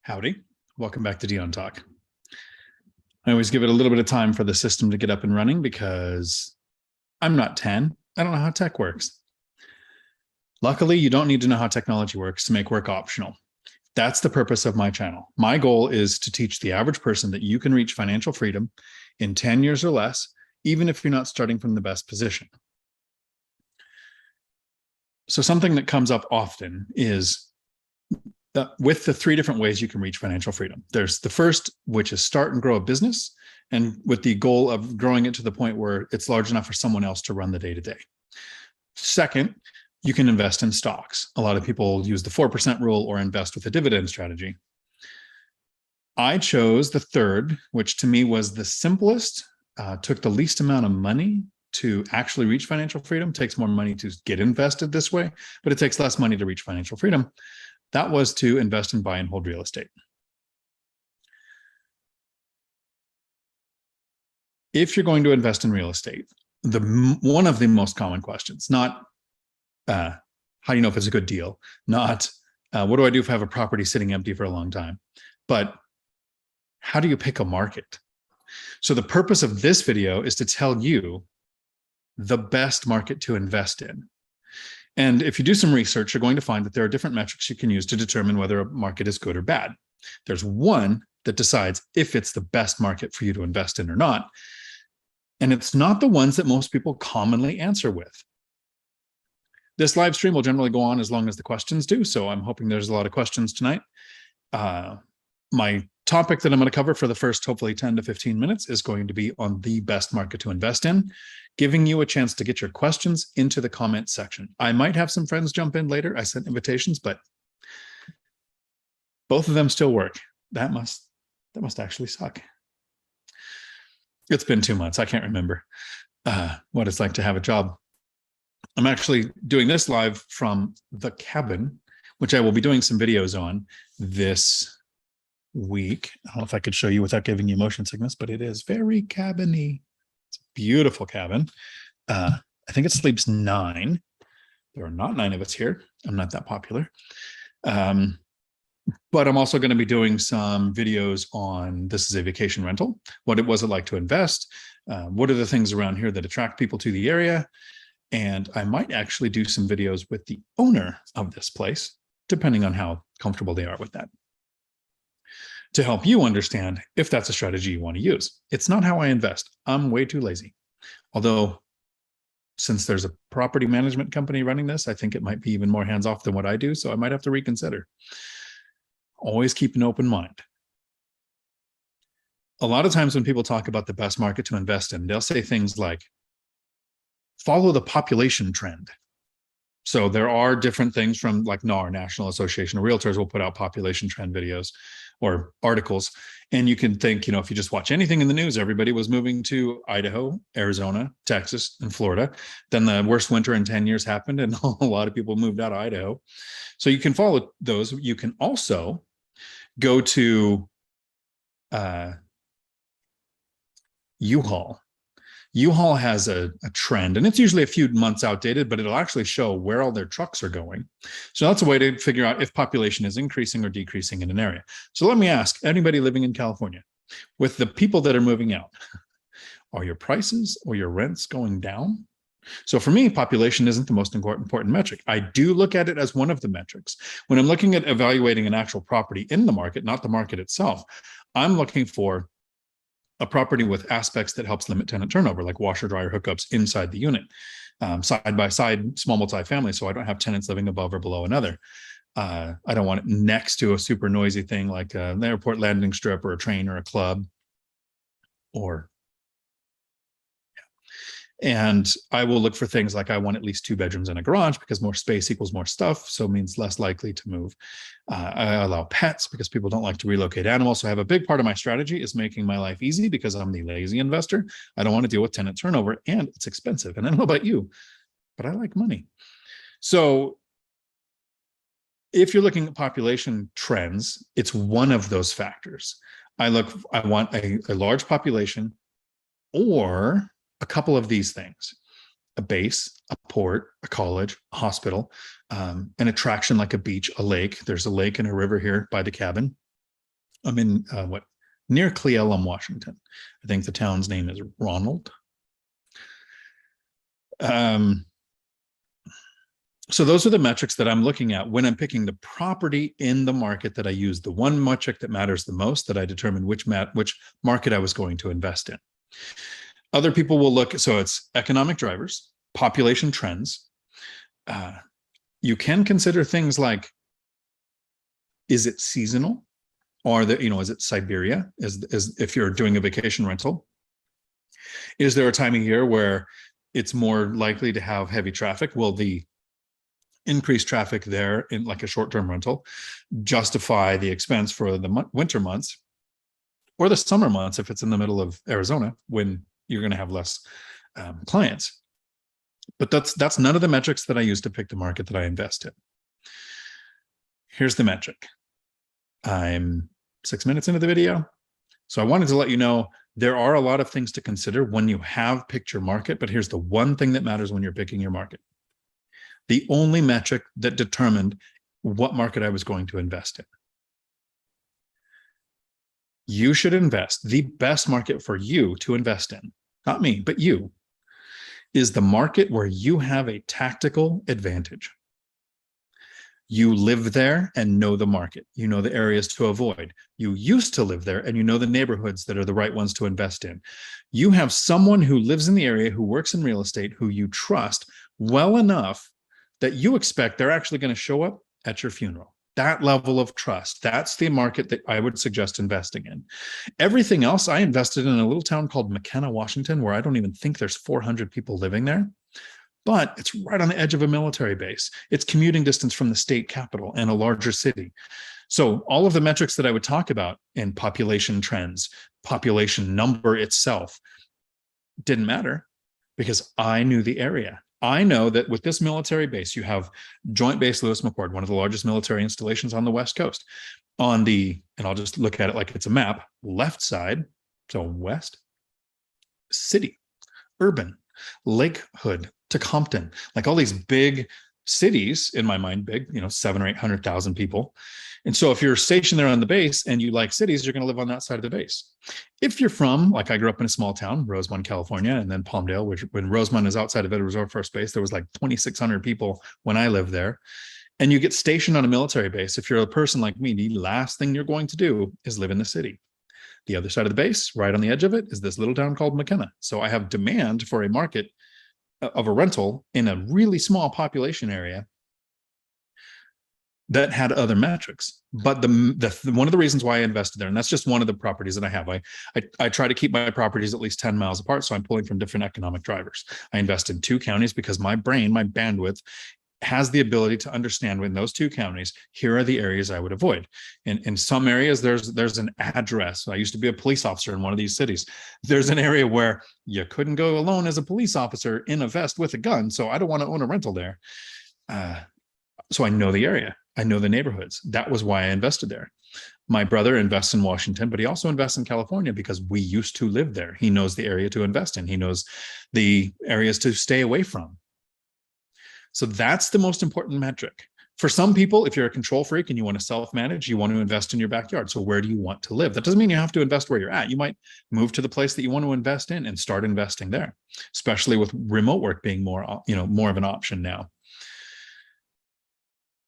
Howdy. Welcome back to Dion Talk. I always give it a little bit of time for the system to get up and running because I'm not 10. I don't know how tech works. Luckily, you don't need to know how technology works to make work optional. That's the purpose of my channel. My goal is to teach the average person that you can reach financial freedom in 10 years or less, even if you're not starting from the best position. So something that comes up often is with the three different ways you can reach financial freedom. There's the first, which is start and grow a business, and with the goal of growing it to the point where it's large enough for someone else to run the day-to-day. Second, you can invest in stocks. A lot of people use the 4% rule or invest with a dividend strategy. I chose the third, which to me was the simplest, took the least amount of money to actually reach financial freedom. It takes more money to get invested this way, but it takes less money to reach financial freedom. That was to invest in buy and hold real estate. If you're going to invest in real estate, one of the most common questions, not how do you know if it's a good deal, not what do I do if I have a property sitting empty for a long time, but how do you pick a market? So the purpose of this video is to tell you the best market to invest in. And if you do some research, you're going to find that there are different metrics you can use to determine whether a market is good or bad. There's one that decides if it's the best market for you to invest in or not. And it's not the ones that most people commonly answer with. This live stream will generally go on as long as the questions do. So I'm hoping there's a lot of questions tonight. My topic that I'm going to cover for the first, hopefully 10 to 15 minutes is going to be on the best market to invest in, giving you a chance to get your questions into the comment section. I might have some friends jump in later. I sent invitations, but both of them still work. That must actually suck. It's been 2 months. I can't remember what it's like to have a job. I'm actually doing this live from the cabin, which I will be doing some videos on this week. I don't know if I could show you without giving you motion sickness, but it is very cabiny. It's a beautiful cabin. I think it sleeps 9. There are not 9 of us here. I'm not that popular. But I'm also going to be doing some videos on this is a vacation rental. What was it like to invest? What are the things around here that attract people to the area? And I might actually do some videos with the owner of this place, depending on how comfortable they are with that, to help you understand if that's a strategy you want to use. It's not how I invest. I'm way too lazy. Although, since there's a property management company running this, I think it might be even more hands-off than what I do, so I might have to reconsider. Always keep an open mind. A lot of times when people talk about the best market to invest in, they'll say things like, follow the population trend. So there are different things from like NAR, National Association of Realtors, will put out population trend videos or articles. And you can think, if you just watch anything in the news, everybody was moving to Idaho, Arizona, Texas, and Florida. Then the worst winter in 10 years happened and a lot of people moved out of Idaho. So you can follow those. You can also go to U-Haul. U-Haul has a trend, and it's usually a few months outdated, but it'll actually show where all their trucks are going. So that's a way to figure out if population is increasing or decreasing in an area. So let me ask anybody living in California, with the people that are moving out, are your prices or your rents going down? So for me, population isn't the most important metric. I do look at it as one of the metrics. When I'm looking at evaluating an actual property in the market, not the market itself, I'm looking for a property with aspects that helps limit tenant turnover, like washer dryer hookups inside the unit, side by side, small multifamily, so I don't have tenants living above or below another. I don't want it next to a super noisy thing like an airport landing strip or a train or a club, and I will look for things like I want at least 2 bedrooms and a garage because more space equals more stuff, so means less likely to move. I allow pets because people don't like to relocate animals. So I have a big part of my strategy is making my life easy because I'm the lazy investor. I don't want to deal with tenant turnover and it's expensive. And I don't know about you, but I like money. So if you're looking at population trends, it's one of those factors. I want a large population or a couple of these things: a base, a port, a college, a hospital, an attraction like a beach, a lake. There's a lake and a river here by the cabin. I'm in near Cle Elum, Washington. I think the town's name is Ronald. So those are the metrics that I'm looking at when I'm picking the property in the market that I use. The one metric that matters the most, that I determine which market I was going to invest in. Other people will look, so it's economic drivers, population trends. You can consider things like, is it seasonal? Or is it Siberia? Is if you're doing a vacation rental? Is there a time of year where it's more likely to have heavy traffic? Will the increased traffic there in like a short-term rental justify the expense for the winter months or the summer months if it's in the middle of Arizona when you're going to have less clients? But that's none of the metrics that I use to pick the market that I invest in. Here's the metric. I'm 6 minutes into the video, so I wanted to let you know there are a lot of things to consider when you have picked your market, but here's the one thing that matters when you're picking your market. The only metric that determined what market I was going to invest in. You should invest. The best market for you to invest in, not me, but you, is the market where you have a tactical advantage. You live there and know the market. You know the areas to avoid. You used to live there and you know the neighborhoods that are the right ones to invest in. You have someone who lives in the area, who works in real estate, who you trust well enough that you expect they're actually going to show up at your funeral. That level of trust, that's the market that I would suggest investing in. Everything else, I invested in a little town called McKenna, Washington, where I don't even think there's 400 people living there, but it's right on the edge of a military base. It's commuting distance from the state capital and a larger city. So all of the metrics that I would talk about in population trends, population number itself, didn't matter because I knew the area. I know that with this military base, you have Joint Base Lewis McChord, one of the largest military installations on the West Coast. On the, and I'll just look at it like it's a map, left side, so west, city, urban, Lake Hood, Tecumseh, like all these big cities, in my mind, big, 700,000 or 800,000 people. And so if you're stationed there on the base and you like cities, you're going to live on that side of the base. If you're from, like I grew up in a small town, Rosemont, California, and then Palmdale, which when Rosemont is outside of it, Resort Force Base, there was like 2,600 people when I lived there. And you get stationed on a military base. If you're a person like me, the last thing you're going to do is live in the city. The other side of the base, right on the edge of it, is this little town called McKenna. So I have demand for a market of a rental in a really small population area that had other metrics. But one of the reasons why I invested there, and that's just one of the properties that I have, I try to keep my properties at least 10 miles apart, so I'm pulling from different economic drivers. I invest in 2 counties because my brain, my bandwidth, has the ability to understand in those 2 counties, here are the areas I would avoid. In some areas, there's an address. I used to be a police officer in one of these cities. There's an area where you couldn't go alone as a police officer in a vest with a gun, so I don't want to own a rental there. So I know the area. I know the neighborhoods. That was why I invested there. My brother invests in Washington, but he also invests in California because we used to live there. He knows the area to invest in. He knows the areas to stay away from. So that's the most important metric. For some people, if you're a control freak and you want to self-manage, you want to invest in your backyard. So where do you want to live? That doesn't mean you have to invest where you're at. You might move to the place that you want to invest in and start investing there, especially with remote work being more of an option now.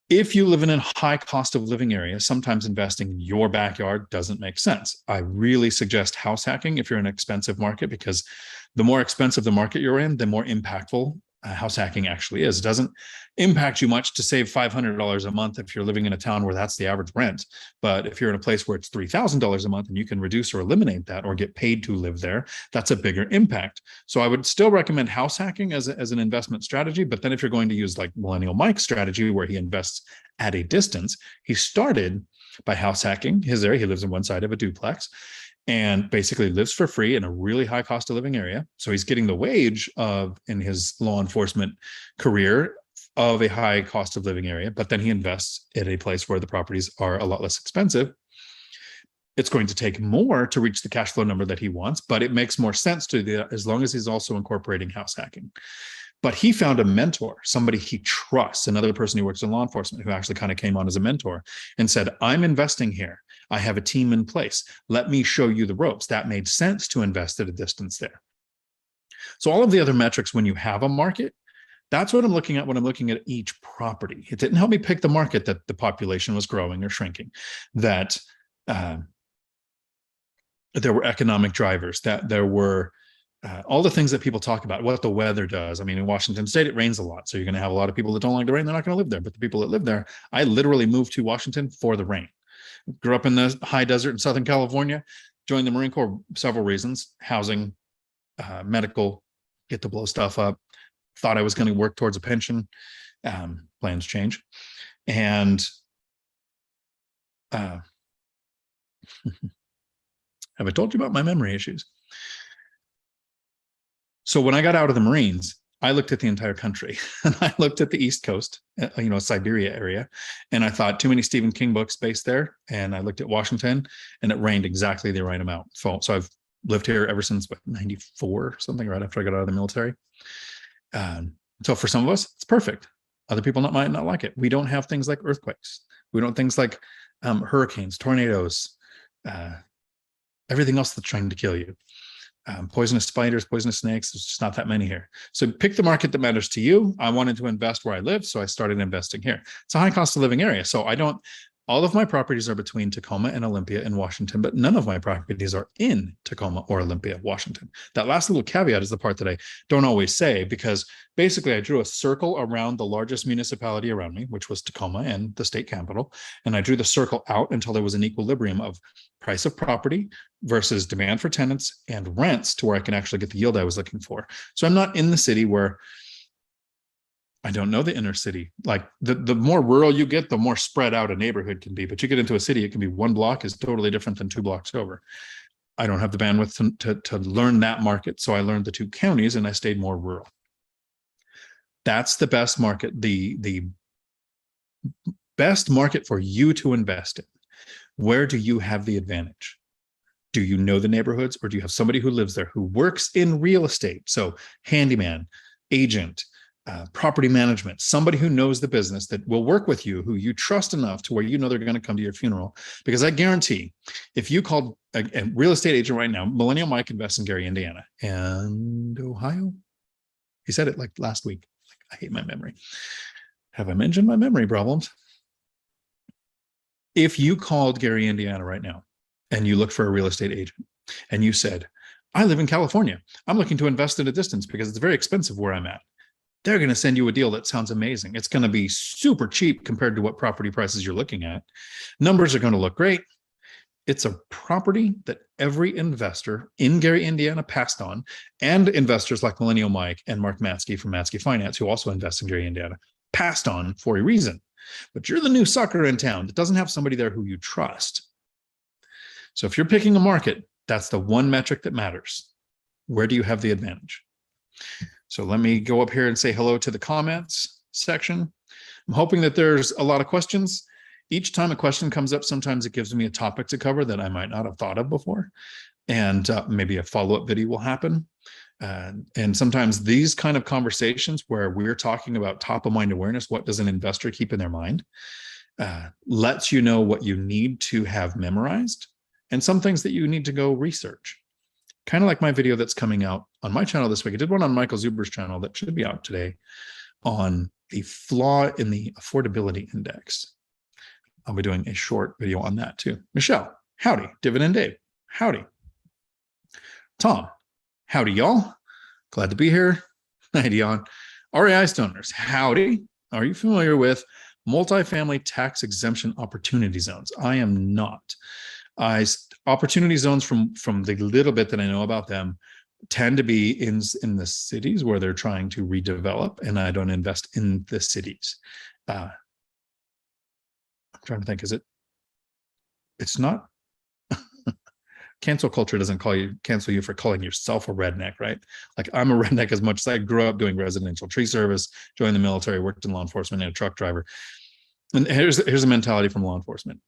If you live in a high cost of living area, sometimes investing in your backyard doesn't make sense. I really suggest house hacking if you're in an expensive market, because the more expensive the market you're in, the more impactful house hacking actually is. It doesn't impact you much to save $500 a month if you're living in a town where that's the average rent. But if you're in a place where it's $3,000 a month and you can reduce or eliminate that or get paid to live there, that's a bigger impact. So I would still recommend house hacking as an investment strategy. But then if you're going to use like Millennial Mike's strategy, where he invests at a distance, he started by house hacking his area. He lives on one side of a duplex and basically lives for free in a really high cost of living area. So he's getting the wage in his law enforcement career of a high cost of living area, but then he invests in a place where the properties are a lot less expensive. It's going to take more to reach the cash flow number that he wants, but it makes more sense as long as he's also incorporating house hacking. But he found a mentor, somebody he trusts, another person who works in law enforcement who actually kind of came on as a mentor and said, I'm investing here. I have a team in place. Let me show you the ropes. That made sense to invest at a distance there. So all of the other metrics, when you have a market, that's what I'm looking at when I'm looking at each property. It didn't help me pick the market that the population was growing or shrinking, that there were economic drivers, that there were all the things that people talk about, what the weather does. I mean, in Washington State, it rains a lot. So you're going to have a lot of people that don't like the rain. They're not going to live there. But the people that live there, I literally moved to Washington for the rain. Grew up in the high desert in Southern California, joined the Marine Corps, several reasons, housing, medical, get to blow stuff up. Thought I was going to work towards a pension. Plans change. And have I told you about my memory issues? So when I got out of the Marines, I looked at the entire country and I looked at the East Coast, Siberia area. And I thought too many Stephen King books based there. And I looked at Washington and it rained exactly the right amount. So I've lived here ever since 94, something right after I got out of the military. So for some of us, it's perfect. Other people might not like it. We don't have things like earthquakes. We don't have things like hurricanes, tornadoes, everything else that's trying to kill you. Poisonous spiders, poisonous snakes, there's just not that many here. So pick the market that matters to you. I wanted to invest where I live, so I started investing here. It's a high cost of living area. So all of my properties are between Tacoma and Olympia in Washington, but none of my properties are in Tacoma or Olympia, Washington. That last little caveat is the part that I don't always say, because basically I drew a circle around the largest municipality around me, which was Tacoma and the state capital. And I drew the circle out until there was an equilibrium of price of property versus demand for tenants and rents to where I can actually get the yield I was looking for. So I'm not in the city where I don't know the inner city. Like the more rural you get, the more spread out a neighborhood can be. But you get into a city, it can be one block is totally different than 2 blocks over. I don't have the bandwidth to learn that market. So I learned the 2 counties and I stayed more rural. That's the best market, the best market for you to invest in. Where do you have the advantage? Do you know the neighborhoods, or do you have somebody who lives there who works in real estate? So handyman, agent, property management, somebody who knows the business that will work with you, who you trust enough to where you know they're going to come to your funeral. Because I guarantee, if you called a real estate agent right now, Millennial Mike invests in Gary, Indiana, and Ohio. He said it like last week. I hate my memory. Have I mentioned my memory problems? If you called Gary, Indiana right now, and you look for a real estate agent, and you said, I live in California, I'm looking to invest at a distance because it's very expensive where I'm at, they're going to send you a deal that sounds amazing. It's going to be super cheap compared to what property prices you're looking at. Numbers are going to look great. It's a property that every investor in Gary, Indiana passed on, and investors like Millennial Mike and Mark Matsky from Matsky Finance, who also invest in Gary, Indiana, passed on for a reason. But you're the new sucker in town that doesn't have somebody there who you trust. So if you're picking a market, that's the one metric that matters. Where do you have the advantage? So let me go up here and say hello to the comments section. I'm hoping that there's a lot of questions. Each time a question comes up, sometimes it gives me a topic to cover that I might not have thought of before. And maybe a follow-up video will happen. And sometimes these kind of conversations where we're talking about top of mind awareness, what does an investor keep in their mind, lets you know what you need to have memorized and some things that you need to go research. Kind of like my video that's coming out on my channel this week. I did one on Michael Zuber's channel that should be out today on the flaw in the affordability index. I'll be doing a short video on that too. Michelle, howdy. Dividend Dave, howdy. Tom, howdy, y'all. Glad to be here. Hi, Dion. REI Stoners, howdy. Are you familiar with multifamily tax exemption opportunity zones? I am not. Opportunity zones, from the little bit that I know about them, tend to be in the cities where they're trying to redevelop, and I don't invest in the cities. I'm trying to think, it's not, cancel culture doesn't cancel you for calling yourself a redneck, right? Like, I'm a redneck as much as I grew up doing residential tree service, joined the military, worked in law enforcement, and a truck driver. And here's a mentality from law enforcement.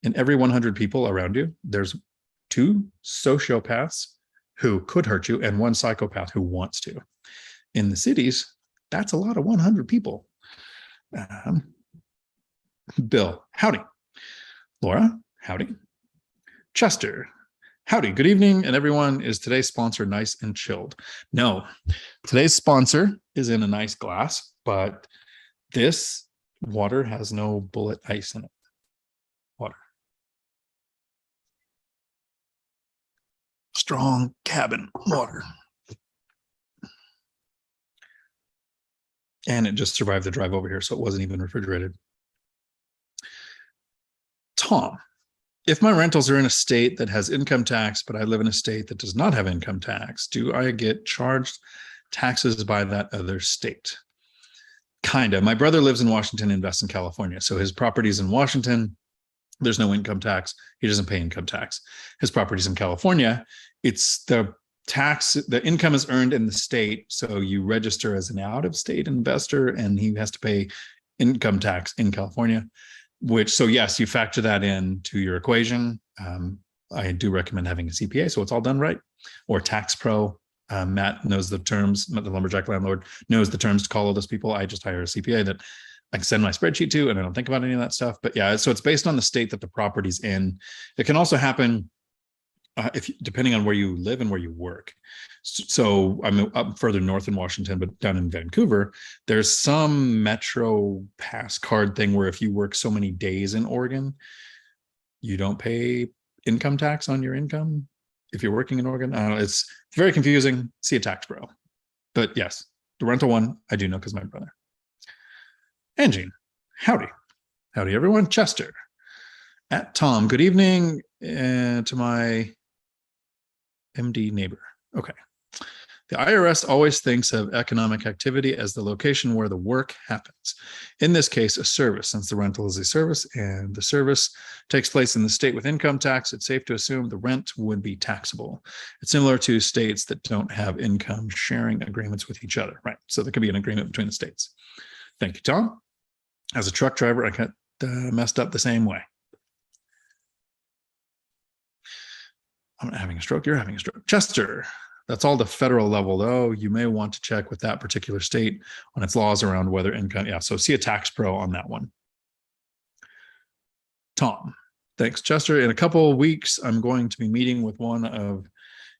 In every 100 people around you, there's 2 sociopaths who could hurt you and 1 psychopath who wants to. In the cities, that's a lot of 100 people. Bill, howdy. Laura, howdy. Chester, howdy, good evening, and everyone. Is today's sponsor nice and chilled? No, today's sponsor is in a nice glass, but this water has no bullet ice in it. Water. Strong cabin water. And it just survived the drive over here, so it wasn't even refrigerated. Tom, if my rentals are in a state that has income tax, but I live in a state that does not have income tax, do I get charged taxes by that other state? Kind of. My brother lives in Washington, invests in California. So his property's in Washington. There's no income tax. He doesn't pay income tax. His property's in California. It's the tax, the income is earned in the state. So you register as an out-of-state investor and he has to pay income tax in California, which, so yes, you factor that into your equation. I do recommend having a CPA, so it's all done right, or tax pro. Matt knows the terms. Matt, the lumberjack landlord, knows the terms to call all those people. I just hire a CPA that I can send my spreadsheet to, and I don't think about any of that stuff. But yeah, so it's based on the state that the property's in. It can also happen depending on where you live and where you work. So I'm up further north in Washington, but down in Vancouver, there's some Metro Pass card thing where if you work so many days in Oregon, you don't pay income tax on your income if you're working in Oregon. I don't know, it's very confusing. See a tax pro. But yes, the rental one, I do know because my brother. Angie, howdy. Howdy, everyone. Chester, at Tom, good evening to my MD neighbor. Okay. The IRS always thinks of economic activity as the location where the work happens. In this case, a service, since the rental is a service and the service takes place in the state with income tax, it's safe to assume the rent would be taxable. It's similar to states that don't have income sharing agreements with each other, right? So there could be an agreement between the states. Thank you, Tom. As a truck driver, I got messed up the same way. I'm not having a stroke. You're having a stroke. Chester, that's all the federal level, though. You may want to check with that particular state on its laws around whether income. Yeah, so see a tax pro on that one. Tom, thanks, Chester. In a couple of weeks, I'm going to be meeting with one of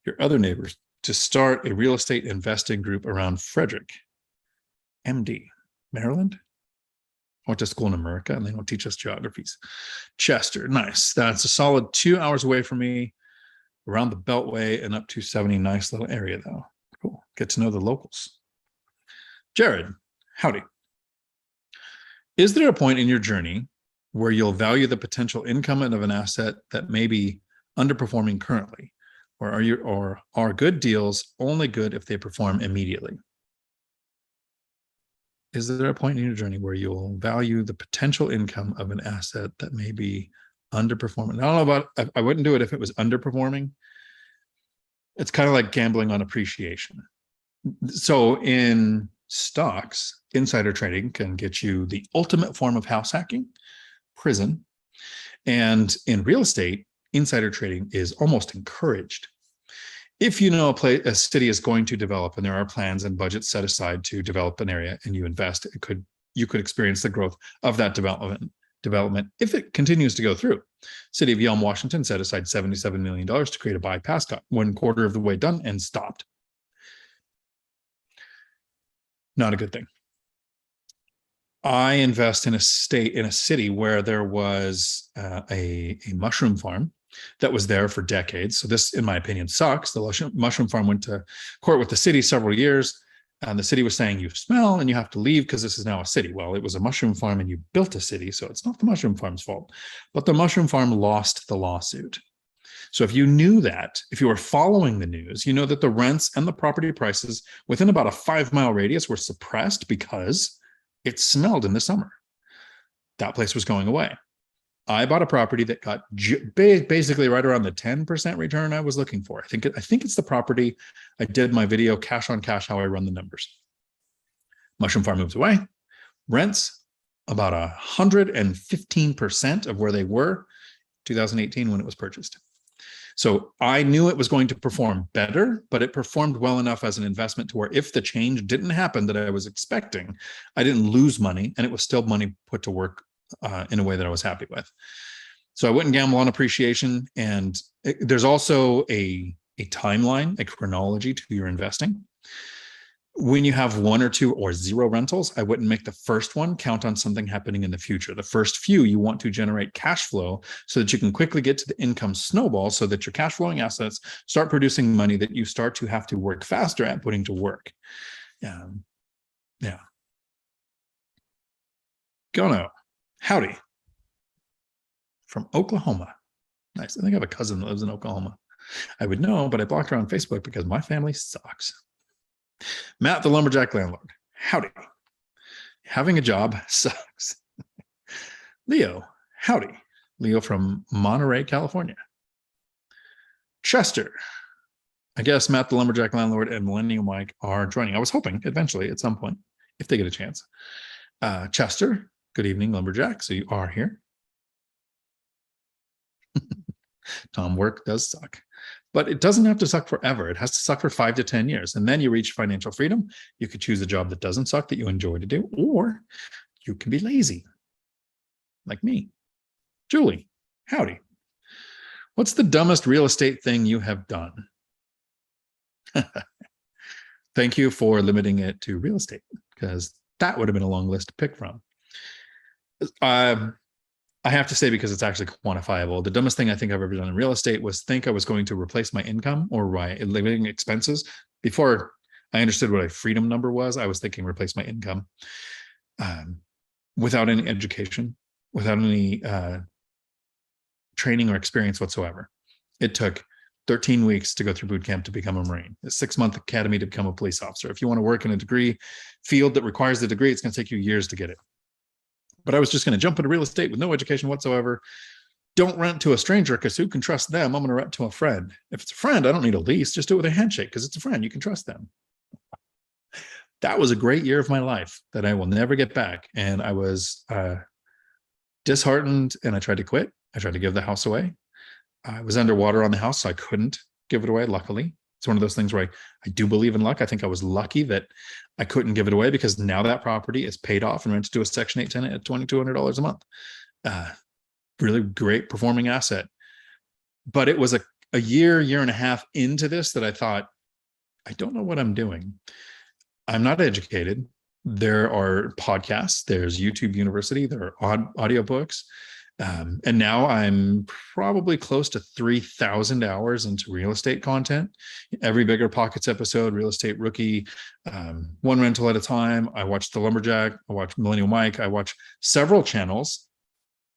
your other neighbors to start a real estate investing group around Frederick, MD, Maryland. I went to school in America and they don't teach us geographies. Chester, nice. That's a solid 2 hours away from me, around the Beltway and up to 70. Nice little area, though. Cool. Get to know the locals. Jared, howdy. Is there a point in your journey where you'll value the potential income of an asset that may be underperforming currently? Or are good deals only good if they perform immediately? Is there a point in your journey where you'll value the potential income of an asset that may be underperforming? I don't know about, I wouldn't do it if it was underperforming. It's kind of like gambling on appreciation. So in stocks, insider trading can get you the ultimate form of house hacking, prison. And in real estate, insider trading is almost encouraged. If you know a city is going to develop and there are plans and budgets set aside to develop an area and you invest, you could experience the growth of that development if it continues to go through. City of Yelm, Washington set aside $77 million to create a bypass, got 1/4 of the way done and stopped. Not a good thing. I invest in a city where there was a mushroom farm that was there for decades. So this, in my opinion, sucks. The mushroom farm went to court with the city several years. And the city was saying, you smell and you have to leave because this is now a city. Well, it was a mushroom farm and you built a city. So it's not the mushroom farm's fault. But the mushroom farm lost the lawsuit. So if you knew that, if you were following the news, you know that the rents and the property prices within about a 5-mile radius were suppressed because it smelled in the summer. That place was going away. I bought a property that got basically right around the 10% return I was looking for. I think it's the property. I did my video, cash on cash, how I run the numbers. Mushroom farm moves away. Rents about 115% of where they were 2018 when it was purchased. So I knew it was going to perform better, but it performed well enough as an investment to where if the change didn't happen that I was expecting, I didn't lose money and it was still money put to work in a way that I was happy with. So I wouldn't gamble on appreciation. And there's also a timeline, a chronology to your investing. When you have 1 or 2 or 0 rentals, I wouldn't make the first one count on something happening in the future. The first few, you want to generate cash flow so that you can quickly get to the income snowball so that your cash flowing assets start producing money that you start to have to work faster at putting to work. Yeah. Gono. Howdy. From Oklahoma. Nice. I think I have a cousin that lives in Oklahoma. I would know, but I blocked her on Facebook because my family sucks. Matt, the lumberjack landlord. Howdy. Having a job sucks. Leo. Howdy. Leo from Monterey, California. Chester. I guess Matt, the lumberjack landlord, and Millennial Mike are joining. I was hoping eventually at some point, if they get a chance. Chester. Good evening, lumberjack. So you are here. Tom, work does suck, but it doesn't have to suck forever. It has to suck for 5 to 10 years. And then you reach financial freedom. You could choose a job that doesn't suck, that you enjoy to do, or you can be lazy like me. Julie, howdy. What's the dumbest real estate thing you have done? Thank you for limiting it to real estate, because that would have been a long list to pick from. I have to say, because it's actually quantifiable, the dumbest thing I think I've ever done in real estate was think I was going to replace my income or my living expenses. Before I understood what a freedom number was, I was thinking replace my income without any education, without any training or experience whatsoever. It took 13 weeks to go through boot camp to become a Marine, a 6-month academy to become a police officer. If you want to work in a degree field that requires the degree, it's going to take you years to get it. But I was just going to jump into real estate with no education whatsoever. Don't rent to a stranger, because who can trust them? I'm going to rent to a friend. If it's a friend, I don't need a lease. Just do it with a handshake, because it's a friend. You can trust them. That was a great year of my life that I will never get back. And I was disheartened, and I tried to quit. I tried to give the house away. I was underwater on the house, so I couldn't give it away, luckily. It's one of those things where I do believe in luck. I think I was lucky that I couldn't give it away, because now that property is paid off and rented to a Section 8 tenant at $2,200 a month. Really great performing asset. But it was a year and a half into this that I thought, I don't know what I'm doing. I'm not educated. There are podcasts, there's YouTube University, there are audiobooks. And now I'm probably close to 3,000 hours into real estate content. Every BiggerPockets episode, Real Estate Rookie, one rental at a time. I watch The Lumberjack. I watch Millennial Mike. I watch several channels.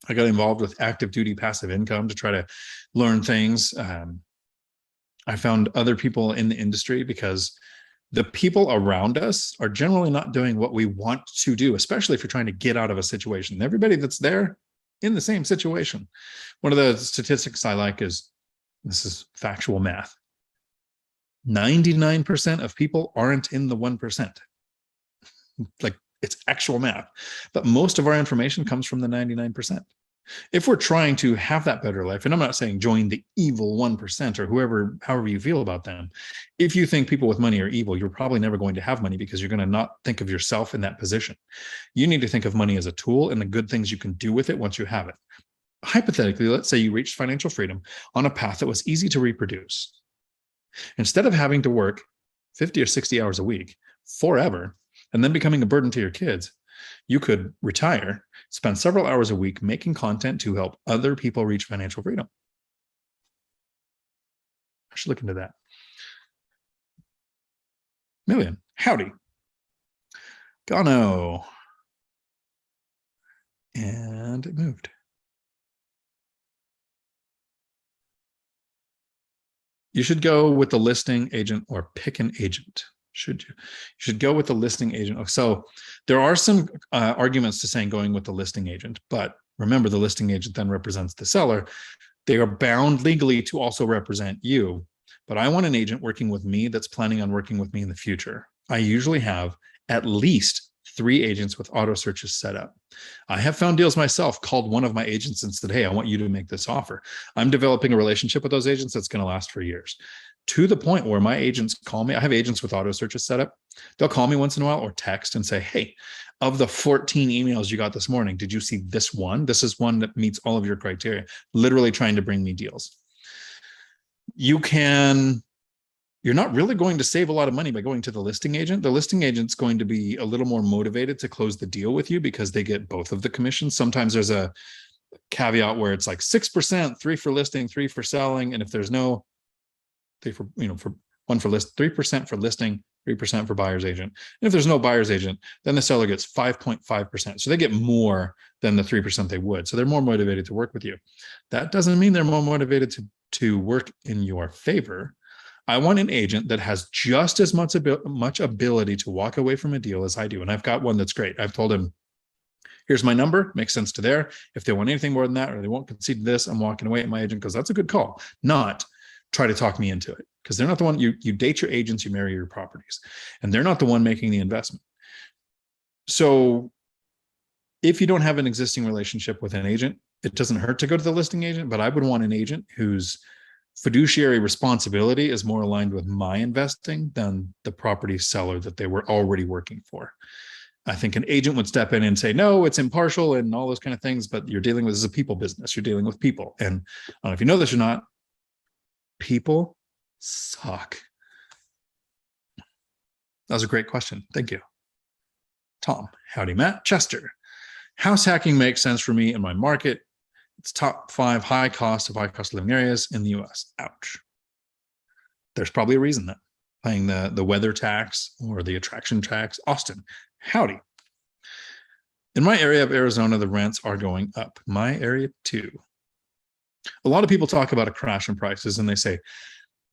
I got involved with active duty passive income to try to learn things. I found other people in the industry, because the people around us are generally not doing what we want to do, especially if you're trying to get out of a situation. Everybody that's there in the same situation. One of the statistics I like is, this is factual math, 99% of people aren't in the 1%. Like, it's actual math. But most of our information comes from the 99%. If we're trying to have that better life, and I'm not saying join the evil 1% or however you feel about them. If you think people with money are evil, you're probably never going to have money, because you're going to not think of yourself in that position. You need to think of money as a tool and the good things you can do with it once you have it. Hypothetically, let's say you reached financial freedom on a path that was easy to reproduce. Instead of having to work 50 or 60 hours a week forever and then becoming a burden to your kids, you could retire, spend several hours a week making content to help other people reach financial freedom. I should look into that. Million, howdy. Gano. And it moved. You should go with the listing agent or pick an agent. Should you? You should go with the listing agent. So there are some arguments to saying going with the listing agent, but remember, the listing agent then represents the seller. They are bound legally to also represent you. But I want an agent working with me that's planning on working with me in the future. I usually have at least 3 agents with auto searches set up. I have found deals myself, called one of my agents and said, hey, I want you to make this offer. I'm developing a relationship with those agents that's going to last for years. to the point where my agents call me. I have agents with auto searches set up. They'll call me once in a while or text and say, hey, of the 14 emails you got this morning, did you see this one? This is one that meets all of your criteria, literally trying to bring me deals. You're not really going to save a lot of money by going to the listing agent. The listing agent's going to be a little more motivated to close the deal with you because they get both of the commissions. Sometimes there's a caveat where it's like 6%, 3 for listing, 3 for selling. And if there's no 3 for, for 1 for list, 3% for listing, 3% for buyer's agent. And if there's no buyer's agent, then the seller gets 5.5%. So they get more than the 3% they would. So they're more motivated to work with you. That doesn't mean they're more motivated to work in your favor. I want an agent that has just as much ability to walk away from a deal as I do. And I've got one that's great. I've told him, here's my number, makes sense to there. If they want anything more than that, or they won't concede this, I'm walking away at my agent because that's a good call. Not try to talk me into it, because they're not the one. You date your agents, you marry your properties, and they're not the one making the investment. So if you don't have an existing relationship with an agent, it doesn't hurt to go to the listing agent, but I would want an agent whose fiduciary responsibility is more aligned with my investing than the property seller that they were already working for. I think an agent would step in and say, no, it's impartial and all those kind of things, but you're dealing with, this is a people business. You're dealing with people. And I don't know if you know this or not, people suck. That was a great question. Thank you. Tom, howdy, Matt. Chester, house hacking makes sense for me in my market. It's top 5 high cost living areas in the US. Ouch. There's probably a reason that. Paying the weather tax or the attraction tax. Austin, howdy. In my area of Arizona, the rents are going up. My area too. A lot of people talk about a crash in prices and they say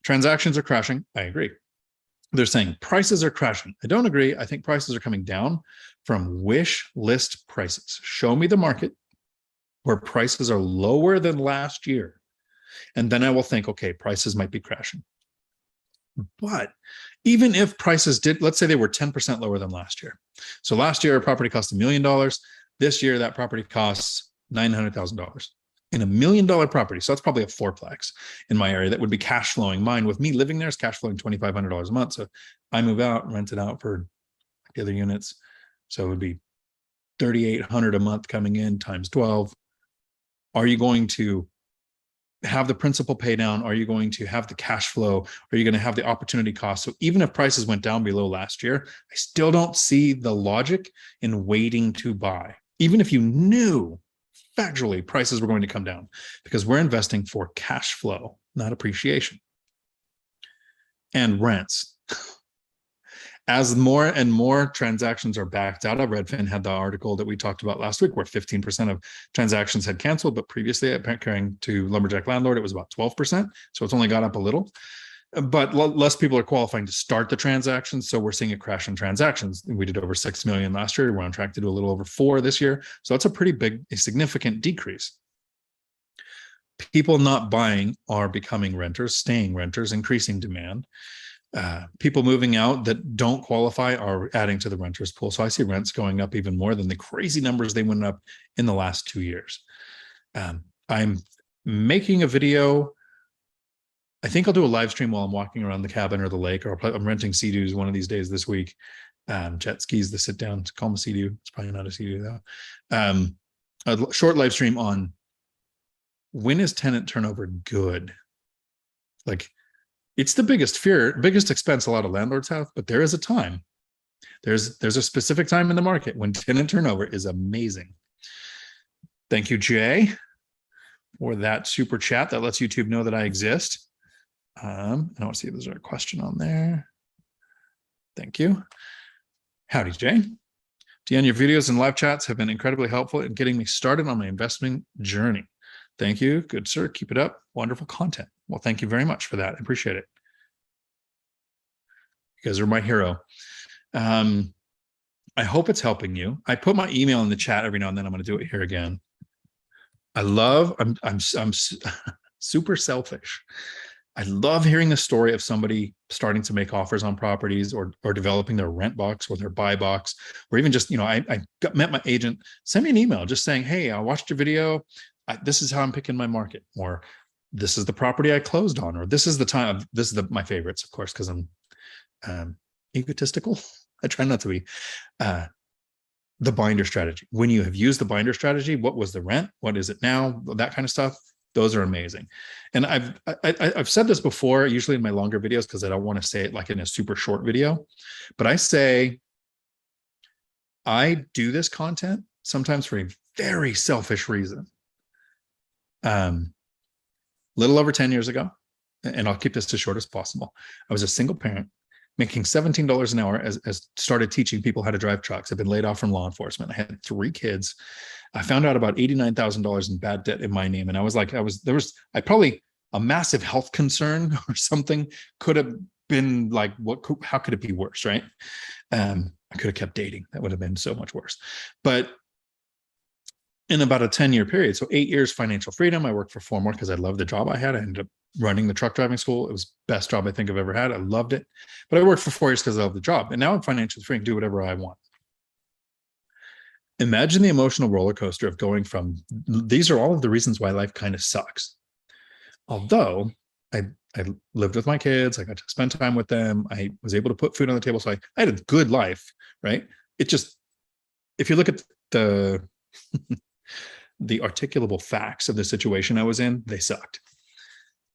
transactions are crashing. I agree. They're saying prices are crashing. I don't agree. I think prices are coming down from wish list prices. Show me the market where prices are lower than last year. And then I will think, okay, prices might be crashing. But even if prices did, let's say they were 10% lower than last year. So last year, a property cost $1 million. This year, that property costs $900,000 in $1 million property. So that's probably a fourplex in my area that would be cash flowing. Mine, with me living there, is cash flowing $2,500 a month. So I move out, rent it out for the other units. So it would be $3,800 a month coming in times 12. Are you going to have the principal pay down? Are you going to have the cash flow? Are you going to have the opportunity cost? So even if prices went down below last year, I still don't see the logic in waiting to buy. Even if you knew factually prices were going to come down, because we're investing for cash flow, not appreciation. And rents. As more and more transactions are backed out of, Redfin had the article that we talked about last week where 15% of transactions had canceled, but previously according to Lumberjack Landlord, it was about 12%. So it's only got up a little, but less people are qualifying to start the transactions. So we're seeing a crash in transactions. We did over 6 million last year. We're on track to do a little over 4 this year. So that's a pretty big, a significant decrease. People not buying are becoming renters, staying renters, increasing demand. People moving out that don't qualify are adding to the renters pool. So I see rents going up even more than the crazy numbers they went up in the last 2 years. I'm making a video. I think I'll do a live stream while I'm walking around the cabin or the lake, or I'm renting Sea-Doos one of these days this week. Jet skis, the sit down, call them a Sea-Doo. It's probably not a Sea-Doo though. A short live stream on when is tenant turnover good? Like, it's the biggest fear, biggest expense a lot of landlords have, but there is a time. There's a specific time in the market when tenant turnover is amazing. Thank you, Jay, for that super chat that lets YouTube know that I exist. I want to see if there's a question on there. Thank you. Howdy, Jay. Dion, your videos and live chats have been incredibly helpful in getting me started on my investment journey. Thank you. Good, sir. Keep it up. Wonderful content. Well, thank you very much for that. I appreciate it. You guys are my hero. I hope it's helping you. I put my email in the chat every now and then. I'm going to do it here again. I'm super selfish. I love hearing the story of somebody starting to make offers on properties or developing their rent box or their buy box, or even just, I met my agent, send me an email just saying, hey, I watched your video. This is how I'm picking my market. Or this is the property I closed on, or this is the time of, this is my favorites, of course, because I'm egotistical. I try not to be. The binder strategy. When you have used the binder strategy, what was the rent? What is it now? That kind of stuff. Those are amazing. And I've said this before, usually in my longer videos, because I don't want to say it like in a super short video, but I say I do this content sometimes for a very selfish reason. Little over 10 years ago, and I'll keep this as short as possible, I was a single parent making $17 an hour as started teaching people how to drive trucks. I've been laid off from law enforcement. I had 3 kids. I found out about $89,000 in bad debt in my name. And I was like, I probably a massive health concern or something could have been like, how could it be worse? Right. I could have kept dating. That would have been so much worse. But in about a 10-year period, so 8 years financial freedom, I worked for 4 more because I loved the job I had. I ended up running the truck driving school. It was the best job I think I've ever had. I loved it. But I worked for 4 years because I loved the job. And now I'm financially free and do whatever I want. Imagine the emotional roller coaster of going from, these are all of the reasons why life kind of sucks. Although I lived with my kids, I got to spend time with them. I was able to put food on the table. So I had a good life, right? It just, if you look at the articulable facts of the situation I was in, they sucked.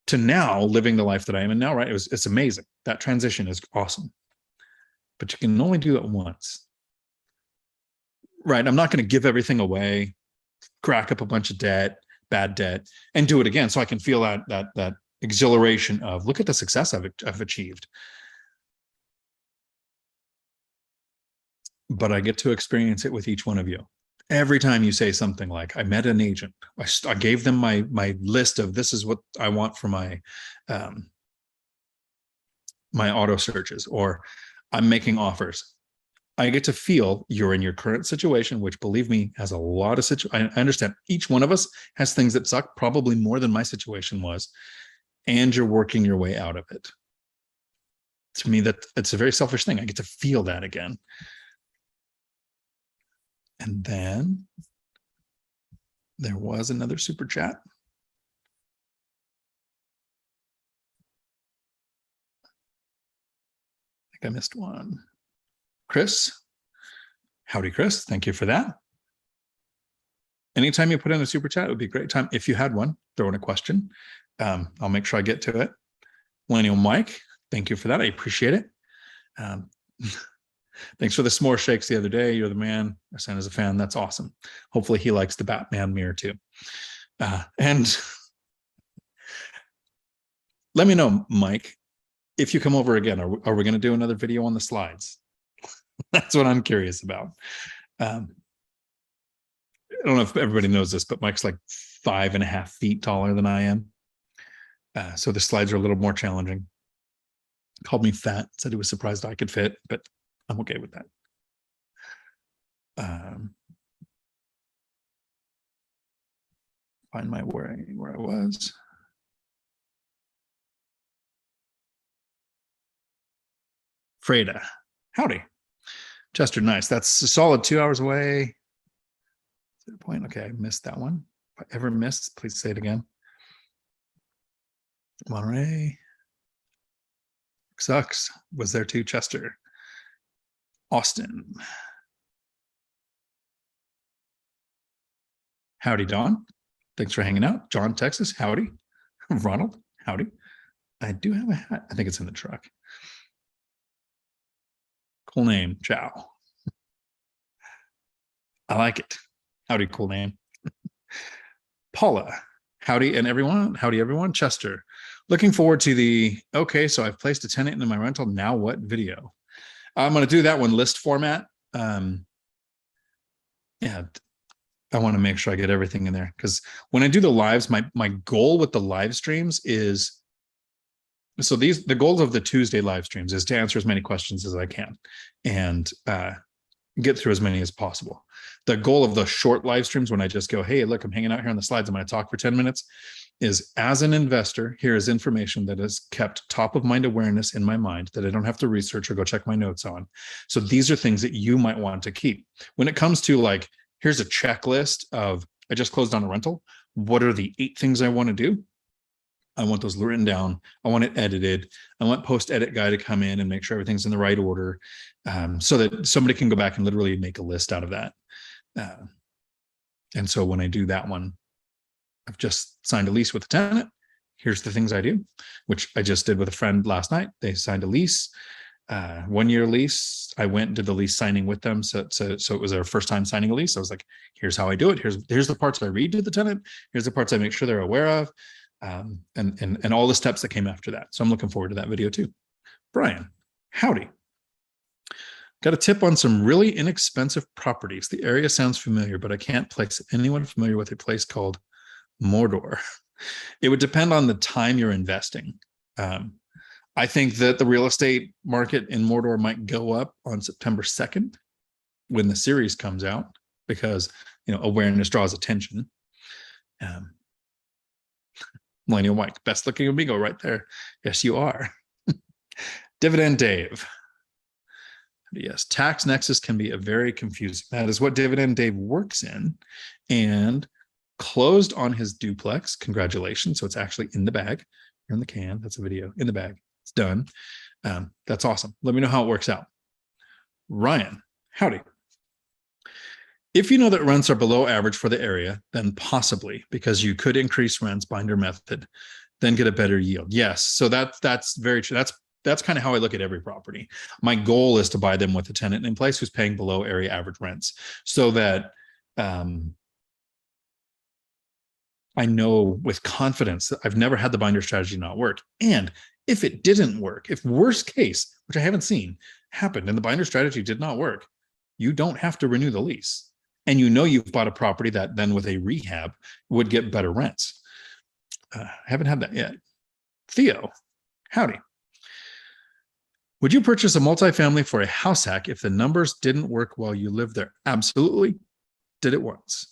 To now living the life that I am in now, right? It's amazing. That transition is awesome. But you can only do it once. Right? I'm not going to give everything away, crack up a bunch of debt, bad debt, and do it again. So I can feel that exhilaration of, look at the success I've achieved. But I get to experience it with each one of you. Every time you say something like, I met an agent, I gave them my list of, this is what I want for my my auto searches, or I'm making offers. I get to feel you're in your current situation, which, believe me, has a lot of I understand each one of us has things that suck, probably more than my situation was, and you're working your way out of it. To me, that it's a very selfish thing. I get to feel that again. And then there was another super chat. I think I missed one. Chris. Howdy, Chris. Thank you for that. Anytime you put in a super chat, it would be a great time. If you had one, throw in a question. I'll make sure I get to it. Millennial Mike, thank you for that. I appreciate it. Thanks for the s'more shakes the other day. You're the man. Our son is a fan. That's awesome. Hopefully he likes the Batman mirror too. And let me know, Mike, if you come over again, are we going to do another video on the slides? That's what I'm curious about. I don't know if everybody knows this, but Mike's like 5.5 feet taller than I am. So the slides are a little more challenging. Called me fat, said he was surprised I could fit, but I'm okay with that. Find my where I was. Freda, howdy. Chester, nice. That's a solid 2 hours away. Point. Okay, I missed that one. If I ever missed, please say it again. Monterey. Sucks. Was there too, Chester. Austin. Howdy, Don. Thanks for hanging out. John, Texas. Howdy. Ronald. Howdy. I do have a hat. I think it's in the truck. Cool name. Ciao. I like it. Howdy, cool name. Paula. Howdy, and everyone. Howdy, everyone. Chester. Looking forward to the, okay, so I've placed a tenant into my rental. Now what video? I'm going to do that one list format. Yeah, I want to make sure I get everything in there, because when I do the lives, my goal with the live streams is, so the goals of the Tuesday live streams is to answer as many questions as I can and get through as many as possible. The goal of the short live streams, when I just go, hey, look, I'm hanging out here on the slides, I'm going to talk for 10 minutes, is as an investor, here is information that is kept top of mind awareness in my mind that I don't have to research or go check my notes on. So these are things that you might want to keep. When it comes to like, here's a checklist of, I just closed on a rental. What are the 8 things I want to do? I want those written down. I want it edited. I want post-edit guy to come in and make sure everything's in the right order, so that somebody can go back and literally make a list out of that. And so when I do that one, I've just signed a lease with the tenant. Here's the things I do, which I just did with a friend last night. They signed a lease, 1-year lease. I went and did the lease signing with them. So it was their first time signing a lease. I was like, here's how I do it. Here's the parts I read to the tenant. Here's the parts I make sure they're aware of, and all the steps that came after that. So I'm looking forward to that video too. Brian, howdy. Got a tip on some really inexpensive properties. The area sounds familiar, but I can't place anyone familiar with a place called Mordor. It would depend on the time you're investing. I think that the real estate market in Mordor might go up on September 2nd when the series comes out, because awareness draws attention. Millennial Mike, best looking amigo right there. Yes, you are. Dividend Dave. Yes, tax nexus can be a very confusing. That is what Dividend Dave works in, and closed on his duplex. Congratulations. So it's actually in the bag. You're in the can. That's a video. In the bag. It's done. That's awesome. Let me know how it works out. Ryan, howdy. If you know that rents are below average for the area, then possibly, because you could increase rents binder method, then get a better yield. Yes. So that's very true. That's kind of how I look at every property. My goal is to buy them with a tenant in place who's paying below area average rents, so that I know with confidence that I've never had the binder strategy not work. And if it didn't work, if worst case, which I haven't seen, happened and the binder strategy did not work, you don't have to renew the lease. And you've bought a property that then with a rehab would get better rents. I haven't had that yet. Theo, howdy. Would you purchase a multifamily for a house hack if the numbers didn't work while you lived there? Absolutely. Did it once.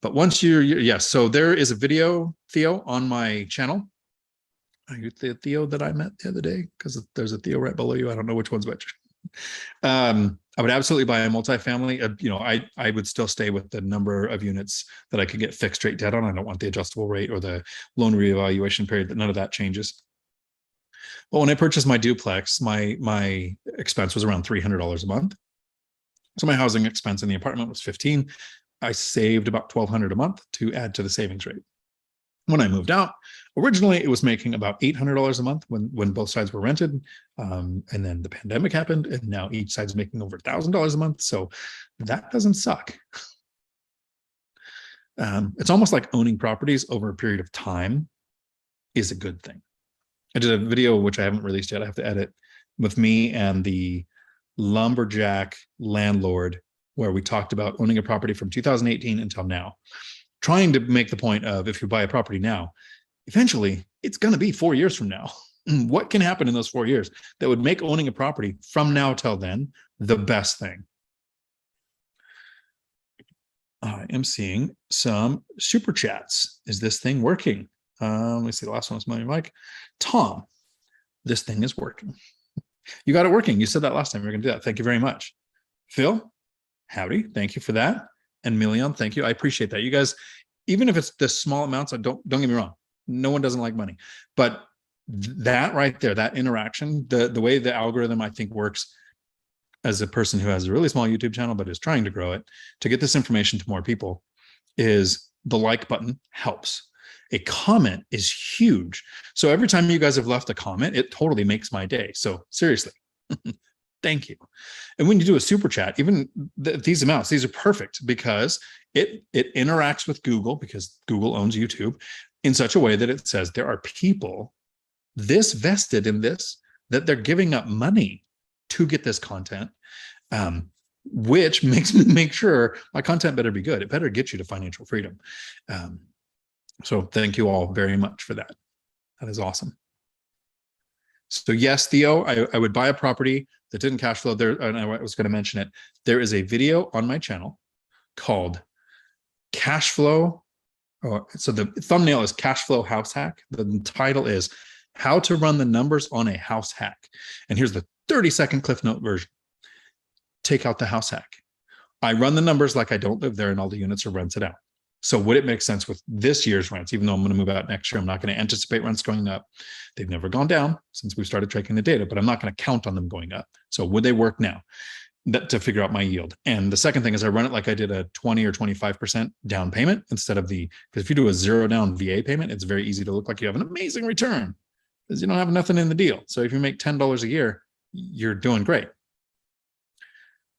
But once yes. So there is a video, Theo, on my channel. Are you the Theo that I met the other day? Because there's a Theo right below you. I don't know which one's which. I would absolutely buy a multifamily. I would still stay with the number of units that I could get fixed rate debt on. I don't want the adjustable rate or the loan reevaluation period. That none of that changes. But when I purchased my duplex, my expense was around $300 a month. So my housing expense in the apartment was $15. I saved about $1,200 a month to add to the savings rate. When I moved out, originally it was making about $800 a month when both sides were rented. And then the pandemic happened, and now each side's making over $1,000 a month. So that doesn't suck. It's almost like owning properties over a period of time is a good thing. I did a video, which I haven't released yet. I have to edit, with me and the lumberjack landlord, where we talked about owning a property from 2018 until now, trying to make the point of, if you buy a property now, eventually it's going to be 4 years from now. What can happen in those 4 years that would make owning a property from now till then the best thing? I am seeing some super chats. Is this thing working? Let me see. The last one was Mike. Tom, this thing is working. You got it working. You said that last time. You're going to do that. Thank you very much. Phil, howdy. Thank you for that. And Milion, thank you. I appreciate that. You guys, even if it's the small amounts, don't get me wrong. No one doesn't like money, but that right there, that interaction, the way the algorithm I think works, as a person who has a really small YouTube channel but is trying to grow it to get this information to more people, is the like button helps. A comment is huge. So every time you guys have left a comment, it totally makes my day. So seriously, thank you. And when you do a super chat, even these amounts, these are perfect, because it interacts with Google, because Google owns YouTube, in such a way that it says there are people this vested in this, that they're giving up money to get this content, which makes me make sure my content better be good. It better get you to financial freedom. So thank you all very much for that. That is awesome. So yes, Theo, I would buy a property that didn't cash flow there. And I was going to mention it. There is a video on my channel called Cash Flow. So the thumbnail is Cash Flow House Hack. The title is How to Run the Numbers on a House Hack. And here's the 30-second Cliff Note version. Take out the house hack. I run the numbers like I don't live there and all the units are rented out. So would it make sense with this year's rents, even though I'm going to move out next year, I'm not going to anticipate rents going up. They've never gone down since we started tracking the data, but I'm not going to count on them going up. So would they work now? To figure out my yield. And the second thing is I run it like I did a 20 or 25% down payment instead of because if you do a zero down VA payment, it's very easy to look like you have an amazing return because you don't have nothing in the deal. So if you make $10 a year, you're doing great.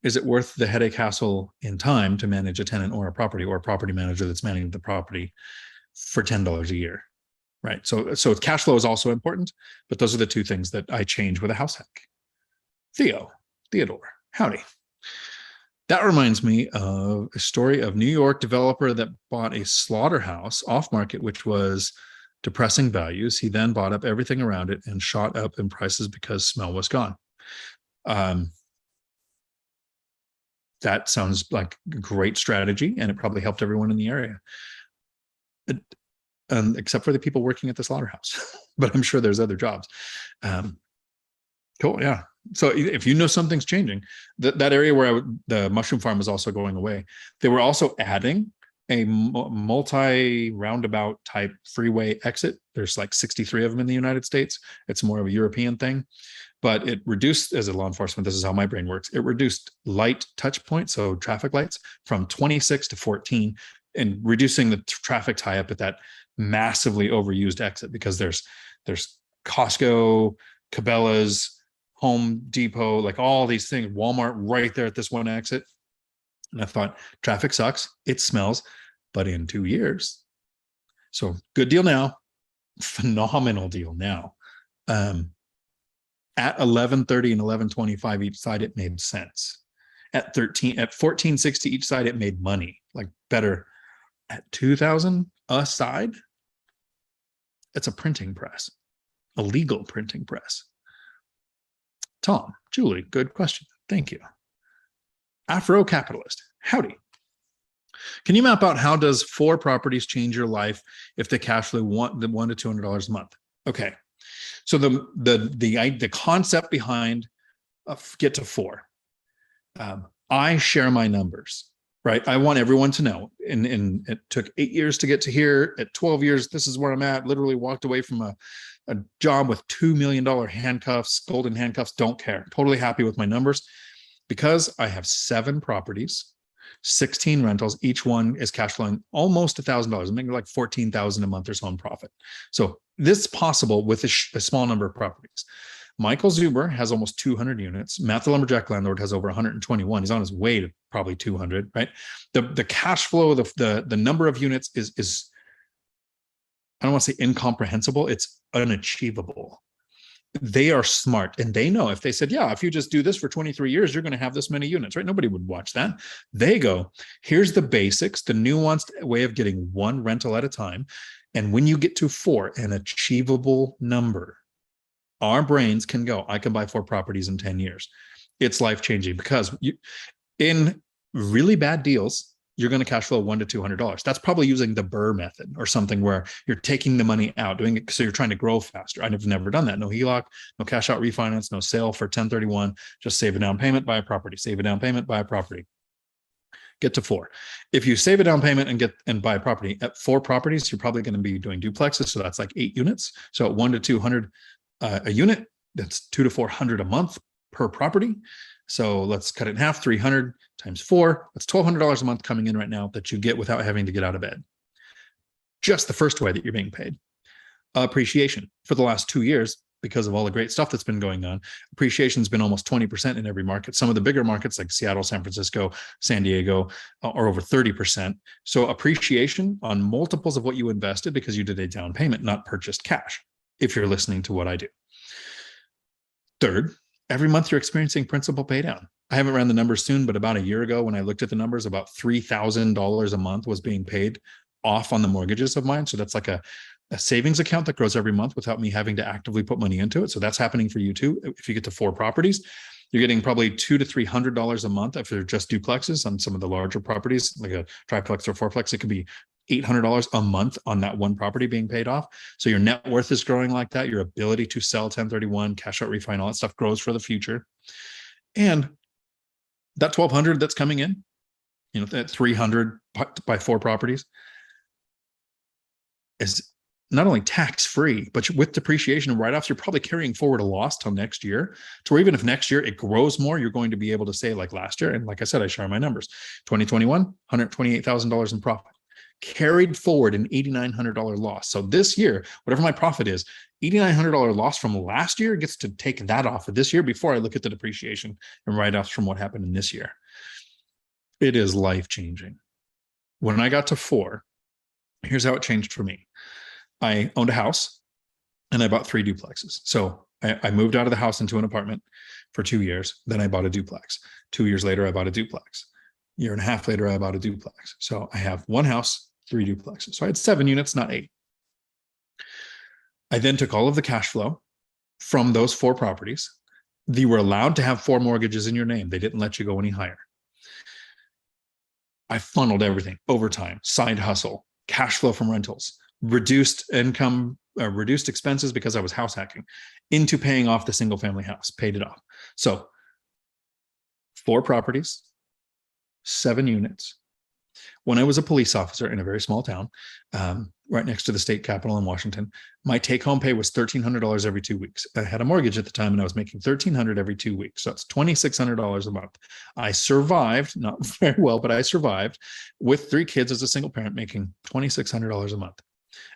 Is it worth the headache, hassle, in time to manage a tenant or a property manager that's managing the property for $10 a year? Right. So cash flow is also important, but those are the two things that I change with a house hack. Theodore. Howdy. That reminds me of a story of New York developer that bought a slaughterhouse off market, which was depressing values. He then bought up everything around it and shot up in prices because smell was gone. That sounds like a great strategy, and it probably helped everyone in the area, except for the people working at the slaughterhouse. But I'm sure there's other jobs. Cool. Yeah. So if you know something's changing, that area where the mushroom farm is also going away, they were also adding a multi-roundabout type freeway exit. There's like 63 of them in the United States. It's more of a European thing, but it reduced, as a law enforcement, this is how my brain works. It reduced light touch points, so traffic lights, from 26 to 14, and reducing the traffic tie up at that massively overused exit, because there's Costco, Cabela's, Home Depot, like all these things, Walmart right there at this one exit. And I thought, traffic sucks, it smells, but in 2 years. So good deal now, phenomenal deal now. At 1130 and 1125 each side, it made sense. At 1460 each side, it made money, like better. At 2000 a side, it's a printing press, a legal printing press. Tom, Julie, good question. Thank you. Afro Capitalist, howdy. Can you map out how does 4 properties change your life if the cash flow $100 to $200 a month? Okay, so the concept behind get to 4. I share my numbers, right? I want everyone to know. And it took 8 years to get to here. At 12 years, this is where I'm at. Literally walked away from a job with $2 million handcuffs, golden handcuffs, don't care. Totally happy with my numbers because I have 7 properties, 16 rentals. Each one is cash flowing almost $1,000. I'm making like $14,000 a month or so in profit. So this is possible with a small number of properties. Michael Zuber has almost 200 units. Matt the Lumberjack Landlord has over 121. He's on his way to probably 200, right? The cash flow, the number of units is I don't want to say incomprehensible, it's unachievable. They are smart, and they know if they said, yeah, if you just do this for 23 years, you're going to have this many units, right? Nobody would watch that. They go, here's the basics, the nuanced way of getting 1 rental at a time. And when you get to 4, an achievable number, our brains can go, I can buy 4 properties in 10 years. It's life-changing because in really bad deals, you're going to cash flow $100 to $200. That's probably using the Burr method or something where you're taking the money out, doing it so you're trying to grow faster. I've never done that. No HELOC, no cash out refinance, no sale for 1031. Just save a down payment, buy a property. Save a down payment, buy a property. Get to 4. If you save a down payment and buy a property at 4 properties, you're probably going to be doing duplexes. So that's like 8 units. So at 100 to 200 a unit, that's 200 to 400 a month per property. So let's cut it in half, 300 times 4. That's $1,200 a month coming in right now that you get without having to get out of bed. Just the first way that you're being paid. Appreciation. For the last 2 years, because of all the great stuff that's been going on, appreciation has been almost 20% in every market. Some of the bigger markets like Seattle, San Francisco, San Diego are over 30%. So appreciation on multiples of what you invested because you did a down payment, not purchased cash, if you're listening to what I do. Third, every month you're experiencing principal pay down. I haven't ran the numbers soon, but about a year ago when I looked at the numbers, about $3,000 a month was being paid off on the mortgages of mine. So that's like a savings account that grows every month without me having to actively put money into it. So that's happening for you too. If you get to 4 properties, you're getting probably $200 to $300 a month if they're just duplexes. On some of the larger properties, like a triplex or fourplex, it could be $800 a month on that one property being paid off. So your net worth is growing like that. Your ability to sell 1031, cash out refi, all that stuff grows for the future. And that $1,200 that's coming in, that 300 by 4 properties is not only tax-free, but with depreciation and write-offs, you're probably carrying forward a loss till next year, to where even if next year it grows more, you're going to be able to say, like last year, and like I said, I share my numbers, 2021, $128,000 in profit, carried forward an $8,900 loss. So this year, whatever my profit is, $8,900 loss from last year gets to take that off of this year before I look at the depreciation and write-offs from what happened in this year. It is life-changing. When I got to 4, here's how it changed for me. I owned a house and I bought 3 duplexes. So I moved out of the house into an apartment for 2 years. Then I bought a duplex. 2 years later, I bought a duplex. Year and a half later, I bought a duplex. So I have 1 house, 3 duplexes. So I had 7 units, not 8. I then took all of the cash flow from those 4 properties. You were allowed to have 4 mortgages in your name. They didn't let you go any higher. I funneled everything, overtime, side hustle, cash flow from rentals, reduced income, reduced expenses because I was house hacking, into paying off the single family house, paid it off. So 4 properties, 7 units. When I was a police officer in a very small town, right next to the state capitol in Washington, my take-home pay was $1,300 every 2 weeks. I had a mortgage at the time and I was making $1,300 every 2 weeks. So it's $2,600 a month. I survived, not very well, but I survived with 3 kids as a single parent, making $2,600 a month.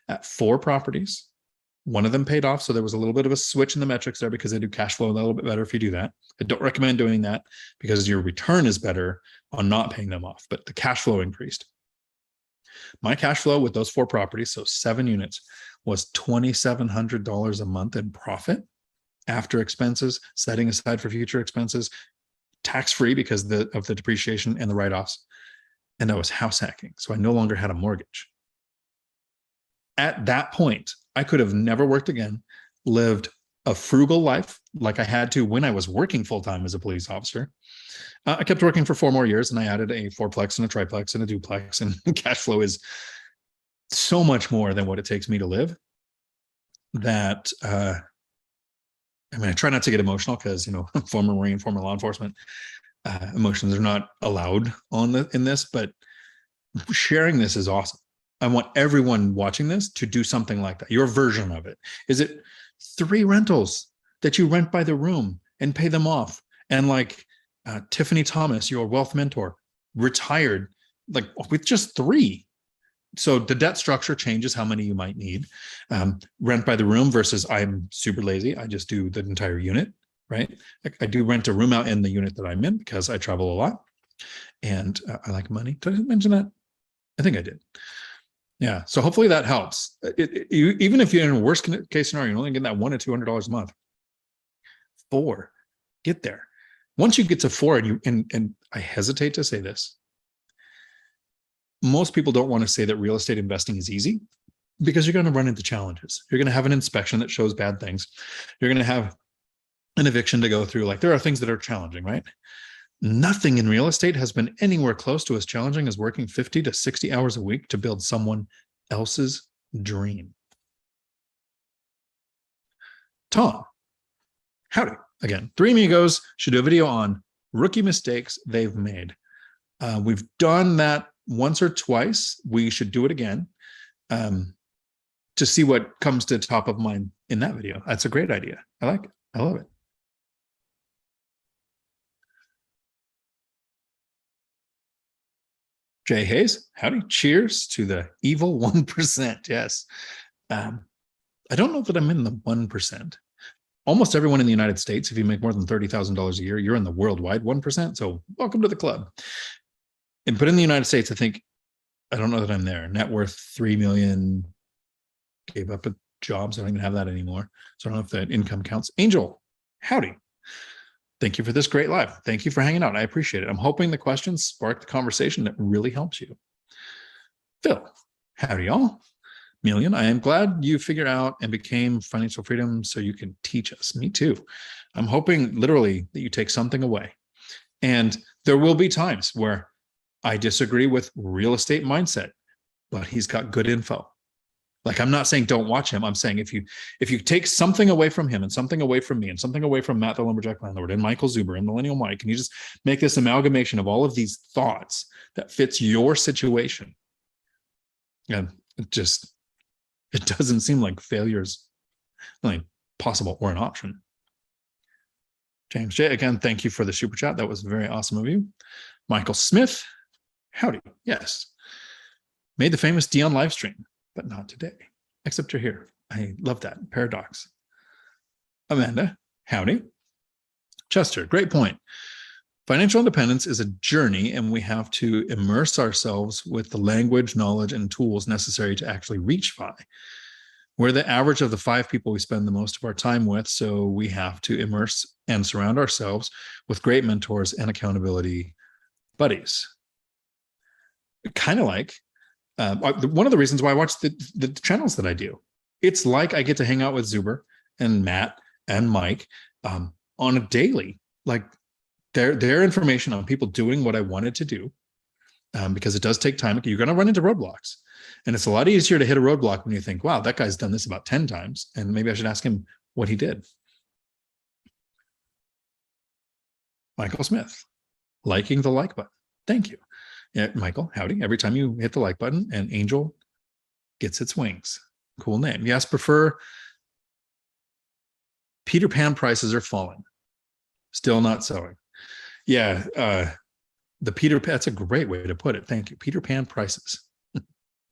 At 4 properties, 1 of them paid off. So there was a little bit of a switch in the metrics there because they do cash flow a little bit better if you do that. I don't recommend doing that because your return is better on not paying them off, but the cash flow increased. My cash flow with those 4 properties, so 7 units, was $2,700 a month in profit after expenses, setting aside for future expenses, tax-free because of the depreciation and the write-offs. And I was house hacking. So I no longer had a mortgage. At that point, I could have never worked again, lived a frugal life like I had to when I was working full-time as a police officer. I kept working for 4 more years and I added a 4-plex and a triplex and a duplex, and cash flow is so much more than what it takes me to live that, I try not to get emotional because, former Marine, former law enforcement, emotions are not allowed in this, but sharing this is awesome. I want everyone watching this to do something like that. Your version of it. Is it 3 rentals that you rent by the room and pay them off? And like Tiffany Thomas, your wealth mentor, retired like with just 3. So the debt structure changes how many you might need. Rent by the room versus I'm super lazy. I just do the entire unit, right? I do rent a room out in the unit that I'm in because I travel a lot and I like money. Did I mention that? I think I did. Yeah. So hopefully that helps. Even if you're in a worst case scenario, you're only getting that $100 to $200 a month. 4, get there. Once you get to 4, and I hesitate to say this, most people don't want to say that real estate investing is easy because you're going to run into challenges. You're going to have an inspection that shows bad things. You're going to have an eviction to go through. Like there are things that are challenging, right? Nothing in real estate has been anywhere close to as challenging as working 50 to 60 hours a week to build someone else's dream. Tom, howdy. Again, 3 amigos should do a video on rookie mistakes they've made. We've done that once or twice. We should do it again to see what comes to top of mind in that video. That's a great idea. I like it. I love it. Jay Hayes, howdy. Cheers to the evil 1%. Yes. I don't know that I'm in the 1%. Almost everyone in the United States, if you make more than $30,000 a year, you're in the worldwide 1%. So welcome to the club. But in the United States, I don't know that I'm there. Net worth 3 million, gave up jobs. I don't even have that anymore. So I don't know if that income counts. Angel, howdy. Thank you for this great live. Thank you for hanging out. I appreciate it. I'm hoping the questions spark the conversation that really helps you. Phil, howdy y'all. Million, I am glad you figured out and became financial freedom so you can teach us. Me too. I'm hoping literally that you take something away. And there will be times where I disagree with real estate mindset, but he's got good info. Like, I'm not saying don't watch him. I'm saying if you take something away from him and something away from me and something away from Matt the Lumberjack Landlord and Michael Zuber and Millennial Mike, and you just make this amalgamation of all of these thoughts that fits your situation, and it doesn't seem like failure's like possible or an option. James J, again, thank you for the super chat. That was very awesome of you. Michael Smith, howdy. Yes. Made the famous Dion live stream, but not today, except you're here. I love that paradox. Amanda, howdy. Chester, great point. Financial independence is a journey, and we have to immerse ourselves with the language, knowledge, and tools necessary to actually reach FI. We're the average of the 5 people we spend the most of our time with, so we have to immerse and surround ourselves with great mentors and accountability buddies. Kind of like one of the reasons why I watch the channels that I do. It's like I get to hang out with Zuber and Matt and Mike on a daily, like their information on people doing what I wanted to do, because it does take time. You're going to run into roadblocks. And it's a lot easier to hit a roadblock when you think, wow, that guy's done this about 10 times, and maybe I should ask him what he did. Michael Smith, liking the like button. Thank you. Yeah, Michael, howdy. Every time you hit the like button, an angel gets its wings. Cool name. Yes, prefer. Peter Pan prices are falling. Still not selling. Yeah, the Peter Pan, that's a great way to put it. Thank you. Peter Pan prices.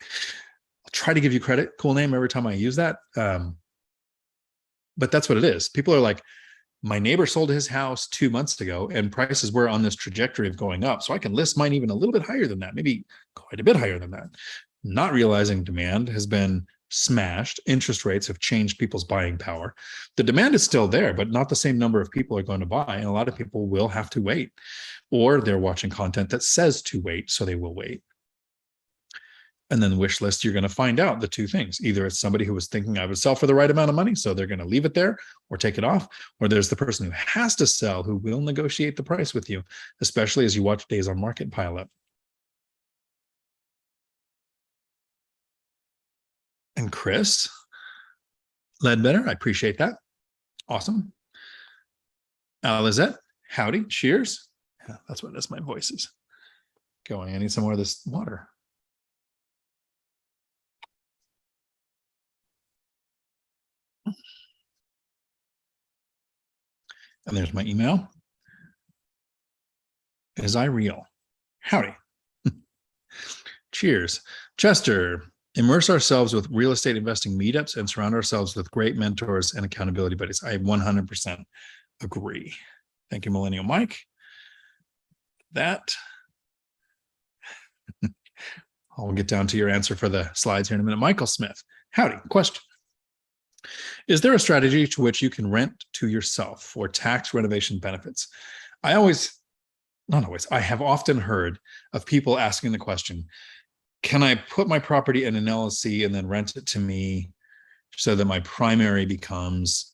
I'll try to give you credit. Cool name every time I use that. But that's what it is. People are like, my neighbor sold his house 2 months ago and prices were on this trajectory of going up. So I can list mine even a little bit higher than that, maybe quite a bit higher than that. Not realizing demand has been smashed. Interest rates have changed people's buying power. The demand is still there, but not the same number of people are going to buy. And a lot of people will have to wait, or they're watching content that says to wait, so they will wait. And then the wish list, you're going to find out the two things. Either it's somebody who was thinking I would sell for the right amount of money, so they're going to leave it there or take it off, or there's the person who has to sell who will negotiate the price with you, especially as you watch days on market pile up. And Chris Ledbetter, I appreciate that. Awesome. Lizette, howdy, cheers. Yeah, that's what it is. My voice is going. I need some more of this water. And there's my email. Is I real? Howdy. Cheers. Chester, immerse ourselves with real estate investing meetups and surround ourselves with great mentors and accountability buddies. I 100% agree. Thank you, Millennial Mike. That. I'll get down to your answer for the slides here in a minute. Michael Smith, howdy. Question. Is there a strategy to which you can rent to yourself for tax renovation benefits? I have often heard of people asking the question, can I put my property in an LLC and then rent it to me so that my primary becomes,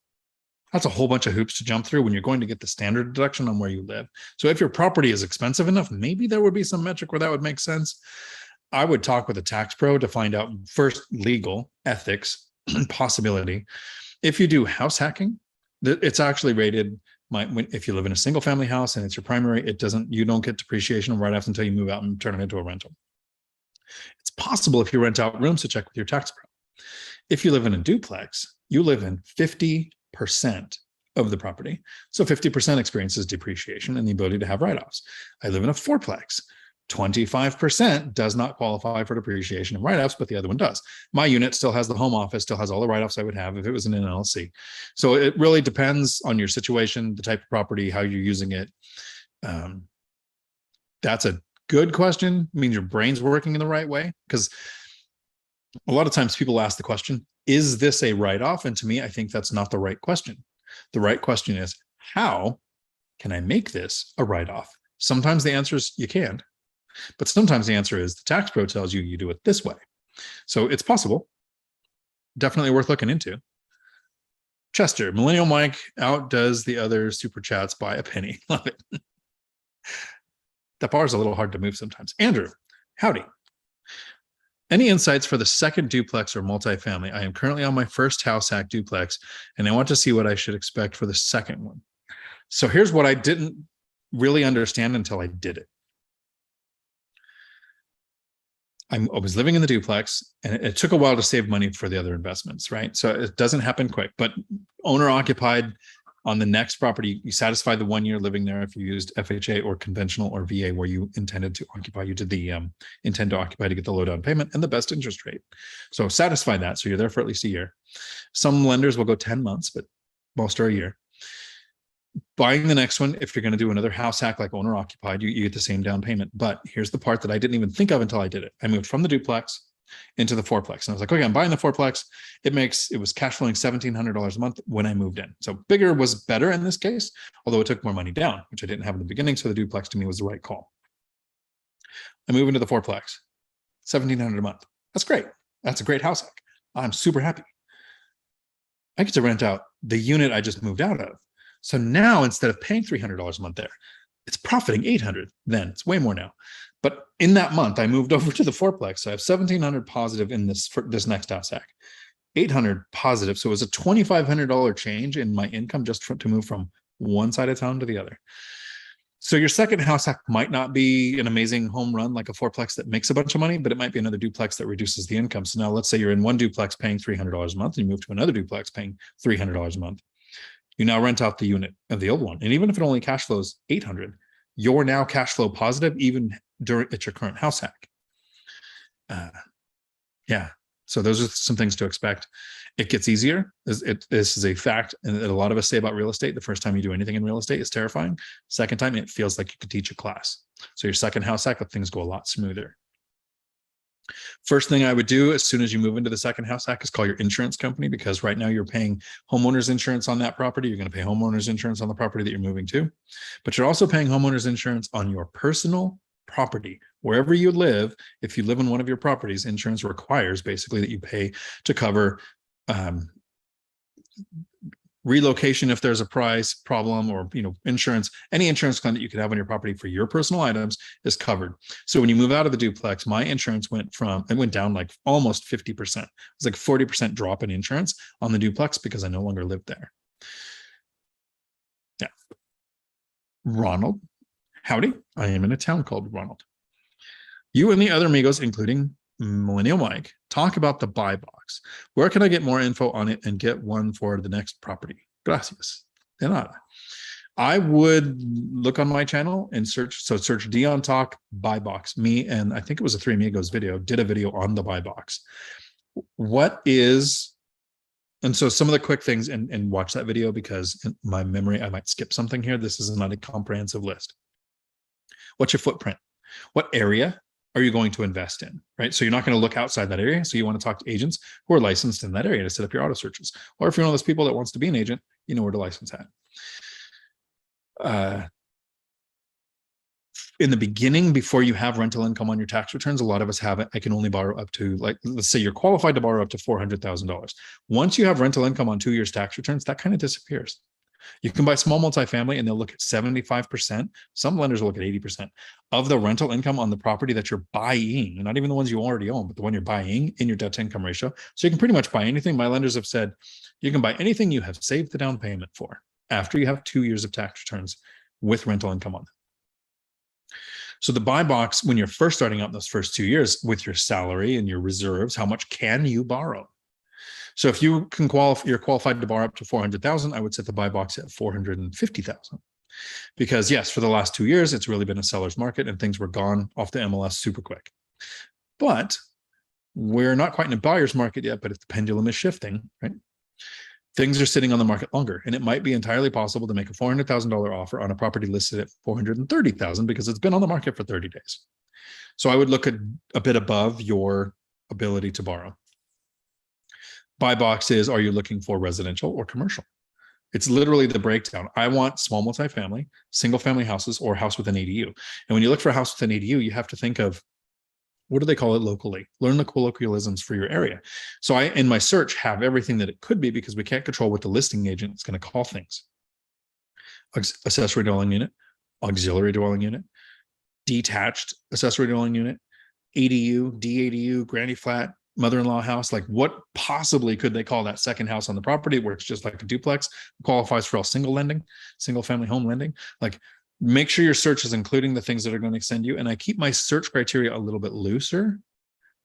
that's a whole bunch of hoops to jump through when you're going to get the standard deduction on where you live. So if your property is expensive enough, maybe there would be some metric where that would make sense. I would talk with a tax pro to find out first legal, ethics, possibility. If you do house hacking, it's actually rated, if you live in a single family house and it's your primary, you don't get depreciation right off until you move out and turn it into a rental. It's possible if you rent out rooms to check with your tax pro. If you live in a duplex, you live in 50% of the property. So 50% experiences depreciation and the ability to have write-offs. I live in a fourplex. 25% does not qualify for depreciation and write-offs, but the other one does. My unit still has the home office, still has all the write-offs I would have if it was in an LLC. So it really depends on your situation, the type of property, how you're using it. That's a good question. It means your brain's working in the right way, because a lot of times people ask the question, is this a write-off? And to me, I think that's not the right question. The right question is, how can I make this a write-off? Sometimes the answer is you can. But sometimes the answer is the tax pro tells you you do it this way. So it's possible. Definitely worth looking into. Chester, Millennial Mike outdoes the other super chats by a penny. Love it. That bar is a little hard to move sometimes. Andrew, howdy. Any insights for the second duplex or multifamily? I am currently on my first house hack duplex, and I want to see what I should expect for the second one. So here's what I didn't really understand until I did it. I was living in the duplex, and it took a while to save money for the other investments, right? So it doesn't happen quick, but owner occupied. On the next property, you satisfy the 1 year living there if you used FHA or conventional or VA where you intended to occupy. You did the intend to occupy to get the low down payment and the best interest rate. So satisfy that. So you're there for at least a year. Some lenders will go 10 months, but most are a year. Buying the next one, if you're going to do another house hack like owner occupied, you get the same down payment. But here's the part that I didn't even think of until I did it. I moved from the duplex into the fourplex. And I was like, okay, I'm buying the fourplex. It was cash flowing $1,700 a month when I moved in. So bigger was better in this case, although it took more money down, which I didn't have in the beginning. So the duplex to me was the right call. I move into the fourplex, $1,700 a month. That's great. That's a great house hack. I'm super happy. I get to rent out the unit I just moved out of. So now instead of paying $300 a month there, it's profiting $800. Then it's way more now. But in that month, I moved over to the fourplex. So I have $1,700 positive in this next house hack, $800 positive. So it was a $2,500 change in my income just to move from one side of town to the other. So your second house hack might not be an amazing home run like a fourplex that makes a bunch of money, but it might be another duplex that reduces the income. So now let's say you're in one duplex paying $300 a month, and you move to another duplex paying $300 a month. You now rent out the unit of the old one. And even if it only cash flows $800, you're now cash flow positive even at your current house hack. Yeah. So those are some things to expect. It gets easier. This is a fact. And a lot of us say about real estate, the first time you do anything in real estate is terrifying. Second time, it feels like you could teach a class. So your second house hack, things go a lot smoother. First thing I would do as soon as you move into the second house hack is call your insurance company, because right now you're paying homeowners insurance on that property. You're going to pay homeowners insurance on the property that you're moving to, but you're also paying homeowners insurance on your personal property. Wherever you live, if you live in one of your properties, insurance requires basically that you pay to cover relocation if there's a price problem, or insurance. Any insurance claim that you could have on your property for your personal items is covered. So when you move out of the duplex, my insurance went down like almost 50%. It was like 40% drop in insurance on the duplex because I no longer lived there. Yeah. Ronald, howdy. I am in a town called Ronald. You and the other amigos, including Millennial Mike, talk about the buy box. Where can I get more info on it and get one for the next property? Gracias. De nada. I would look on my channel and search Dion Talk buy box. Me and I think it was a Three Amigos video, did a video on the buy box. And so some of the quick things, and watch that video, because in my memory, I might skip something here. This is not a comprehensive list. What's your footprint? What area are you going to invest in, right? So you're not going to look outside that area. So you want to talk to agents who are licensed in that area to set up your auto searches. Or if you're one of those people that wants to be an agent, you know where to license at. In the beginning, before you have rental income on your tax returns, a lot of us have it. I can only borrow up to, like, let's say you're qualified to borrow up to $400,000. Once you have rental income on 2 years tax returns, that kind of disappears. You can buy small multifamily and they'll look at 75%. Some lenders will look at 80% of the rental income on the property that you're buying, not even the ones you already own, but the one you're buying, in your debt to income ratio. So you can pretty much buy anything. My lenders have said you can buy anything you have saved the down payment for after you have 2 years of tax returns with rental income on them. So the buy box, when you're first starting out in those first 2 years with your salary and your reserves, how much can you borrow? So if you can you're qualified to borrow up to $400,000, I would set the buy box at $450,000. Because yes, for the last 2 years, it's really been a seller's market and things were gone off the MLS super quick. But we're not quite in a buyer's market yet, but if the pendulum is shifting, right? Things are sitting on the market longer, and it might be entirely possible to make a $400,000 offer on a property listed at $430,000 because it's been on the market for 30 days. So I would look at a bit above your ability to borrow. Buy box is, are you looking for residential or commercial? It's literally the breakdown. I want small multifamily, single family houses, or house with an ADU. And when you look for a house with an ADU, you have to think of, what do they call it locally? Learn the colloquialisms for your area. So I, in my search, have everything that it could be, because we can't control what the listing agent is going to call things. Accessory dwelling unit, auxiliary dwelling unit, detached accessory dwelling unit, ADU, DADU, granny flat, mother-in-law house. Like, what possibly could they call that second house on the property where it's just like a duplex, qualifies for all single lending, single family home lending? Like, make sure your search is including the things that are going to extend you. And I keep my search criteria a little bit looser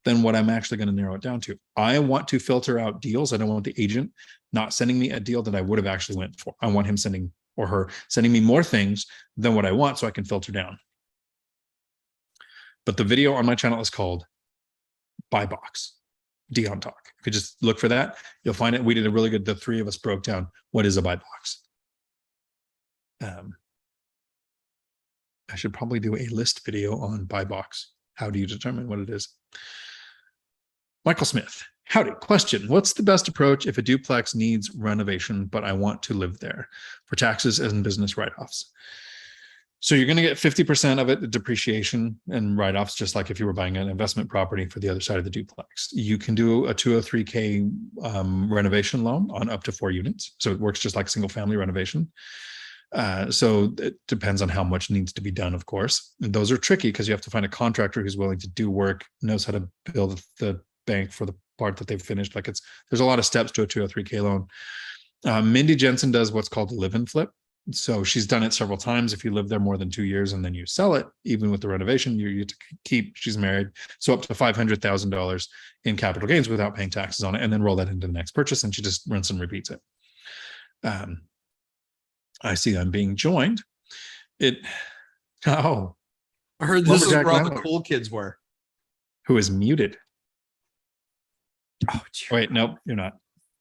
than what I'm actually going to narrow it down to. I want to filter out deals. I don't want the agent not sending me a deal that I would have actually went for. I want him sending, or her sending me, more things than what I want, so I can filter down. But the video on my channel is called Buy Box, Dion Talk. If you just look for that, you'll find it. We did a really good, the three of us broke down what is a buy box. I should probably do a list video on buy box. How do you determine what it is? Michael Smith, howdy. Question: what's the best approach if a duplex needs renovation, but I want to live there, for taxes and business write-offs? So you're going to get 50% of it, the depreciation and write-offs, just like if you were buying an investment property for the other side of the duplex. You can do a 203K renovation loan on up to 4 units. So it works just like single family renovation. So it depends on how much needs to be done, of course. And those are tricky because you have to find a contractor who's willing to do work, knows how to build the bank for the part that they've finished. Like, there's a lot of steps to a 203K loan. Mindy Jensen does what's called a live-in flip. So she's done it several times. If you live there more than 2 years and then you sell it, even with the renovation, you to keep, she's married, so up to $500,000 in capital gains without paying taxes on it, and then roll that into the next purchase, and she just rinse and repeats it. I see I'm being joined. I heard this is where all the cool kids were. Who is muted? Oh, wait, nope, you're not.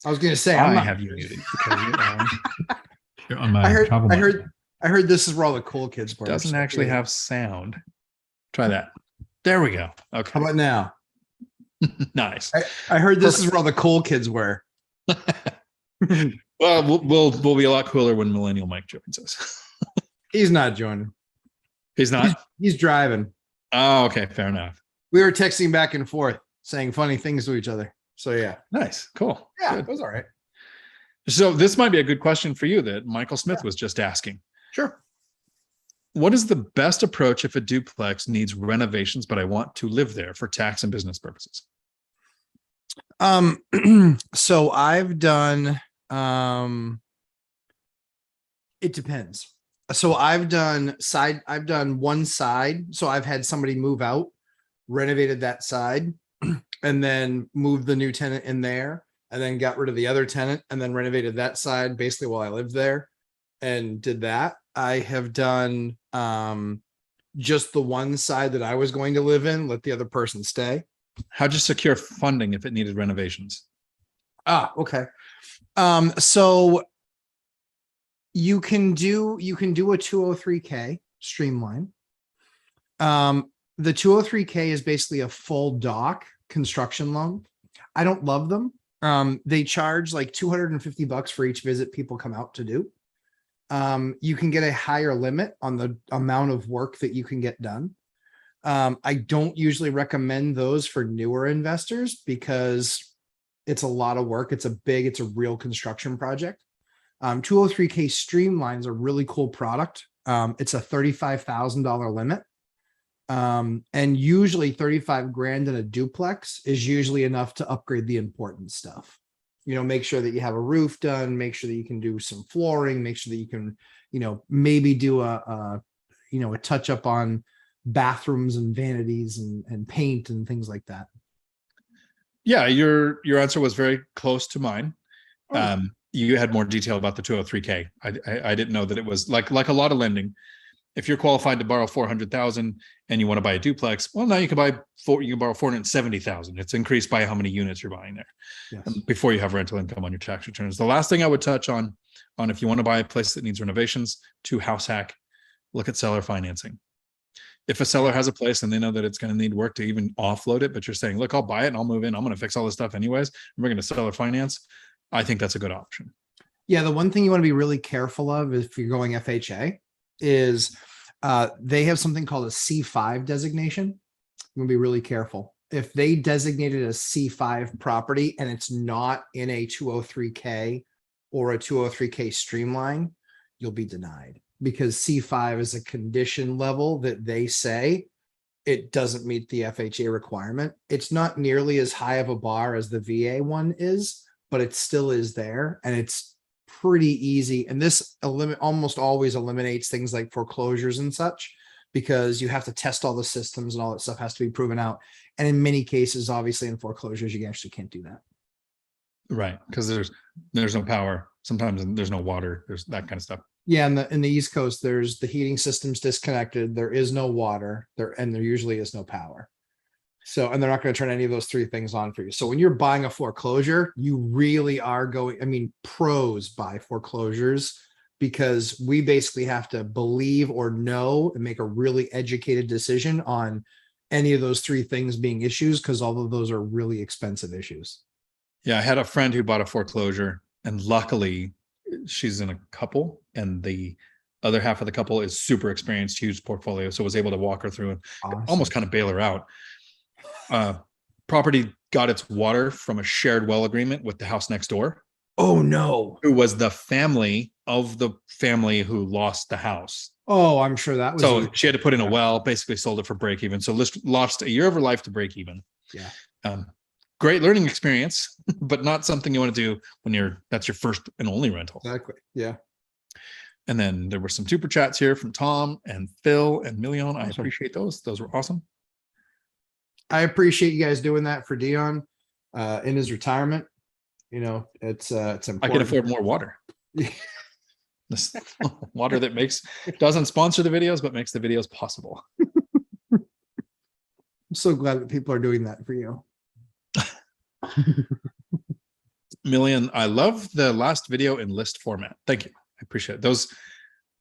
I was going to say, I have you muted because you're on my I heard this is where all the cool kids were. Doesn't actually have sound. Try that. There we go. Okay. How about now? Nice. I heard this is where all the cool kids were. Well, we'll be a lot cooler when Millennial Mike joins us. He's not joining. He's not? He's driving. Oh, okay. Fair enough. We were texting back and forth, saying funny things to each other. So yeah. Nice. Cool. Yeah, good. It was all right. So this might be a good question for you that Michael Smith was just asking. Sure. What is the best approach if a duplex needs renovations, but I want to live there for tax and business purposes? So I've done, it depends. So I've done one side. So I've had somebody move out, renovated that side, and then moved the new tenant in there, and then got rid of the other tenant, and then renovated that side basically while I lived there and did that. I have done just the one side that I was going to live in, let the other person stay. How'd you secure funding if it needed renovations? Okay. So you can do a 203K streamline. The 203K is basically a full dock construction loan. I don't love them. They charge like $250 for each visit people come out to do. You can get a higher limit on the amount of work that you can get done. I don't usually recommend those for newer investors because it's a lot of work. It's a real construction project. 203K Streamline's a really cool product. It's a $35,000 limit. And usually 35 grand in a duplex is usually enough to upgrade the important stuff. You know, make sure that you have a roof done, make sure that you can do some flooring, make sure that you can, maybe do a touch up on bathrooms and vanities and paint and things like that. Yeah, your answer was very close to mine. You had more detail about the 203K. I didn't know that it was like a lot of lending. If you're qualified to borrow 400,000 and you want to buy a duplex, well, now you can borrow 470,000. It's increased by how many units you're buying there. Yes. Before you have rental income on your tax returns. The last thing I would touch on if you want to buy a place that needs renovations, to house hack, look at seller financing. If a seller has a place and they know that it's going to need work to even offload it, but you're saying, look, I'll buy it and I'll move in. I'm going to fix all this stuff anyways, and we're going to seller finance. I think that's a good option. Yeah. The one thing you want to be really careful of if you're going FHA is they have something called a C5 designation. You want to be really careful. If they designated a C5 property and it's not in a 203K or a 203K streamline, you'll be denied, because C5 is a condition level that they say it doesn't meet the FHA requirement. It's not nearly as high of a bar as the VA one is, but it still is there, and it's pretty easy. And this almost always eliminates things like foreclosures and such, because you have to test all the systems and all that stuff has to be proven out. And in many cases, obviously in foreclosures, you actually can't do that. Right. Because there's no power. Sometimes there's no water. There's that kind of stuff. Yeah, in the East Coast, there's the heating system's disconnected. There is no water there, and there usually is no power. So, and they're not going to turn any of those three things on for you. So when you're buying a foreclosure, you really are going, I mean, pros buy foreclosures, because we basically have to believe or know and make a really educated decision on any of those three things being issues, because all of those are really expensive issues. Yeah. I had a friend who bought a foreclosure, and luckily she's in a couple, and the other half of the couple is super experienced, huge portfolio. So was able to walk her through and almost kind of bail her out. Property got its water from a shared well agreement with the house next door. Oh no. Who was the family of the family who lost the house. Oh, I'm sure that was. So she had to put in a well, basically sold it for break even. So lost a year of her life to break even. Yeah. Great learning experience, but not something you want to do when that's your first and only rental. Exactly. Yeah. And then there were some super chats here from Tom and Phil and Million. I Awesome. appreciate those. Those were awesome. I appreciate you guys doing that for Dion in his retirement. You know, it's important. I can afford more water. This water that doesn't sponsor the videos, but makes the videos possible. I'm so glad that people are doing that for you. Million, I love the last video in list format. Thank you. I appreciate it. Those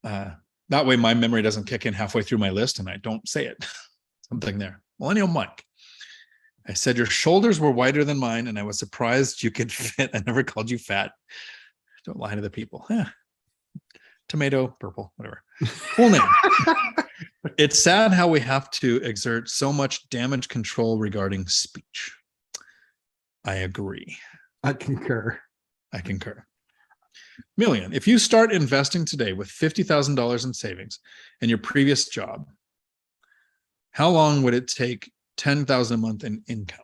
that way my memory doesn't kick in halfway through my list and I don't say it. Something there. Millennial Mike. I said your shoulders were wider than mine, and I was surprised you could fit. I never called you fat. Don't lie to the people. Tomato, purple, whatever. Cool name. It's sad how we have to exert so much damage control regarding speech. I agree. I concur. Million, if you start investing today with $50,000 in savings and your previous job, how long would it take $10,000 a month in income?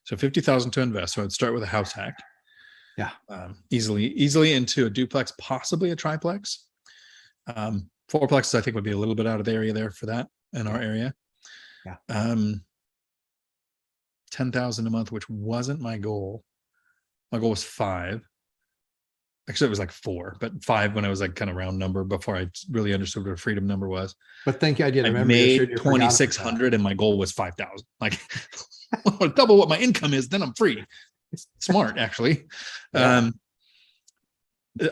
So 50,000 to invest. So I'd start with a house hack. Yeah. Easily into a duplex, possibly a triplex. Fourplexes, I think, would be a little bit out of the area there for that in our area. Yeah. 10,000 a month, which wasn't my goal. My goal was 5. Actually, it was like 4, but 5 when I was like kind of round number before I really understood what a freedom number was. But thank you. I did. I made 2,600 and my goal was 5,000. Like double what my income is, then I'm free. It's smart, actually. Yeah.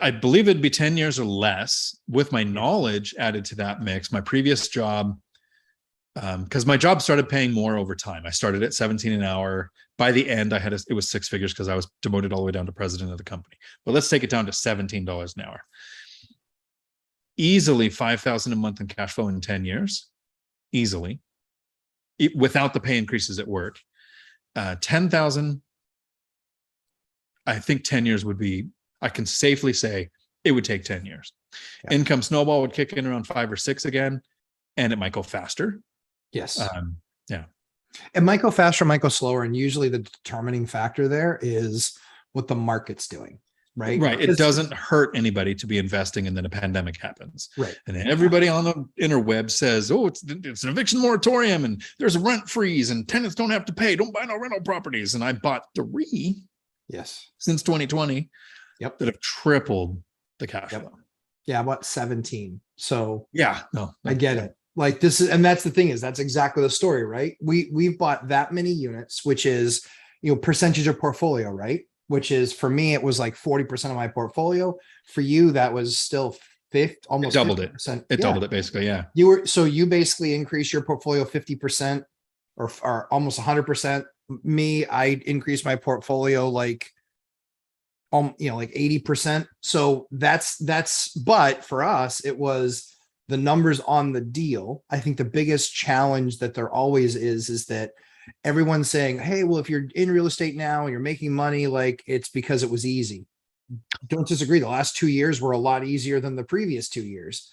I believe it'd be 10 years or less with my knowledge added to that mix. My previous job, because my job started paying more over time. I started at 17 an hour. By the end, it was 6 figures because I was demoted all the way down to president of the company. But let's take it down to $17 an hour. Easily 5,000 a month in cash flow in 10 years. Easily. Without the pay increases at work. 10,000. I think 10 years would be, I can safely say it would take 10 years. Yeah. Income snowball would kick in around 5 or 6 again, and it might go faster. Yes. Yeah. It might go faster, might go slower. And usually the determining factor there is what the market's doing. Right. Right. It doesn't hurt anybody to be investing and then a pandemic happens. Right. And then everybody on the interweb says, oh, it's an eviction moratorium and there's a rent freeze and tenants don't have to pay. Don't buy no rental properties. And I bought 3. Yes. Since 2020. Yep. That have tripled the cash flow. Yeah. About 17. So yeah, no, I get it. Like this is, and that's the thing is that's exactly the story, right? We've bought that many units, which is, percentage of portfolio, right? Which is for me, it was like 40% of my portfolio. For you, that was still almost doubled 50%. It doubled it basically. Yeah. You basically increased your portfolio 50% or almost 100%. Me, I increased my portfolio like 80%. So but for us, it was the numbers on the deal. I think the biggest challenge that there always is that everyone's saying, hey, well, if you're in real estate now and you're making money, like it's because it was easy. Don't disagree. The last 2 years were a lot easier than the previous 2 years.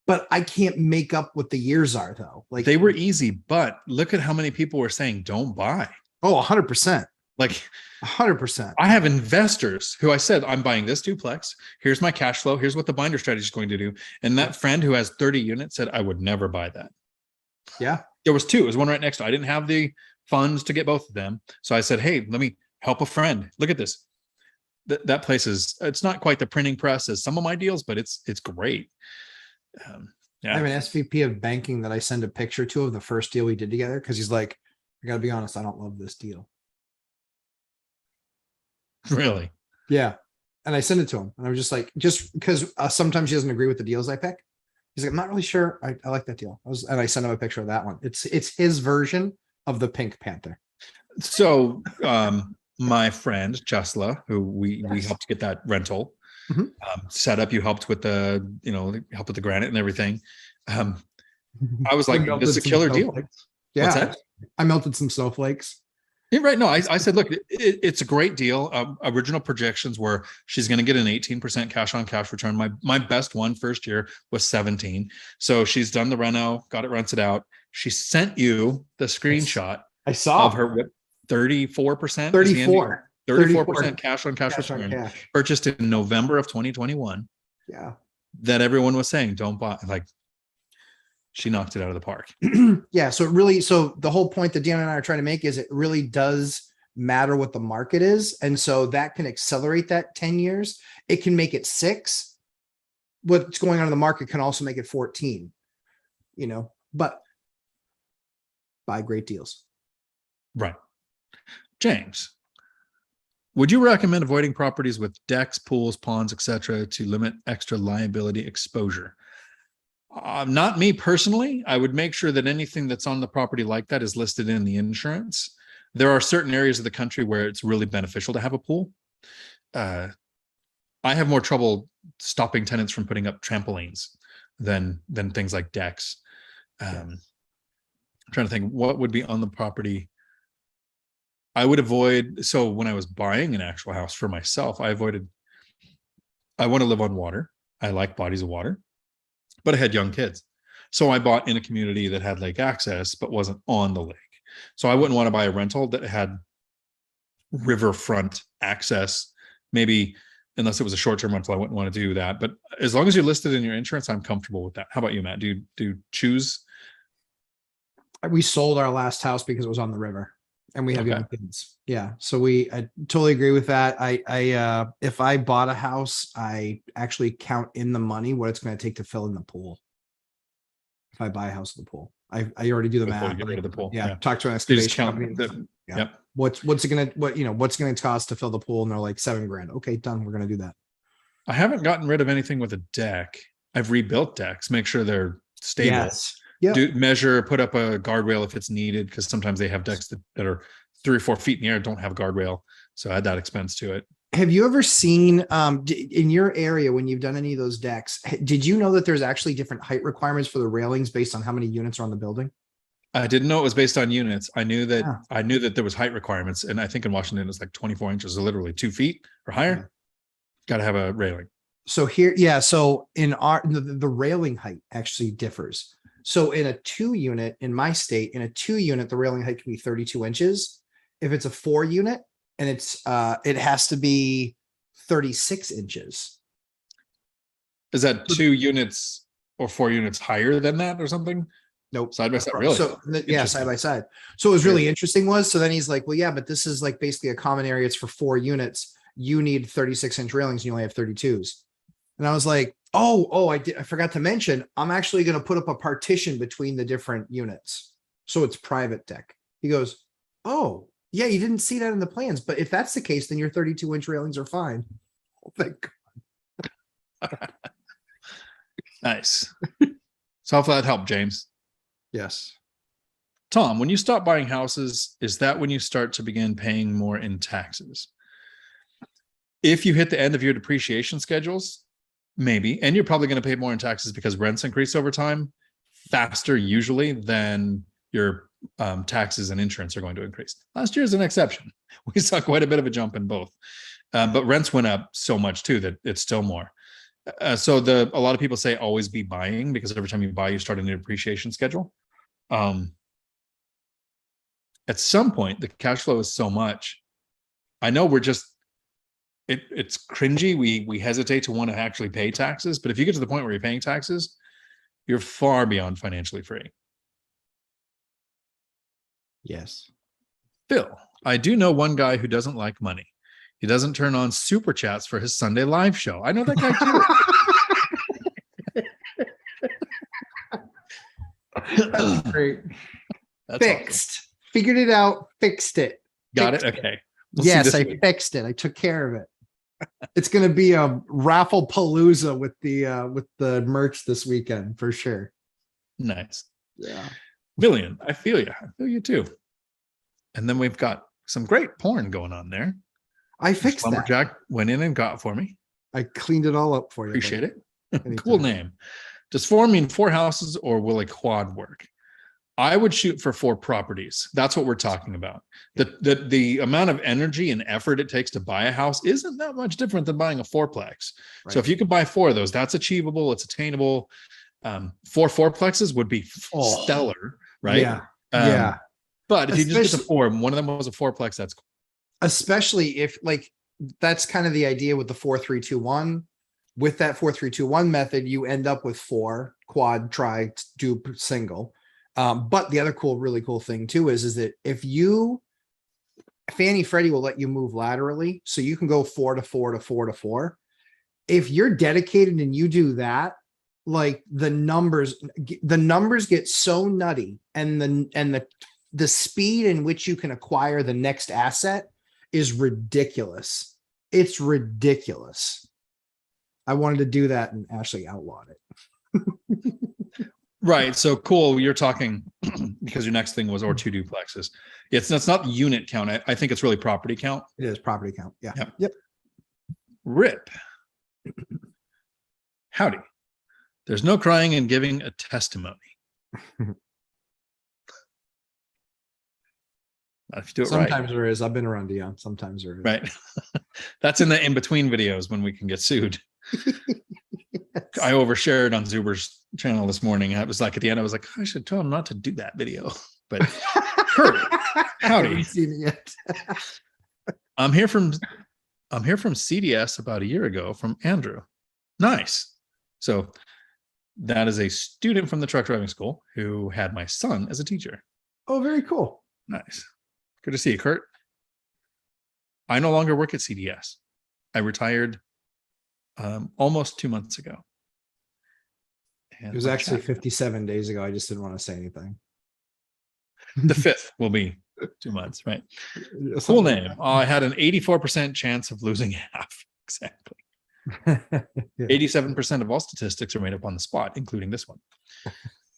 but I can't make up what the years are though. Like they were easy, but look at how many people were saying don't buy. Oh, 100%. Like 100%. I have investors who I said, I'm buying this duplex. Here's my cash flow. Here's what the binder strategy is going to do. And that friend who has 30 units said, I would never buy that. Yeah. There was two. It was one right next to. I didn't have the funds to get both of them. So I said, hey, let me help a friend. Look at this. That place it's not quite the printing press as some of my deals, but it's great. I have an SVP of banking that I send a picture to of the first deal we did together because he's like, I got to be honest, I don't love this deal. Really? Yeah. And I send it to him. And I'm just like, just because sometimes he doesn't agree with the deals I pick. He's like, I'm not really sure. I like that deal. And I sent him a picture of that one. It's his version of the Pink Panther. So my friend Chesla, who we helped get that rental set up, you helped with the, helped with the granite and everything. I was like, this is a killer deal. Yeah. What's that? I melted some snowflakes. Yeah, right. No, I said, look, it's a great deal. Original projections were she's going to get an 18% cash on cash return. My best one first year was 17. So she's done the reno, got it rented out. She sent you the screenshot. I saw of her 34%. 34% cash on cash return. Purchased in November of 2021. Yeah. That everyone was saying, don't buy. Like, she knocked it out of the park. Yeah. So the whole point that Dion and I are trying to make is it really does matter what the market is. And so that can accelerate that 10 years. It can make it 6. What's going on in the market can also make it 14, but buy great deals. Right. James, would you recommend avoiding properties with decks, pools, ponds, etc., to limit extra liability exposure? Not me personally. I would make sure that anything that's on the property like that is listed in the insurance. There are certain areas of the country where it's really beneficial to have a pool. I have more trouble stopping tenants from putting up trampolines than things like decks. I'm trying to think what would be on the property. I would avoid. So when I was buying an actual house for myself, I want to live on water. I like bodies of water. But I had young kids. So I bought in a community that had lake access, but wasn't on the lake. So I wouldn't want to buy a rental that had riverfront access. Maybe, unless it was a short-term rental, I wouldn't want to do that. But as long as you're listed in your insurance, I'm comfortable with that. How about you, Matt? Do you choose? We sold our last house because it was on the river and we have young kids. Yeah. So I totally agree with that. I if I bought a house, I actually count in the money what it's going to take to fill in the pool. If I buy a house with the pool, I already do the math. Get rid of the pool. Yeah. Talk to an excavation company. Yep. What's it going to cost to fill the pool? And they're like $7,000. Okay, done. We're going to do that. I haven't gotten rid of anything with a deck. I've rebuilt decks, make sure they're stable. Yes. Yeah. Measure, put up a guardrail if it's needed, because sometimes they have decks that are 3 or 4 feet in the air, don't have a guardrail. So add that expense to it. Have you ever seen in your area when you've done any of those decks, did you know that there's actually different height requirements for the railings based on how many units are on the building? I didn't know it was based on units. I knew that there was height requirements. And I think in Washington, it's like 24 inches, so literally 2 feet or higher. Yeah. Got to have a railing. So here, yeah. So in the railing height actually differs. So in a 2 unit in my state, the railing height can be 32 inches. If it's a 4 unit and it has to be 36 inches. Is that 2 units or 4 units higher than that or something? Nope. Side by side, really? So yeah, side by side. So what was really interesting was, so then he's like, well, yeah, but this is like basically a common area. It's for 4 units. You need 36-inch railings and you only have 32s. And I was like, I forgot to mention, I'm actually going to put up a partition between the different units. So it's private deck. He goes, oh, yeah, you didn't see that in the plans. But if that's the case, then your 32-inch railings are fine. Oh, thank God. Nice. So hopefully that helped, James. Yes. Tom, when you stop buying houses, is that when you start to begin paying more in taxes? If you hit the end of your depreciation schedules, maybe, and you're probably going to pay more in taxes because rents increase over time faster usually than your taxes and insurance are going to increase. Last year is an exception. We saw quite a bit of a jump in both, but rents went up so much too that it's still more. So a lot of people say always be buying, because every time you buy, you start a new depreciation schedule. At some point, the cash flow is so much. I know it's cringy. We hesitate to want to actually pay taxes, but if you get to the point where you're paying taxes, you're far beyond financially free. Yes. Phil, I do know one guy who doesn't like money. He doesn't turn on super chats for his Sunday live show. I know that guy too. That's great. That's fixed. Awesome. Figured it out. Fixed it. Got fixed it. Okay. We'll yes, I fixed it. I took care of it. It's going to be a raffle palooza with the merch this weekend for sure. Nice. Yeah. Million. I feel you. I feel you too. And then we've got some great porn going on there. I fixed that. Lumberjack went in and got for me. I cleaned it all up for you. Appreciate it. Cool name. Does 4 mean 4 houses, or will a quad work? I would shoot for 4 properties. That's what we're talking about. The amount of energy and effort it takes to buy a house isn't that much different than buying a 4-plex. Right. So if you could buy 4 of those, that's achievable. It's attainable. 4 4-plexes would be stellar, right? Yeah. Yeah. But if you just get the 4, one of them was a 4-plex, that's cool. Especially if, like, that's kind of the idea with the 4-3-2-1. With that 4-3-2-1 method, you end up with 4 quad, tri, dupe, single. But the other really cool thing too is that if you, Fannie Freddie will let you move laterally, so you can go 4 to 4 to 4 to 4. If you're dedicated and you do that, like the numbers get so nutty, and the speed in which you can acquire the next asset is ridiculous. It's ridiculous. I wanted to do that and Ashley outlawed it. Right. So cool. You're talking because your next thing was or 2 duplexes. It's not unit count. I think it's really property count. It is property count. Yeah. Yep. Rip. Howdy. There's no crying and giving a testimony. If you do it sometimes there is. I've been around Dion. Sometimes there is. Right. That's in the in-between videos when we can get sued. Yes. I overshared on Zuber's channel this morning. I was like, at the end, I was like, I should tell him not to do that video. But Kurt, howdy. I haven't seen it yet. I'm here from CDS about a year ago from Andrew. Nice. So that is a student from the truck driving school who had my son as a teacher. Oh, very cool. Nice. Good to see you, Kurt. I no longer work at CDS. I retired almost 2 months ago. And it was actually 57 days ago. I just didn't want to say anything. The 5th will be 2 months, right? Cool name. I had an 84% chance of losing half. Exactly. Yeah. 87% of all statistics are made up on the spot, including this one.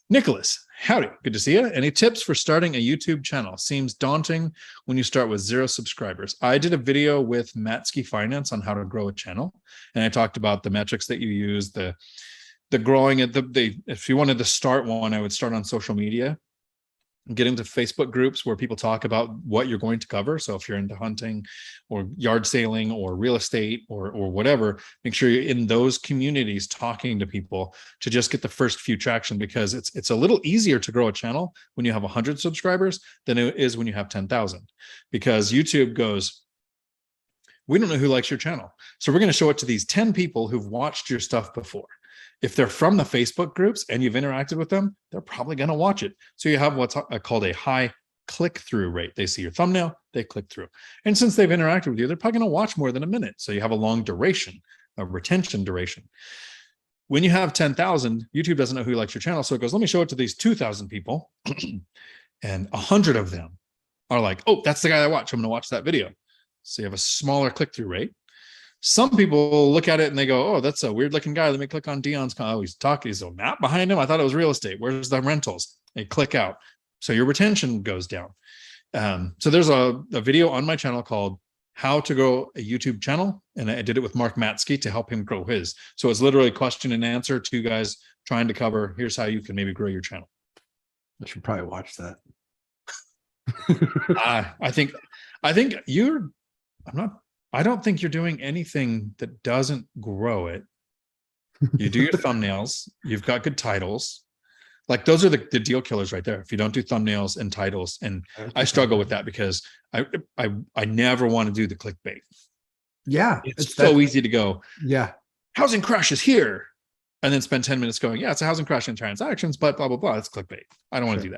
Nicholas, howdy. Good to see you. Any tips for starting a YouTube channel? Seems daunting when you start with 0 subscribers. I did a video with Matsky Finance on how to grow a channel, and I talked about the metrics that you use, the growing it. If you wanted to start one, I would start on social media, get into Facebook groups where people talk about what you're going to cover. So if you're into hunting or yard sailing or real estate or whatever, make sure you're in those communities talking to people to just get the first few traction, because it's a little easier to grow a channel when you have 100 subscribers than it is when you have 10,000, because YouTube goes, we don't know who likes your channel, so we're going to show it to these 10 people who've watched your stuff before. If they're from the Facebook groups and you've interacted with them, they're probably going to watch it. So you have what's called a high click-through rate. They see your thumbnail, they click through. And since they've interacted with you, they're probably going to watch more than a minute. So you have a long duration, a retention duration. When you have 10,000, YouTube doesn't know who likes your channel. So it goes, let me show it to these 2,000 people. And 100 of them are like, oh, that's the guy I watch. I'm going to watch that video. So you have a smaller click-through rate. Some people look at it and they go, oh, that's a weird looking guy. Let me click on Dion's. Oh, he's talking. He's a map behind him. I thought it was real estate. Where's the rentals? They click out. So your retention goes down. So there's a video on my channel called How to Grow a YouTube Channel. And I did it with Mark Matsky to help him grow his. So it's literally question and answer, 2 guys trying to cover, here's how you can maybe grow your channel. I should probably watch that. I don't think you're doing anything that doesn't grow it. You do your thumbnails. You've got good titles. Like those are the deal killers right there. If you don't do thumbnails and titles, and I struggle with that because I never want to do the clickbait. Yeah. It's so easy to go, yeah, housing crash is here, and then spend 10 minutes going, yeah, it's a housing crash in transactions, but blah, blah, blah. It's clickbait. I don't want to do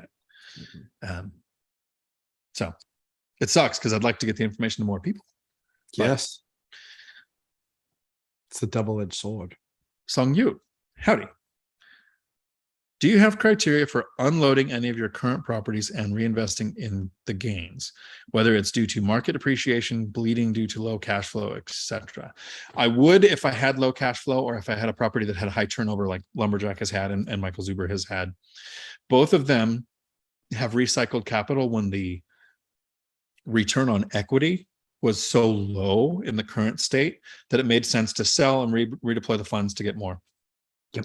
that. So it sucks because I'd like to get the information to more people. Yes. It's a double-edged sword. Sung Yu, howdy. Do you have criteria for unloading any of your current properties and reinvesting in the gains, whether it's due to market appreciation, bleeding due to low cash flow, etc.? I would if I had low cash flow, or if I had a property that had high turnover like Lumberjack has had and Michael Zuber has had. Both of them have recycled capital when the return on equity was so low in the current state that it made sense to sell and redeploy the funds to get more. Yep.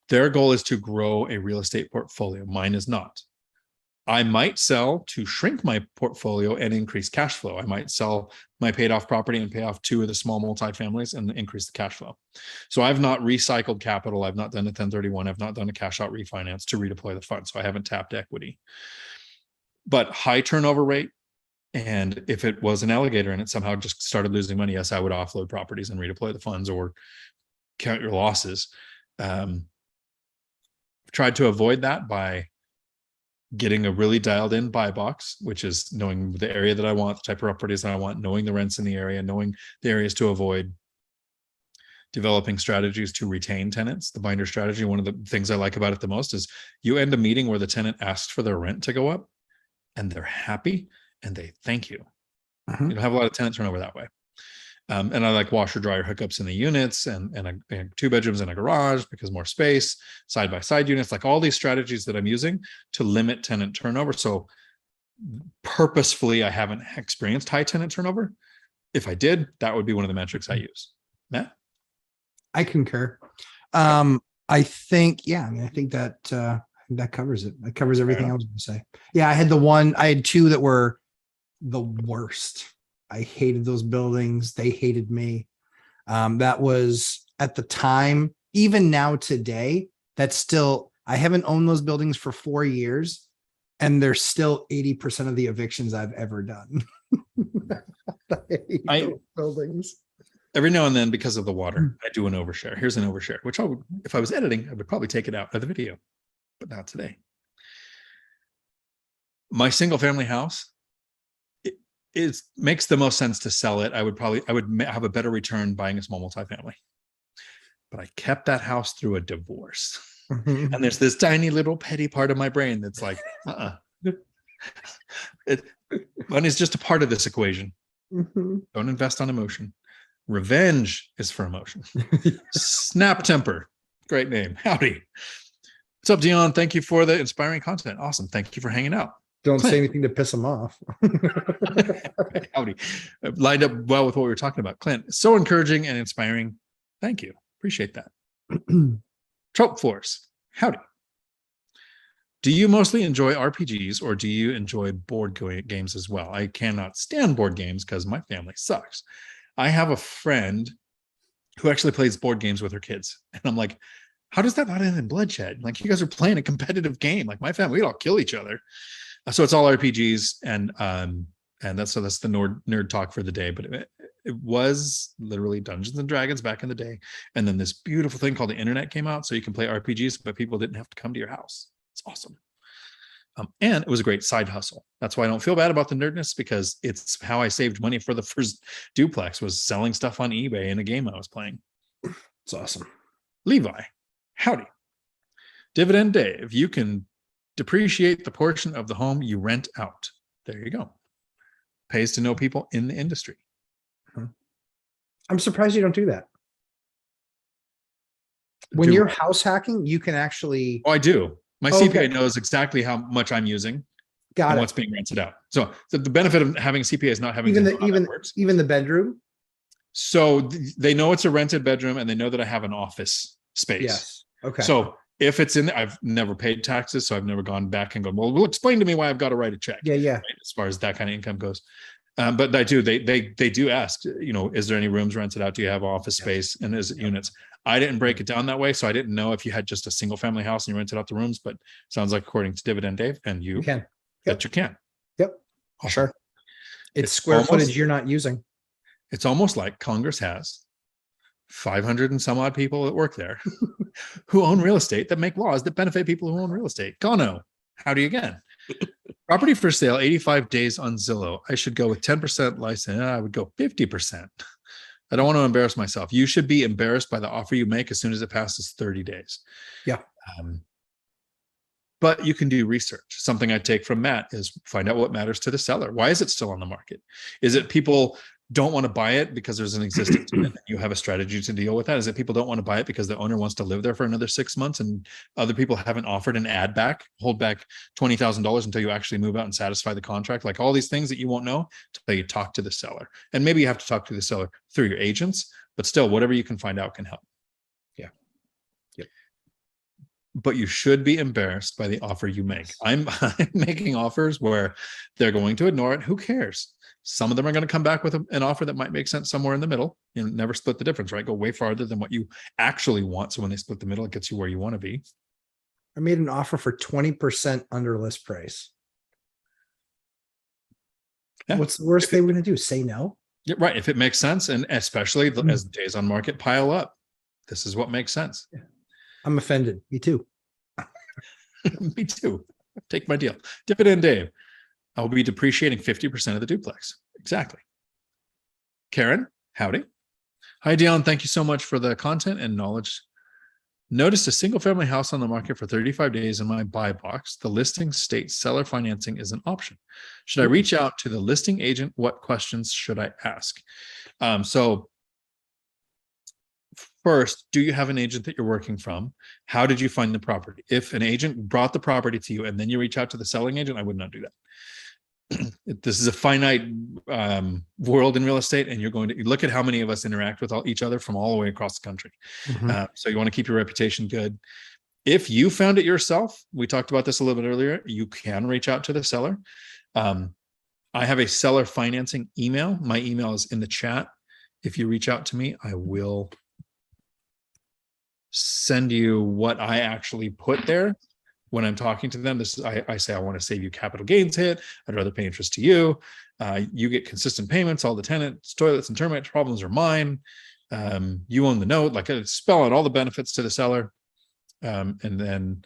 Their goal is to grow a real estate portfolio. Mine is not. I might sell to shrink my portfolio and increase cash flow. I might sell my paid off property and pay off 2 of the small multifamilies and increase the cash flow. So I've not recycled capital. I've not done a 1031. I've not done a cash out refinance to redeploy the funds. So I haven't tapped equity. But high turnover rate, and if it was an alligator and it somehow just started losing money, yes, I would offload properties and redeploy the funds or count your losses. Tried to avoid that by getting a really dialed in buy box, which is knowing the area that I want, the type of properties that I want, knowing the rents in the area, knowing the areas to avoid, developing strategies to retain tenants. The binder strategy, one of the things I like about it the most is you end a meeting where the tenant asks for their rent to go up and they're happy and they thank you. You don't have a lot of tenant turnover that way. And I like washer dryer hookups in the units and 2 bedrooms and a garage because more space, side by side units, like all these strategies that I'm using to limit tenant turnover. So purposefully, I haven't experienced high tenant turnover. If I did, that would be one of the metrics I use. Matt? I concur. I think, yeah, I mean, I think that that covers it. That covers everything I was going to say. Yeah, I had 2 that were the worst. I hated those buildings. They hated me. That was at the time, even now today, that's still, I haven't owned those buildings for 4 years and they're still 80% of the evictions I've ever done. I hate those buildings. Every now and then, because of the water, I do an overshare. Here's an overshare, which if I was editing, I would probably take it out of the video, but not today. My single family house, it makes the most sense to sell it. I would have a better return buying a small multifamily, but I kept that house through a divorce. And there's this tiny little petty part of my brain that's like, money is just a part of this equation. Don't invest on emotion. Revenge is for emotion. Snap Temper, great name. Howdy. What's up, Dion? Thank you for the inspiring content. Awesome. Thank you for hanging out. Don't say anything to piss them off. Howdy. Lined up well with what we were talking about. Clint, so encouraging and inspiring. Thank you. Appreciate that. Trope Force, howdy. Do you mostly enjoy RPGs or do you enjoy board games as well? I cannot stand board games because my family sucks. I have a friend who actually plays board games with her kids. And I'm like, how does that not end in bloodshed? Like, you guys are playing a competitive game. Like, my family, we'd all kill each other. So it's all RPGs, and that's the nerd talk for the day. But it was literally Dungeons and Dragons back in the day, and then this beautiful thing called the internet came out, so you can play RPGs, but people didn't have to come to your house. It's awesome, and it was a great side hustle. That's why I don't feel bad about the nerdness, because it's how I saved money for the first duplex, was selling stuff on eBay in a game I was playing. It's awesome. Levi, howdy. Dividend Dave, you can depreciate the portion of the home you rent out. There you go. Pays to know people in the industry. I'm surprised you don't do that. When you're house hacking, you can actually. Oh, I do. My CPA knows exactly how much I'm using and what's being rented out. So the benefit of having a CPA is not having even the bedroom. So they know it's a rented bedroom and they know that I have an office space. Yes. Okay. So if it's in there, I've never paid taxes, so I've never gone back and gone, well, explain to me why I've got to write a check. Yeah. Right? As far as that kind of income goes. But I do. They do ask, is there any rooms rented out? Do you have office space? And is it units? I didn't break it down that way, so I didn't know if you had just a single family house and you rented out the rooms. But sounds like according to Dividend Dave and you can. that you can. Yep. Awesome. Sure. It's square footage you're not using. It's almost like Congress has 500 and some odd people that work there who own real estate that make laws that benefit people who own real estate. Gano, howdy again. Property for sale, 85 days on Zillow. I should go with 10% license. I would go 50%. I don't want to embarrass myself. You should be embarrassed by the offer you make as soon as it passes 30 days. Yeah. But you can do research. Something I take from Matt is find out what matters to the seller. Why is it still on the market? Is it people don't want to buy it because there's an existing tenant and you have a strategy to deal with that? Is it people don't want to buy it because the owner wants to live there for another 6 months and other people haven't offered an hold back $20,000 until you actually move out and satisfy the contract? Like all these things that you won't know until you talk to the seller. And maybe you have to talk to the seller through your agents, but still whatever you can find out can help. Yeah. Yep. But you should be embarrassed by the offer you make. I'm making offers where they're going to ignore it. Who cares? Some of them are going to come back with an offer that might make sense somewhere in the middle. Never split the difference, right? Go way farther than what you actually want. So when they split the middle, it gets you where you want to be. I made an offer for 20% under list price. Yeah. What's the worst they were going to do? Say no? Yeah, right. If it makes sense, and especially as days on market pile up, this is what makes sense. Yeah. I'm offended. Me too. Me too. Take my deal. Dividend Dave. I'll be depreciating 50% of the duplex. Exactly. Karen, howdy. Hi, Dion. Thank you so much for the content and knowledge. Noticed a single family house on the market for 35 days in my buy box. The listing states seller financing is an option. Should I reach out to the listing agent? What questions should I ask? So first, do you have an agent that you're working from? How did you find the property? If an agent brought the property to you and then you reach out to the selling agent, I would not do that. This is a finite world in real estate, and you're going to look at how many of us interact with each other from all the way across the country. So you want to keep your reputation good. If you found it yourself, we talked about this a little bit earlier, you can reach out to the seller. I have a seller financing email. My email is in the chat. If you reach out to me, I will send you what I actually put there. When I'm talking to them, I say, I want to save you capital gains hit. I'd rather pay interest to you. You get consistent payments. All the tenants, toilets, and termite problems are mine. You own the note. Like I spell out all the benefits to the seller. And then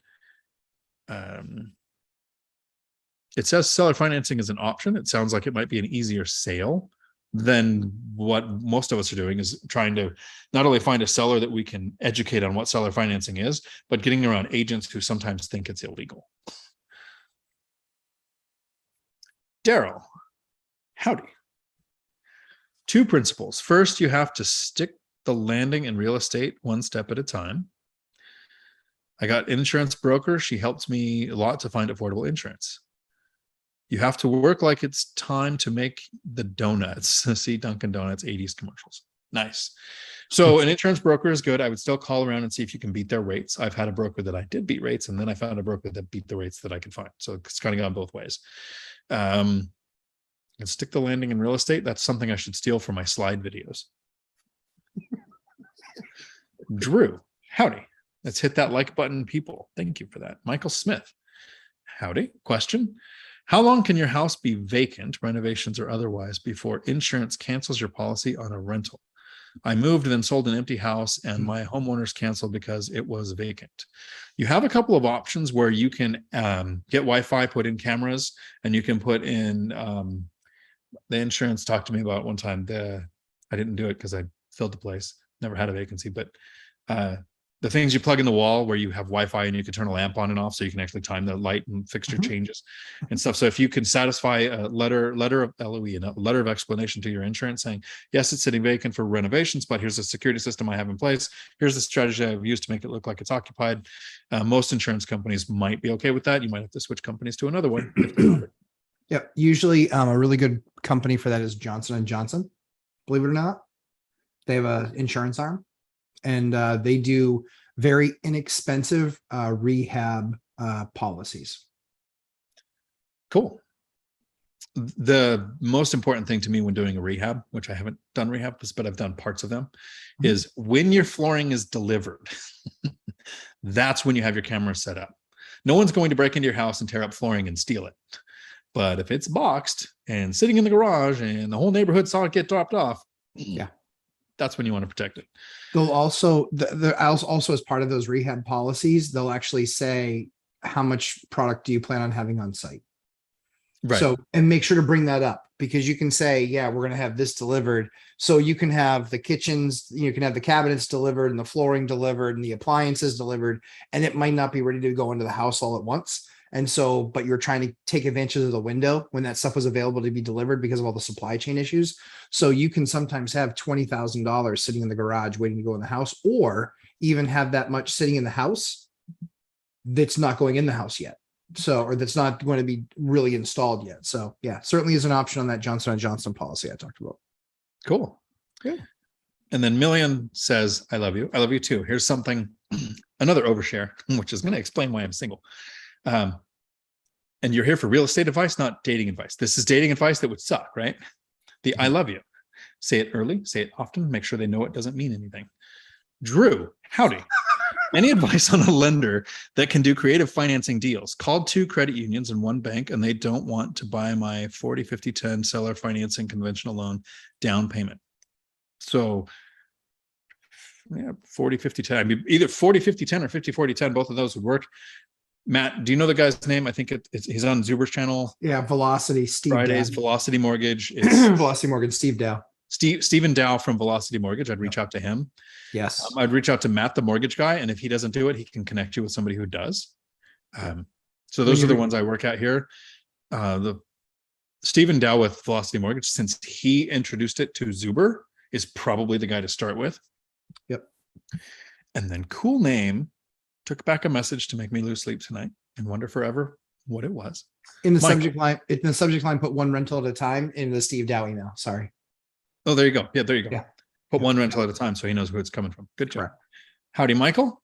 it says seller financing is an option. It sounds like it might be an easier sale than what most of us are doing, is trying to not only find a seller that we can educate on what seller financing is, but getting around agents who sometimes think it's illegal. Daryl, howdy. 2 principles. First, you have to stick the landing in real estate one step at a time. I got an insurance broker. She helped me a lot to find affordable insurance. You have to work like it's time to make the donuts. See Dunkin' Donuts 80s commercials. Nice. So an insurance broker is good. I would still call around and see if you can beat their rates. I've had a broker that I did beat rates, and then I found a broker that beat the rates that I could find. So it's kind of gone both ways. And stick the landing in real estate. That's something I should steal from my slide videos. Drew, howdy. Let's hit that like button, people. Thank you for that. Michael Smith, howdy. Question. How long can your house be vacant, renovations or otherwise, before insurance cancels your policy on a rental? I moved and then sold an empty house, and my homeowners canceled because it was vacant. You have a couple of options where you can get Wi-Fi, put in cameras, and you can put in the insurance talked to me about one time. I didn't do it because I filled the place, never had a vacancy, but the things you plug in the wall where you have Wi-Fi and you can turn a lamp on and off so you can actually time the light and fixture changes and stuff. So if you can satisfy a letter of LOE and a letter of explanation to your insurance saying, yes, it's sitting vacant for renovations, but here's the security system I have in place. Here's the strategy I've used to make it look like it's occupied. Most insurance companies might be okay with that. You might have to switch companies to another one. Yeah. Usually a really good company for that is Johnson & Johnson. Believe it or not, they have an insurance arm. And they do very inexpensive rehab policies. Cool. The most important thing to me when doing a rehab, which I haven't done rehabs, but I've done parts of them, is when your flooring is delivered, that's when you have your camera set up. No one's going to break into your house and tear up flooring and steal it. But if it's boxed and sitting in the garage and the whole neighborhood saw it get dropped off, Yeah, that's when you want to protect it. they'll also also as part of those rehab policies, they'll actually say how much product do you plan on having on site. Right. So, and make sure to bring that up, because you can say, yeah, we're going to have this delivered. So you can have the kitchens, you can have the cabinets delivered and the flooring delivered and the appliances delivered, and it might not be ready to go into the house all at once. And so, but you're trying to take advantage of the window when that stuff was available to be delivered because of all the supply chain issues. So you can sometimes have $20,000 sitting in the garage waiting to go in the house, or even have that much sitting in the house that's not going in the house yet. So, or that's not going to be really installed yet. So yeah, certainly is an option on that Johnson & Johnson policy I talked about. Cool. Good. And then Million says, I love you. I love you too. Here's something, another overshare, which is going to explain why I'm single. And you're here for real estate advice, not dating advice. This is dating advice that would suck, right? The I love you. Say it early, say it often, make sure they know it doesn't mean anything. Drew, howdy. Any advice on a lender that can do creative financing deals? Called 2 credit unions and 1 bank, and they don't want to buy my 40, 50, 10 seller financing conventional loan down payment. So yeah, 40, 50, 10. I mean, either 40, 50, 10 or 50, 40, 10, both of those would work. Matt, do you know the guy's name? I think he's on Zuber's channel. Yeah, Velocity, Steve Fridays, Dow. Velocity Mortgage. Velocity Mortgage, Steve Dow. Stephen Dow from Velocity Mortgage. I'd reach out to him. Yes. I'd reach out to Matt, the mortgage guy. And if he doesn't do it, he can connect you with somebody who does. So those are the ones I work at here. The Stephen Dow with Velocity Mortgage, since he introduced it to Zuber, is probably the guy to start with. Yep. And then Cool Name took back a message to make me lose sleep tonight and wonder forever what it was. In the subject line, put 1 rental at a time in the Steve Dow email. Sorry. Oh, there you go. Yeah, there you go. Yeah. Put 1 rental at a time so he knows who it's coming from. Good job. Correct. Howdy, Michael.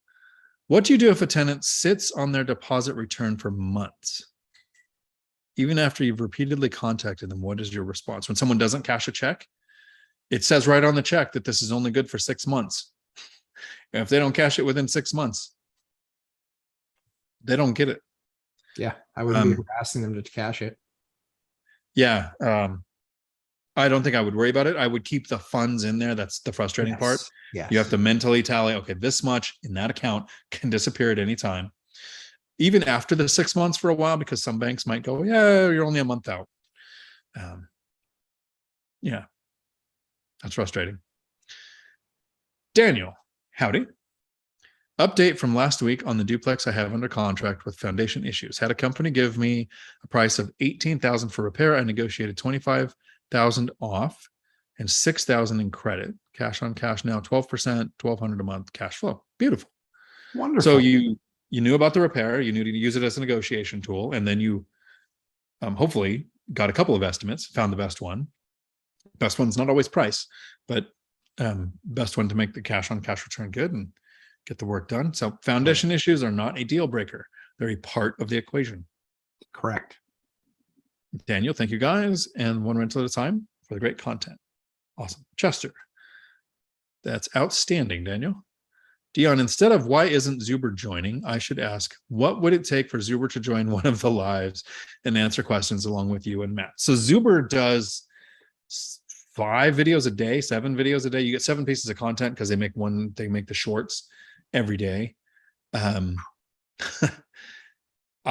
What do you do if a tenant sits on their deposit return for months? Even after you've repeatedly contacted them, what is your response? When someone doesn't cash a check, it says right on the check that this is only good for 6 months. And if they don't cash it within 6 months, they don't get it. Yeah, I wouldn't be asking them to cash it. Yeah. I don't think I would worry about it. I would keep the funds in there. That's the frustrating part. Yes. You have to mentally tally, okay, this much in that account can disappear at any time. Even after the 6 months for a while, because some banks might go, yeah, you're only a month out. Yeah, that's frustrating. Daniel, howdy. Update from last week on the duplex I have under contract with foundation issues. Had a company give me a price of $18,000 for repair. I negotiated $25,000 off and $6,000 in credit. Cash on cash now, 12%, $1,200 a month cash flow. Beautiful. Wonderful. So you knew about the repair, you knew to use it as a negotiation tool, and then you hopefully got a couple of estimates, found the best one. Best one's not always price, but best one to make the cash on cash return good and get the work done. So foundation issues are not a deal breaker. They're a part of the equation. Correct. Daniel, thank you guys. And 1 rental at a time for the great content. Awesome. Chester. That's outstanding, Daniel. Dion, instead of why isn't Zuber joining, I should ask, what would it take for Zuber to join one of the lives and answer questions along with you and Matt? So Zuber does 5 videos a day, 7 videos a day. You get 7 pieces of content because they make the shorts every day. I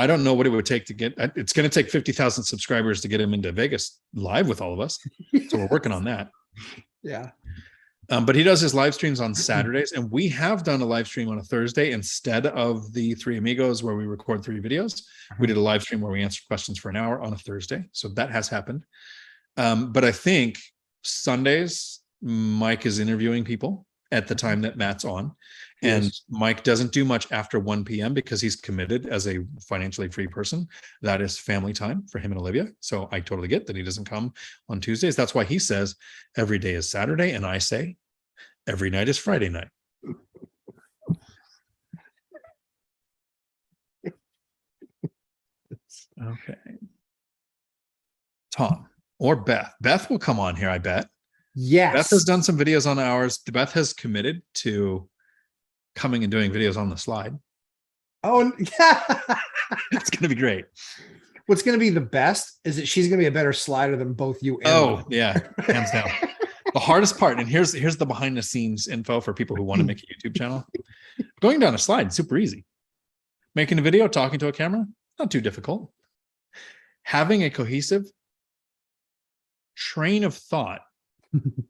don't know what it would take to get, it's going to take 50,000 subscribers to get him into Vegas live with all of us. So we're working on that. Yeah. But he does his live streams on Saturdays, and we have done a live stream on a Thursday instead of the 3 Amigos where we record 3 videos. We did a live stream where we answered questions for an hour on a Thursday. So that has happened. But I think Sundays, Mike is interviewing people at the time that Matt's on. And Mike doesn't do much after 1 p.m. because he's committed as a financially free person. That is family time for him and Olivia. So I totally get that he doesn't come on Tuesdays. That's why he says every day is Saturday. And I say every night is Friday night. Okay. Tom or Beth. Beth will come on here, I bet. Yes. Beth has done some videos on ours. Beth has committed to coming and doing videos on the slide. Oh, yeah. It's going to be great. What's going to be the best is that she's going to be a better slider than both you and Oh, yeah, hands down. The hardest part, and here's the behind the scenes info for people who want to make a YouTube channel. Going down a slide, super easy. Making a video, talking to a camera, not too difficult. Having a cohesive train of thought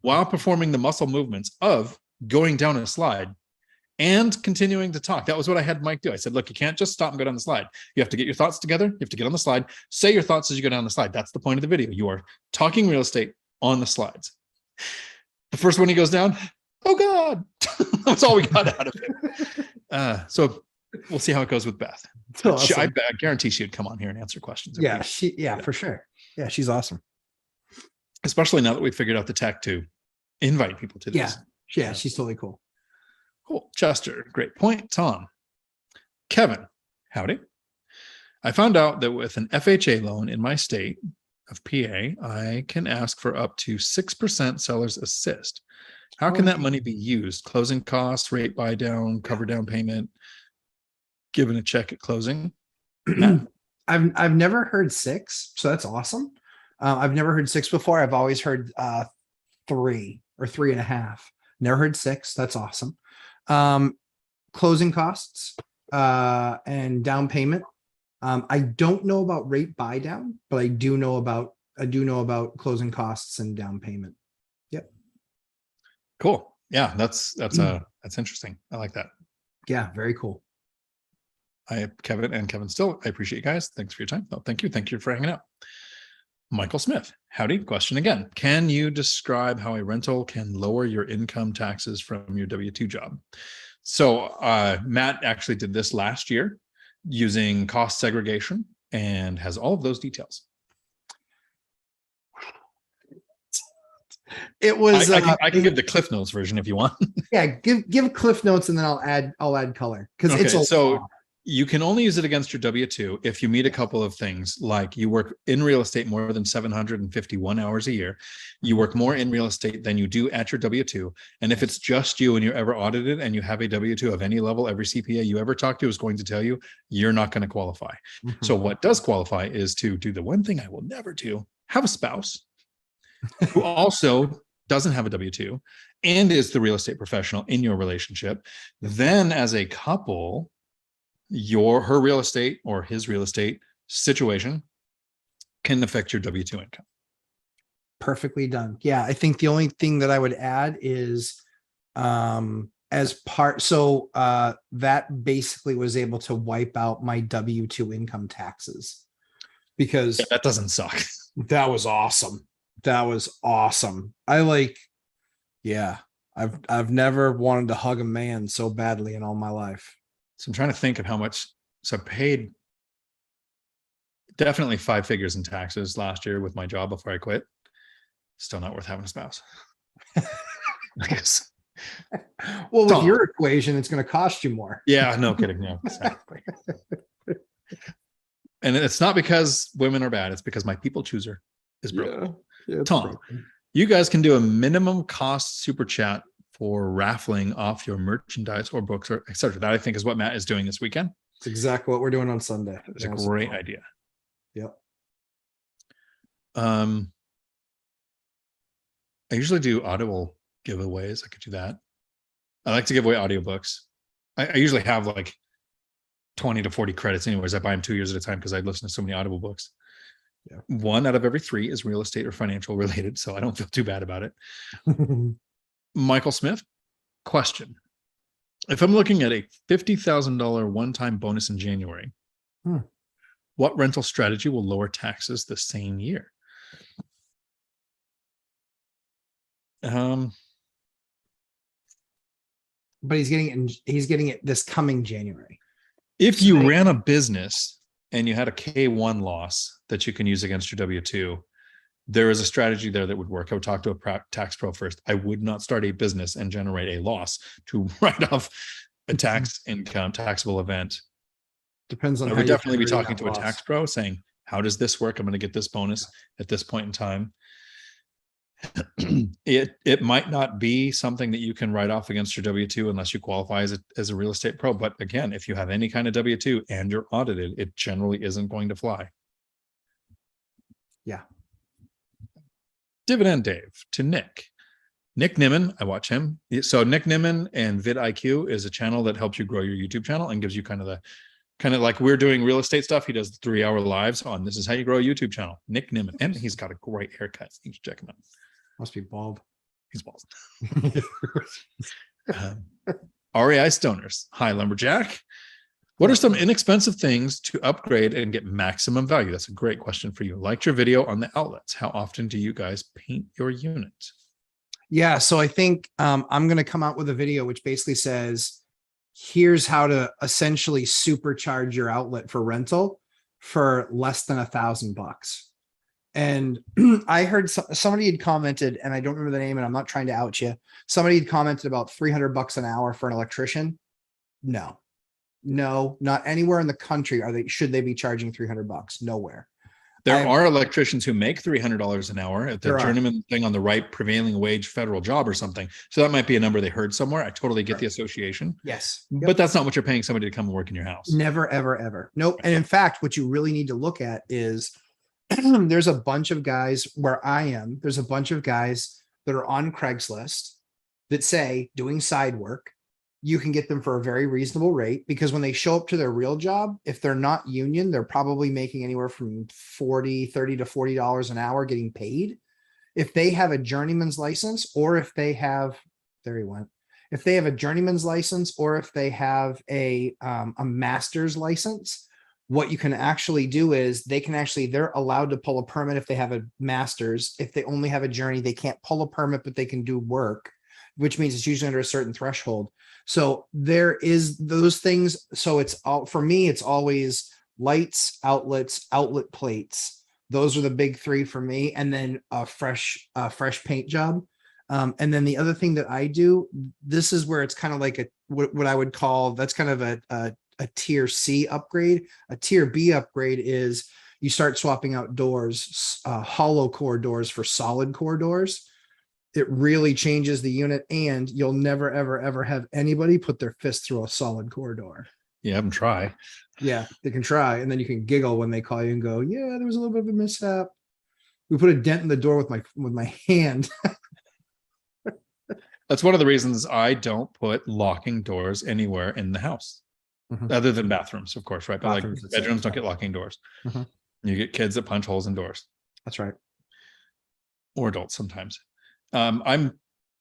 while performing the muscle movements of going down a slide and continuing to talk. That was what I had Mike do. I said, look, you can't just stop and go down the slide. You have to get your thoughts together. You have to get on the slide. Say your thoughts as you go down the slide. That's the point of the video. You are talking real estate on the slides. The first one he goes down, oh God, that's all we got out of it. So we'll see how it goes with Beth. Awesome. I guarantee she would come on here and answer questions. Yeah, for sure. Yeah, she's awesome. Especially now that we figured out the tech to invite people to this. Yeah, she's totally cool. Cool. Chester, great point. Tom. Kevin, howdy. I found out that with an FHA loan in my state of PA, I can ask for up to 6% seller's assist. How can that money be used? Closing costs, rate buy down, cover down payment, given a check at closing? I've never heard 6, so that's awesome. I've never heard 6 before. I've always heard 3 or 3.5. Never heard 6. That's awesome. Closing costs and down payment. I don't know about rate buy down, but I do know about closing costs and down payment. Yep. Cool. Yeah, that's interesting. I like that. Yeah, very cool. Kevin Still, I appreciate you guys. Thanks for your time. Oh, thank you for hanging out. Michael Smith, howdy. Question again. Can you describe how a rental can lower your income taxes from your W-2 job? So Matt actually did this last year using cost segregation and has all of those details. It was I can give the Cliff Notes version if you want. Yeah, give Cliff Notes and then I'll add color because it's so you can only use it against your W-2 if you meet a couple of things, like you work in real estate more than 751 hours a year. You work more in real estate than you do at your W-2. And if it's just you and you're ever audited and you have a W-2 of any level, every CPA you ever talk to is going to tell you you're not going to qualify. Mm-hmm. So what does qualify is to do the one thing I will never do, have a spouse who also doesn't have a W-2 and is the real estate professional in your relationship. Then as a couple, her real estate or his real estate situation can affect your W-2 income. Perfectly done. Yeah, I think the only thing that I would add is as part, so that basically was able to wipe out my W-2 income taxes because that doesn't suck. That was awesome. I've never wanted to hug a man so badly in all my life. So I'm trying to think of how much. So I paid definitely 5 figures in taxes last year with my job before I quit. Still not worth having a spouse. I guess. Well, with your equation, it's going to cost you more. Yeah, no kidding. No, exactly. And it's not because women are bad. It's because my people chooser is broke. Yeah, Tom, broken. You guys can do a minimum cost super chat for raffling off your merchandise or books or etc. That I think is what Matt is doing this weekend. It's exactly what we're doing on Sunday. It's a great idea. Yep. I usually do Audible giveaways. I could do that. I like to give away audiobooks. I usually have like 20 to 40 credits anyways. I buy them 2 years at a time because I listen to so many Audible books. Yeah. 1 out of every 3 is real estate or financial related, so I don't feel too bad about it. Michael Smith, question. If I'm looking at a $50,000 one-time bonus in January, what rental strategy will lower taxes the same year? But he's getting it this coming January. If you ran a business and you had a K1 loss that you can use against your W-2, there is a strategy there that would work. I would talk to a tax pro first. I would not start a business and generate a loss to write off a taxable event. Depends on. I would definitely be talking to a tax pro saying, How does this work? I'm going to get this bonus at this point in time. It might not be something that you can write off against your W-2 unless you qualify as a real estate pro. But again, if you have any kind of W-2 and you're audited, it generally isn't going to fly. Yeah. Dividend Dave to Nick Nimmin. I watch him. So Nick Nimmin and vidIQ is a channel that helps you grow your YouTube channel and gives you kind of like we're doing real estate stuff. He does the 3-hour lives on this is how you grow a YouTube channel. Nick Nimmin. And he's got a great haircut. You should check him out. Must be bald. He's bald. REI Stoners. Hi, Lumberjack. What are some inexpensive things to upgrade and get maximum value? That's a great question for you. Liked your video on the outlets. How often do you guys paint your unit? Yeah. So I think I'm going to come out with a video which basically says, here's how to essentially supercharge your outlet for rental for less than $1,000. And I heard somebody had commented, and I don't remember the name, and I'm not trying to out you. Somebody had commented about $300 an hour for an electrician. No, not anywhere in the country should they be charging $300. Nowhere. There are electricians who make $300 an hour at the journeyman thing on the right prevailing wage federal job or something. So that might be a number they heard somewhere. I totally get the association. Yes. But that's not what you're paying somebody to come and work in your house. Never, ever, ever. Nope. And in fact, what you really need to look at is there's a bunch of guys where I am. There's a bunch of guys that are on Craigslist that say doing side work. You can get them for a very reasonable rate because when they show up to their real job, if they're not union, they're probably making anywhere from $30 to $40 an hour getting paid. If they have a journeyman's license, or if they have, if they have a journeyman's license, or if they have a master's license, what you can actually do is they're allowed to pull a permit if they have a master's. If they only have a journey, they can't pull a permit, but they can do work, which means it's usually under a certain threshold. So there is those things. So it's all, for me, it's always lights, outlets, outlet plates. Those are the big three for me. And then a fresh paint job. And then the other thing that I do, this is where it's kind of like what I would call, that's kind of a tier C upgrade. A tier B upgrade is you start swapping out doors, hollow core doors for solid core doors. It really changes the unit, and you'll never, ever, ever have anybody put their fist through a solid core door. Yeah, have them try. Yeah, they can try, and then you can giggle when they call you and go, "Yeah, there was a little bit of a mishap. We put a dent in the door with my hand." That's one of the reasons I don't put locking doors anywhere in the house, other than bathrooms, of course, right? But bathrooms, like bedrooms don't get locking doors. You get kids that punch holes in doors. That's right. Or adults sometimes.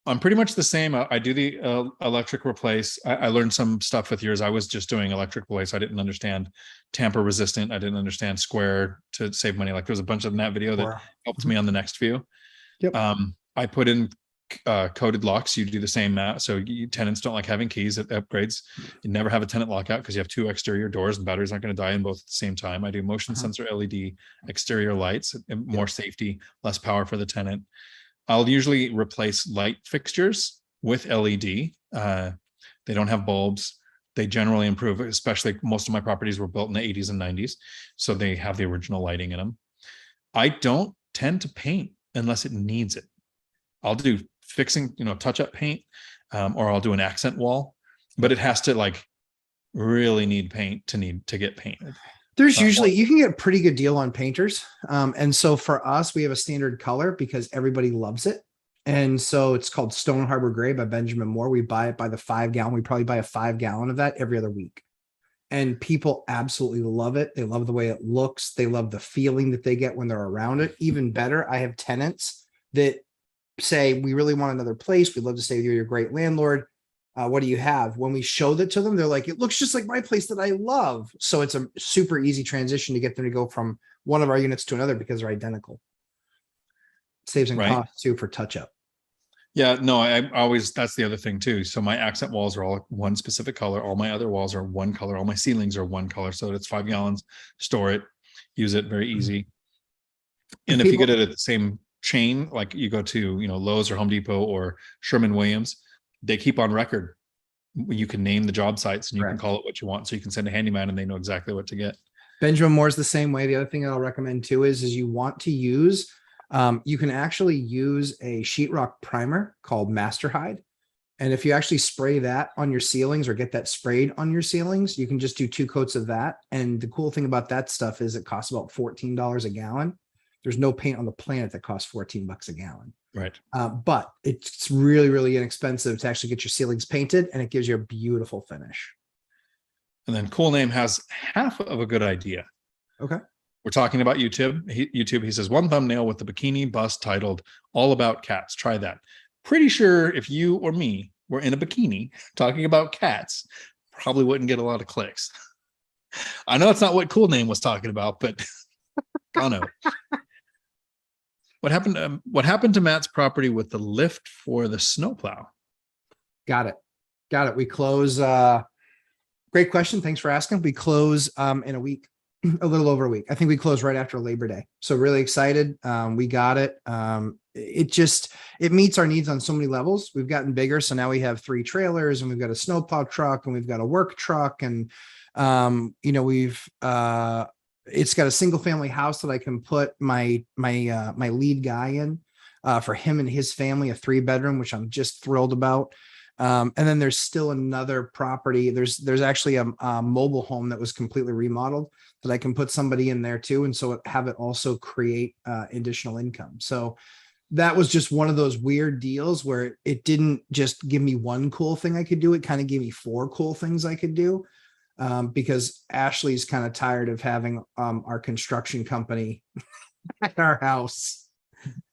I'm pretty much the same. I do the electric replace. I learned some stuff with yours. I was just doing electric replace. I didn't understand tamper resistant. I didn't understand square to save money. Like there's a bunch of in that video that helped me on the next few. Yep. I put in coded locks. You do the same. So tenants don't like having keys at upgrades. You never have a tenant lockout because you have two exterior doors and batteries aren't going to die in both at the same time. I do motion sensor LED exterior lights, more safety, less power for the tenant. I'll usually replace light fixtures with LED. They don't have bulbs. They generally improve, especially most of my properties were built in the 80s and 90s. So they have the original lighting in them. I don't tend to paint unless it needs it. I'll do fixing, touch up paint, or I'll do an accent wall, but it has to like really need paint to get painted. There's usually, you can get a pretty good deal on painters. And so for us, we have a standard color because everybody loves it. And so it's called Stone Harbor Gray by Benjamin Moore. We buy it by the 5 gallon. We probably buy a 5 gallon of that every other week. And people absolutely love it. They love the way it looks. They love the feeling that they get when they're around it. Even better, I have tenants that say, we really want another place. We'd love to stay with you. You're a great landlord. What do you have? When we show that to them, they're like, it looks just like my place that I love. So it's a super easy transition to get them to go from one of our units to another because they're identical. Saves in cost too for touch up. Yeah, no, I always, that's the other thing too. So my accent walls are all one specific color. All my other walls are one color. All my ceilings are one color. So it's 5 gallons, store it, use it, very easy. And if you get it at the same chain, like you go to, Lowe's or Home Depot or Sherwin-Williams, they keep on record. You can name the job sites and you can call it what you want. So you can send a handyman and they know exactly what to get. Benjamin Moore's the same way. The other thing that I'll recommend too is you want to use, you can actually use a sheetrock primer called Master Hide. And if you actually spray that on your ceilings or get that sprayed on your ceilings, you can just do 2 coats of that. And the cool thing about that stuff is it costs about $14 a gallon. There's no paint on the planet that costs $14 a gallon. Right. But it's really, really inexpensive to actually get your ceilings painted, and it gives you a beautiful finish. And then Cool Name has half of a good idea. Okay. We're talking about YouTube. He says, one thumbnail with the bikini bust titled All About Cats. Try that. Pretty sure if you or me were in a bikini talking about cats, probably wouldn't get a lot of clicks. I know that's not what Cool Name was talking about, but I know. What happened to Matt's property with the lift for the snowplow? Got it. We close. Great question. Thanks for asking. We close in a week, a little over a week. I think we close right after Labor Day. So really excited. We got it. It meets our needs on so many levels. We've gotten bigger. So now we have 3 trailers, and we've got a snowplow truck, and we've got a work truck. And, it's got a single family house that I can put my lead guy in, for him and his family, a 3-bedroom, which I'm just thrilled about. And then there's still another property. There's actually a mobile home that was completely remodeled that I can put somebody in there too. And so have it also create additional income. So that was just one of those weird deals where it didn't just give me one cool thing I could do. It kind of gave me 4 cool things I could do. Because Ashley's kind of tired of having our construction company at our house.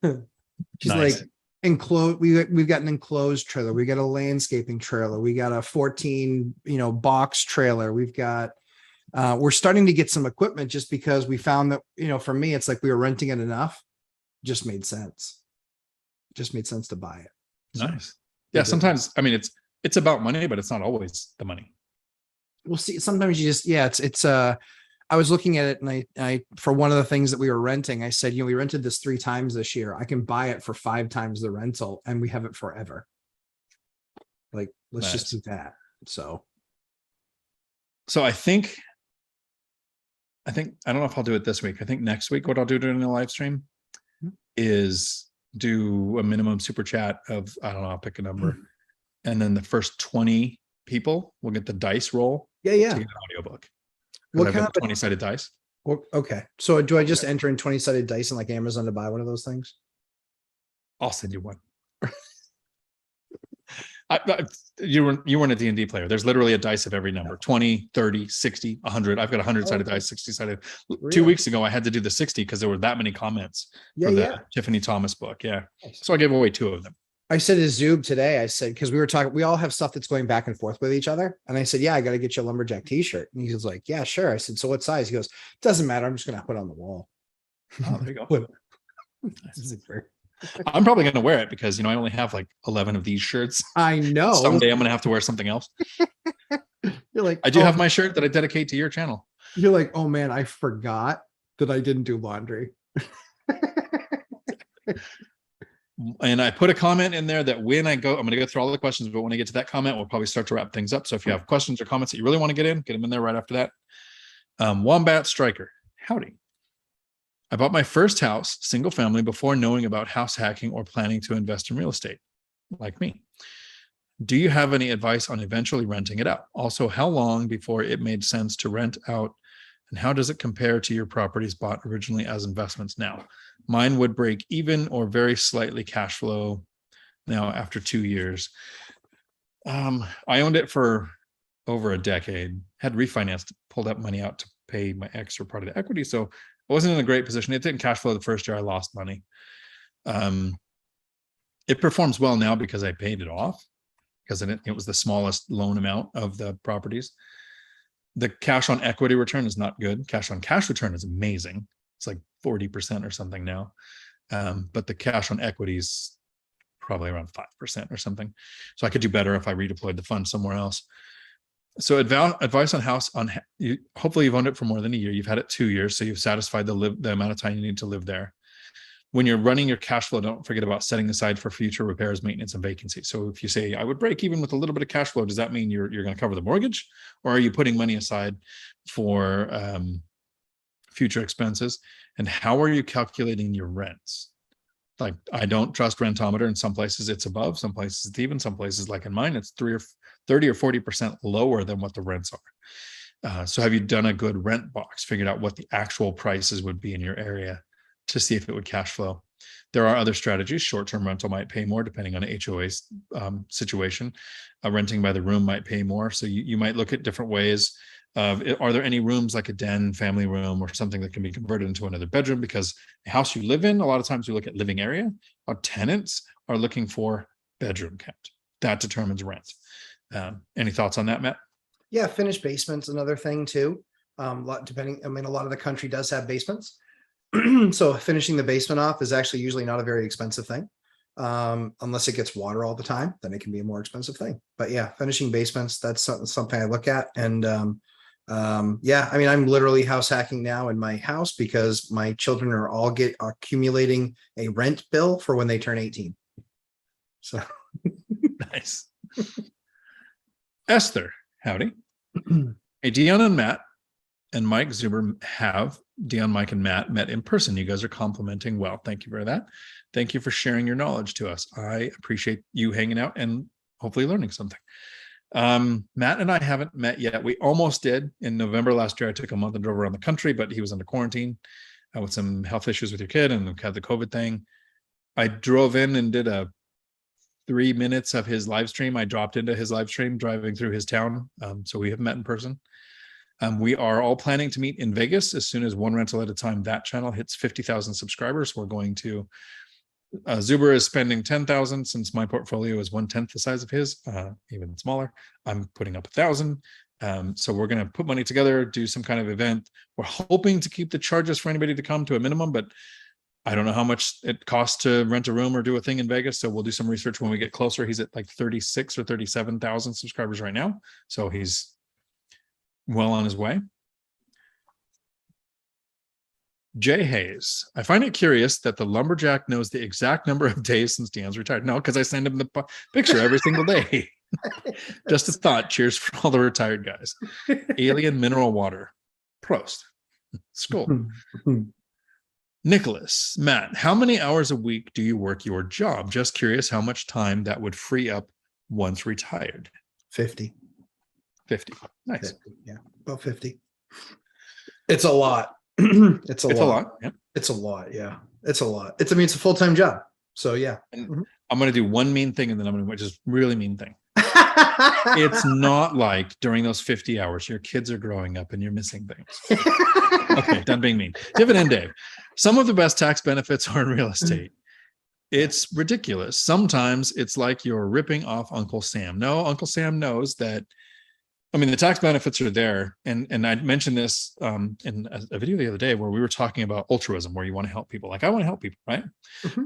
She's Nice. like, enclosed. We've got an enclosed trailer. We got a landscaping trailer. We got a 14, box trailer. We've got, we're starting to get some equipment just because we found that, for me, it's like we were renting it enough. Just made sense. Just made sense to buy it. So, nice. Yeah. Sometimes, I mean, it's about money, but it's not always the money. We'll see. Sometimes you just, I was looking at it, and I, for one of the things that we were renting, I said, we rented this 3 times this year. I can buy it for 5 times the rental, and we have it forever. Like, let's just do that. So I think, I don't know if I'll do it this week. I think next week, what I'll do during the live stream is do a minimum super chat of, I don't know, I'll pick a number. And then the first 20 people will get the dice roll. To get an audiobook. What kind of 20-sided dice? Well, okay. So do I just enter in 20-sided dice and like Amazon to buy one of those things? I'll send you one. You weren't a D&D player. There's literally a dice of every number: 20, 30, 60, 100. I've got 100-sided dice, 60-sided. Really? 2 weeks ago, I had to do the 60 because there were that many comments for the Tiffany Thomas book. Yeah. So I gave away 2 of them. I said to Zoob today, I said, because we were talking, we all have stuff that's going back and forth with each other. And I said, yeah, I got to get you a lumberjack t-shirt. And he was like, yeah, sure. I said, so what size? He goes, doesn't matter. I'm just going to put it on the wall. Oh, there you go. I'm probably going to wear it because, I only have like 11 of these shirts. I know. Someday I'm going to have to wear something else. You're like, I do have my shirt that I dedicate to your channel. You're like, oh man, I forgot that I didn't do laundry. And I put a comment in there that when I'm going to go through all the questions, but when I get to that comment, we'll probably start to wrap things up. So if you have questions or comments that you really want to get them in there right after that. Wombat Striker, howdy. I bought my first house, single family, before knowing about house hacking or planning to invest in real estate, like me. Do you have any advice on eventually renting it out? Also, how long before it made sense to rent out, and how does it compare to your properties bought originally as investments now? Mine would break even or very slightly cash flow now after 2 years. I owned it for over a decade, had refinanced, pulled up money out to pay my ex for part of the equity. So I wasn't in a great position. It didn't cash flow the first year. I lost money. It performs well now because I paid it off, because it was the smallest loan amount of the properties. The cash on equity return is not good. Cash on cash return is amazing. It's like 40% or something now. But the cash on equity is probably around 5% or something. So I could do better if I redeployed the fund somewhere else. So advice on house hopefully you've owned it for more than a year. You've had it 2 years. So you've satisfied the amount of time you need to live there. When you're running your cash flow, don't forget about setting aside for future repairs, maintenance, and vacancy. So if you say, I would break even with a little bit of cash flow, does that mean you're going to cover the mortgage? Or are you putting money aside for future expenses, and how are you calculating your rents? Like, I don't trust Rentometer. In some places it's above, some places it's even, some places like in mine, it's 30 or 40% lower than what the rents are. So have you done a good rent box, figured out what the actual prices would be in your area to see if it would cash flow? There are other strategies. Short-term rental might pay more depending on HOA's situation. Renting by the room might pay more. So you might look at different ways of, are there any rooms like a den, family room, or something that can be converted into another bedroom? Because the house you live in, a lot of times you look at living area. Our tenants are looking for bedroom count. That determines rent. Any thoughts on that, Matt? Yeah, finished basement's another thing too. A lot of the country does have basements. So finishing the basement off is actually usually not a very expensive thing. Unless it gets water all the time, then it can be a more expensive thing. But yeah, finishing basements, that's something I look at. And yeah, I mean, I'm literally house hacking now in my house because my children are all accumulating a rent bill for when they turn 18. So nice. Esther, howdy. Hey, Dion and Matt and Mike Zuber have Dion, Mike, and Matt met in person. You guys are complimenting well. Thank you for that. Thank you for sharing your knowledge to us. I appreciate you hanging out and hopefully learning something. Matt and I haven't met yet. We almost did in November last year. I took a month and drove around the country, but he was under quarantine with some health issues with your kid and had the COVID thing. I drove in and did a 3 minutes of his live stream. I dropped into his live stream driving through his town. So we have met in person. We are all planning to meet in Vegas as soon as One Rental at a Time, that channel, hits 50,000 subscribers. We're going to, Zuber is spending 10,000 since my portfolio is 1/10 the size of his, even smaller. I'm putting up 1,000. So we're going to put money together, do some kind of event. We're hoping to keep the charges for anybody to come to a minimum, but I don't know how much it costs to rent a room or do a thing in Vegas. So we'll do some research when we get closer. He's at like 36 or 37,000 subscribers right now. So he's well on his way. Jay Hayes, I find it curious that the lumberjack knows the exact number of days since Dion's retired. No, because I send him the picture every single day. Just a thought. Cheers for all the retired guys. Alien mineral water. Prost. Skull. Nicholas, Matt, how many hours a week do you work your job? Just curious how much time that would free up once retired. 50. 50. Nice. 50, yeah, about 50. It's a lot. It's a lot. Yeah. It's a lot. Yeah. It's a lot. It's a full-time job. So yeah. I'm going to do one mean thing and then I'm going to just really mean thing. It's not like during those 50 hours, your kids are growing up and you're missing things. Okay, done being mean. Dividend Dave. Some of the best tax benefits are in real estate. It's ridiculous. Sometimes it's like you're ripping off Uncle Sam. No, Uncle Sam knows that. I mean, the tax benefits are there. And I mentioned this in a video the other day where we were talking about altruism, where you want to help people. Like, I want to help people, right?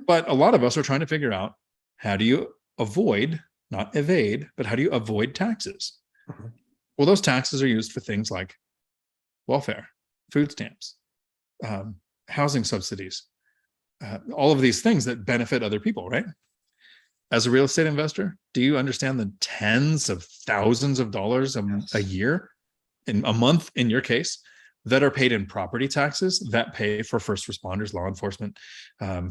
But a lot of us are trying to figure out, how do you avoid, not evade, but how do you avoid taxes? Well, those taxes are used for things like welfare, food stamps, housing subsidies, all of these things that benefit other people, right? As a real estate investor, do you understand the tens of thousands of dollars a year, in a month, in your case, that are paid in property taxes that pay for first responders, law enforcement,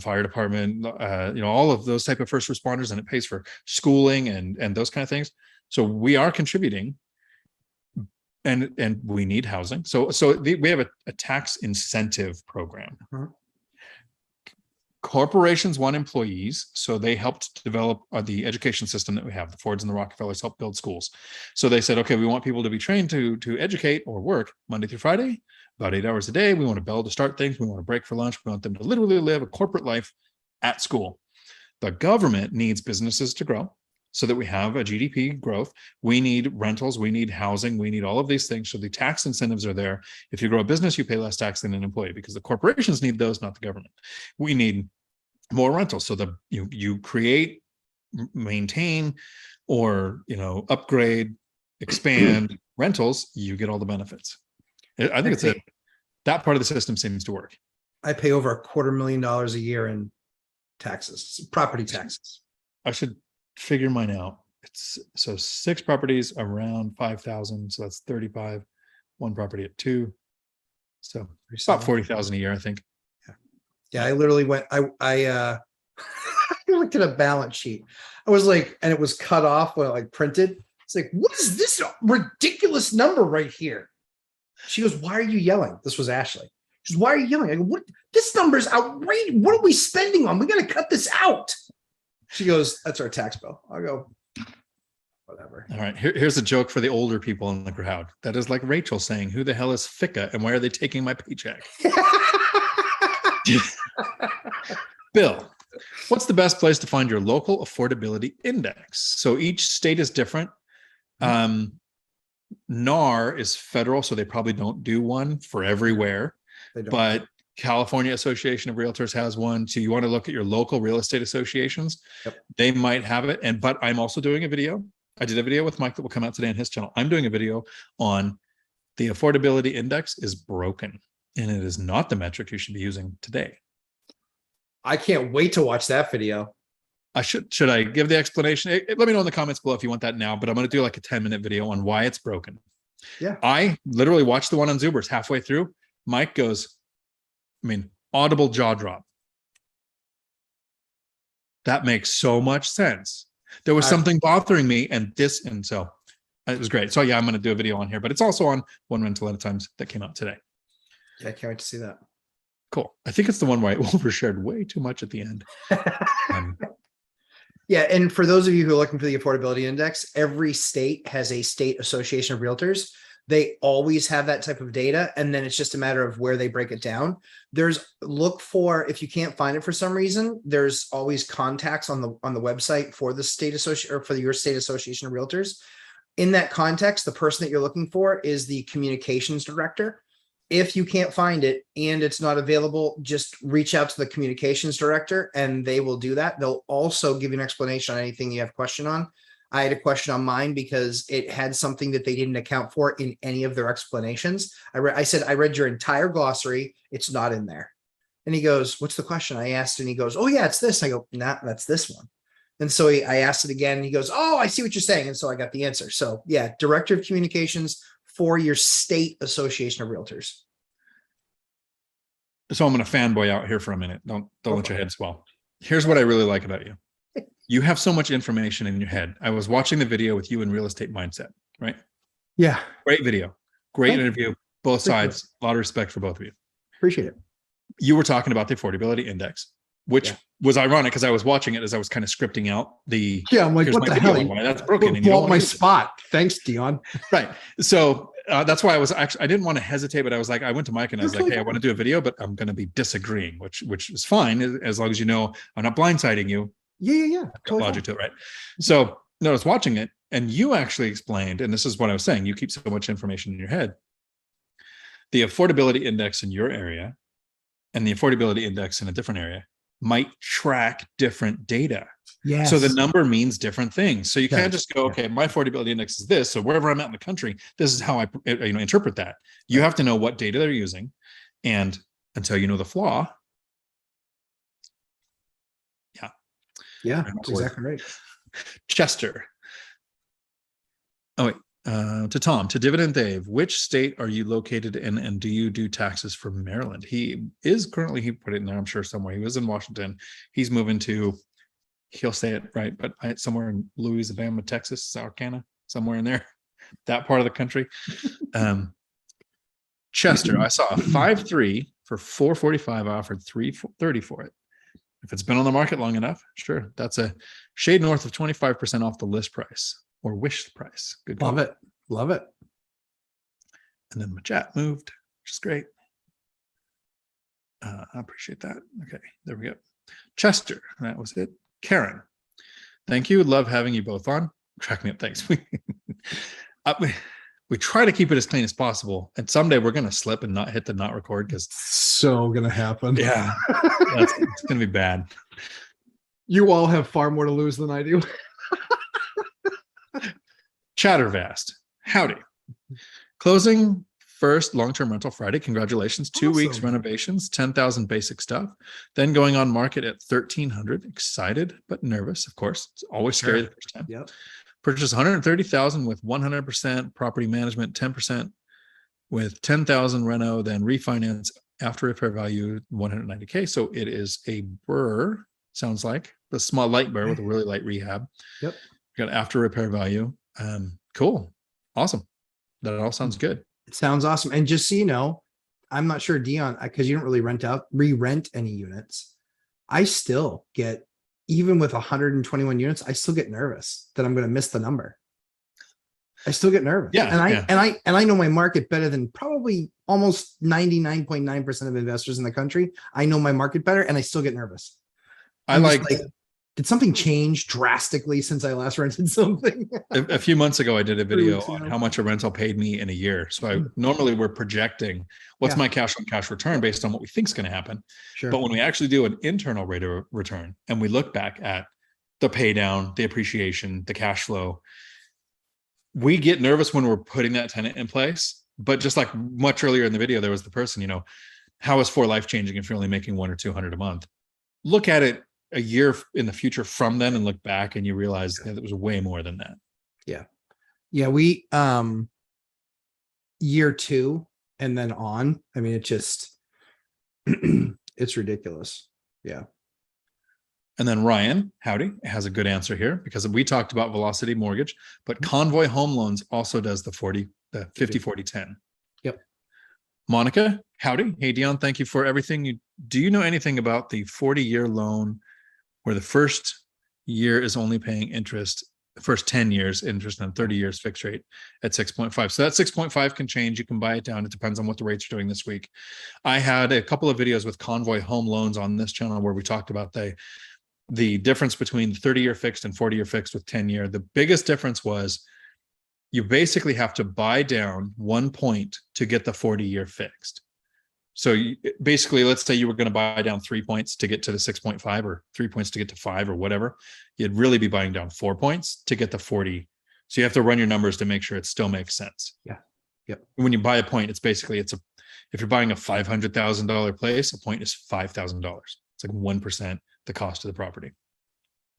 fire department, all of those type of first responders, and it pays for schooling and those kind of things. So we are contributing, and we need housing. So we have a tax incentive program. Corporations want employees, so they helped develop the education system that we have. The Fords and the Rockefellers helped build schools. So they said, okay, we want people to be trained to educate or work Monday through Friday, about 8 hours a day. We want a bell to start things. We want a break for lunch. We want them to literally live a corporate life at school. The government needs businesses to grow so that we have a GDP growth. We need rentals. We need housing. We need all of these things. So the tax incentives are there. If you grow a business, you pay less tax than an employee because the corporations need those, not the government. We need more rentals. So you create, maintain, or upgrade, expand rentals, you get all the benefits. I think that part of the system seems to work. I pay over $250,000 a year in taxes, property taxes. I should figure mine out. It's so 6 properties around 5,000. So that's 35. One property at 2. So about 40,000 a year, I think. Yeah. I literally went, I looked at a balance sheet. I was like, and it was cut off when it like printed. It's like, what is this ridiculous number right here? She goes, why are you yelling? This was Ashley. She goes, why are you yelling? I go, what? This number's outrageous. What are we spending on? We got to cut this out. She goes, that's our tax bill. I'll go, whatever. All right. Here's a joke for the older people in the crowd. That is like Rachel saying, who the hell is Fika and why are they taking my paycheck? Bill, what's the best place to find your local affordability index? So each state is different. NAR is federal, so they probably don't do one for everywhere. But California Association of Realtors has one. So you want to look at your local real estate associations. Yep. They might have it. But I'm also doing a video. I did a video with Mike that will come out today on his channel. I'm doing a video on the affordability index is broken, and it is not the metric you should be using today. I can't wait to watch that video. Should I give the explanation? Let me know in the comments below if you want that now, but I'm going to do like a 10-minute video on why it's broken. Yeah. I literally watched the one on Zubers halfway through. Mike goes, audible jaw drop. That makes so much sense. There was something bothering me and so it was great. So yeah, I'm going to do a video on here, but it's also on One Rental at a Time that came out today. Yeah, I can't wait to see that. Cool. I think it's the one where I overshared way too much at the end. Yeah. And for those of you who are looking for the affordability index, every state has a state association of realtors. They always have that type of data. And then it's just a matter of where they break it down. Look for, if you can't find it for some reason, there's always contacts on the website for the state association or for your state association of realtors. In that context, the person that you're looking for is the communications director. If you can't find it and it's not available, just reach out to the communications director and they will do that. They'll also give you an explanation on anything you have a question on. I had a question on mine because it had something that they didn't account for in any of their explanations. I said, I read your entire glossary. It's not in there. And he goes, what's the question? I asked, and he goes, oh yeah, it's this. I go, nah, that's this one. And so I asked it again and he goes, oh, I see what you're saying. And so I got the answer. So yeah, director of communications for your state association of realtors. So I'm going to fanboy out here for a minute. Don't let your head swell. Here's what I really like about you. You have so much information in your head. I was watching the video with you in Real Estate Mindset, right? Yeah. Great video. Great interview. Both sides. A lot of respect for both of you. Appreciate it. You were talking about the affordability index, which was ironic because I was watching it as I was kind of scripting out the. Yeah, I'm like, what the hell? Why that's broken. And you don't my spot. Thanks, Dion. Right. So that's why I didn't want to hesitate, but I went to Mike and I was like, hey, I want to do a video, but I'm going to be disagreeing, which is fine as long as you know I'm not blindsiding you. Yeah. Totally logic to it, right? So I was watching it, and you actually explained, and this is what I was saying, you keep so much information in your head. The affordability index in your area and the affordability index in a different area might track different data. Yes. So the number means different things. So you can't just go, okay, my affordability index is this. So wherever I'm at in the country, this is how I interpret that. You have to know what data they're using. And until you know the flaw. Yeah, that's exactly right. Chester. Oh, wait. To Tom, to Dividend Dave, which state are you located in and do you do taxes from Maryland? He put it in there, I'm sure somewhere. He was in Washington. He's moving to, he'll say it right, but somewhere in Louisiana, Texas, Saucana, somewhere in there, that part of the country. Chester, I saw a 5.3 for 445. I offered 330 for it. If it's been on the market long enough, sure. That's a shade north of 25% off the list price or wish price. Good call. Love it. And then my chat moved, which is great. I appreciate that. Okay, there we go. Chester, that was it. Karen, thank you. Love having you both on. Track me up. Thanks. We try to keep it as clean as possible. And someday we're going to slip and not hit the not record because so going to happen. Yeah, it's going to be bad. You all have far more to lose than I do. Chattervast. Howdy. Closing first long-term rental Friday. Congratulations. 2 weeks renovations, 10,000 basic stuff. Then going on market at 1,300. Excited, but nervous, of course. It's always scary the first time. Yep. Purchase 130,000 with 100% property management, 10% with 10,000 reno, then refinance after repair value 190K. So it is a burr, sounds like the small light burr with a really light rehab. Yep. Got after repair value. Cool. Awesome. That all sounds good. It sounds awesome. And just so you know, I'm not sure, Dion, because you don't really re-rent any units. I still get, even with 121 units, I still get nervous that I'm going to miss the number. I still get nervous. Yeah. And I know my market better than probably almost 99.9% of investors in the country. I know my market better, and I still get nervous. Did something change drastically since I last rented something? A few months ago, I did a video on how much a rental paid me in a year. So normally we're projecting what's my cash on cash return based on what we think is going to happen. Sure. But when we actually do an internal rate of return and we look back at the pay down, the appreciation, the cash flow, we get nervous when we're putting that tenant in place. But just like much earlier in the video, there was the person, how is for life changing if you're only making 100 or 200 a month? Look at it a year in the future from then and look back and you realize that it was way more than that. Yeah. We, year 2 and then on, I mean, it just, it's ridiculous. Yeah. And then Ryan, howdy, has a good answer here because we talked about Velocity Mortgage, but Convoy Home Loans also does the 50-40-10. Yep. Monica, howdy. Hey, Dion, thank you for everything. Do you know anything about the 40-year loan where the first year is only paying interest, the first 10 years interest, and 30 years fixed rate at 6.5? So that 6.5 can change. You can buy it down. It depends on what the rates are doing this week. I had a couple of videos with Convoy Home Loans on this channel where we talked about the difference between 30-year fixed and 40-year fixed with 10-year. The biggest difference was you basically have to buy down 1 point to get the 40-year fixed. So basically, let's say you were going to buy down 3 points to get to the 6.5 or 3 points to get to 5 or whatever. You'd really be buying down 4 points to get the 40. So you have to run your numbers to make sure it still makes sense. Yeah. Yep. When you buy a point, it's basically, if you're buying a $500,000 place, a point is $5,000. It's like 1% the cost of the property.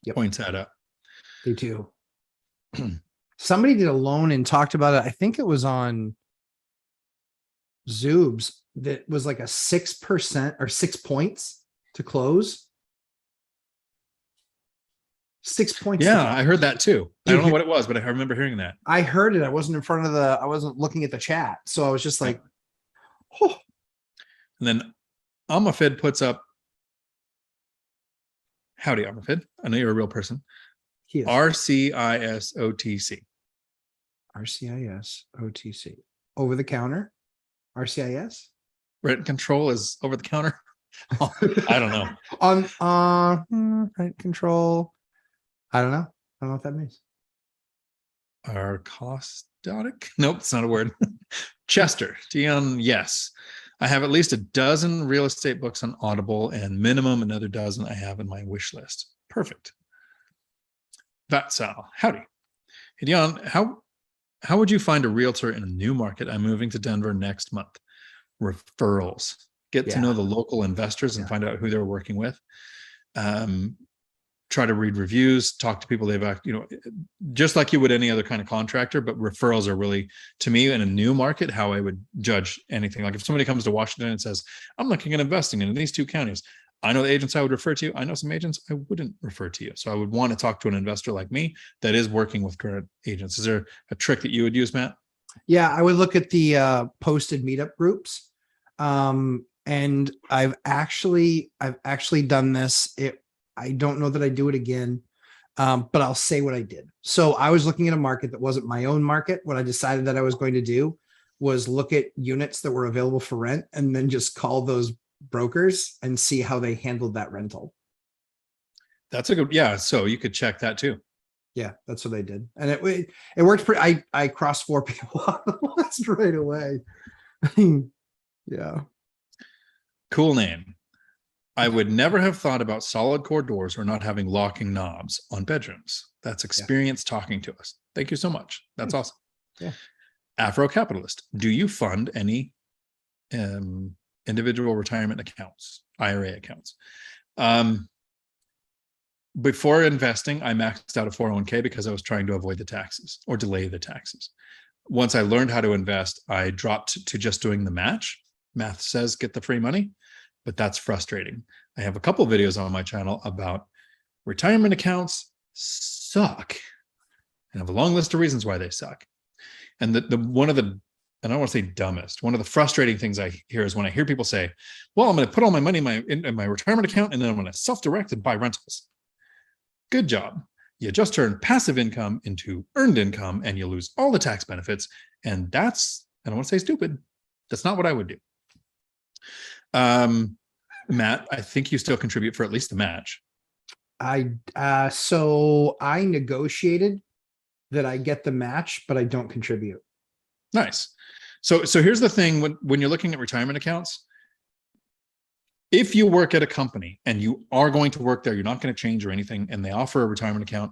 Yep. Points add up. They do. Somebody did a loan and talked about it. I think it was on Zoobs. That was like a 6% or 6 points to close. 6 points. Yeah, I heard that too. I don't know what it was, but I remember hearing that. I heard it. I wasn't in front of I wasn't looking at the chat. So I was just like, oh. And then Amafid puts up, howdy, Amafid. I know you're a real person. RCISOTC. RCISOTC. Over the counter? RCIS? Rent control is over the counter. Oh, I don't know. On rent control. I don't know. I don't know what that means. Arcostodic? Nope, it's not a word. Chester, Dion, yes. I have at least a dozen real estate books on Audible and minimum another dozen I have in my wish list. Perfect. Vatsal, howdy. Hey, Dion, how would you find a realtor in a new market? I'm moving to Denver next month. Referrals. Get to know the local investors and find out who they're working with. Try to read reviews, talk to people just like you would any other kind of contractor, but referrals are really, to me, in a new market, how I would judge anything. Like if somebody comes to Washington and says, I'm looking at investing in these 2 counties, I know the agents I would refer to. I know some agents I wouldn't refer to you. So I would want to talk to an investor like me that is working with current agents. Is there a trick that you would use, Matt? Yeah, I would look at the posted meetup groups. And I've actually done this. I don't know that I do it again, but I'll say what I did. So I was looking at a market that wasn't my own market. What I decided that I was going to do was look at units that were available for rent and then just call those brokers and see how they handled that rental. That's a good, yeah. So you could check that too. Yeah, that's what I did. And it worked pretty, I crossed 4 people off the list right away. Yeah. Cool name. I would never have thought about solid core doors or not having locking knobs on bedrooms. That's experience talking to us. Thank you so much. That's awesome. Yeah. Afro Capitalist. Do you fund any individual retirement accounts, IRA accounts? Before investing, I maxed out a 401k because I was trying to avoid the taxes or delay the taxes. once I learned how to invest, I dropped to just doing the match. Math says get the free money, but that's frustrating. I have a couple of videos on my channel about retirement accounts suck. And I have a long list of reasons why they suck. And the one of the, and I don't want to say dumbest, one of the frustrating things I hear is when I hear people say, well, I'm going to put all my money in my retirement account, and then I'm going to self-direct and buy rentals. Good job. You just turn passive income into earned income, and you lose all the tax benefits. And that's, I don't want to say stupid. That's not what I would do. Matt, I think you still contribute for at least the match. So I negotiated that I get the match, but I don't contribute. Nice. So here's the thing, when you're looking at retirement accounts, if you work at a company and you are going to work there, you're not going to change or anything, and they offer a retirement account,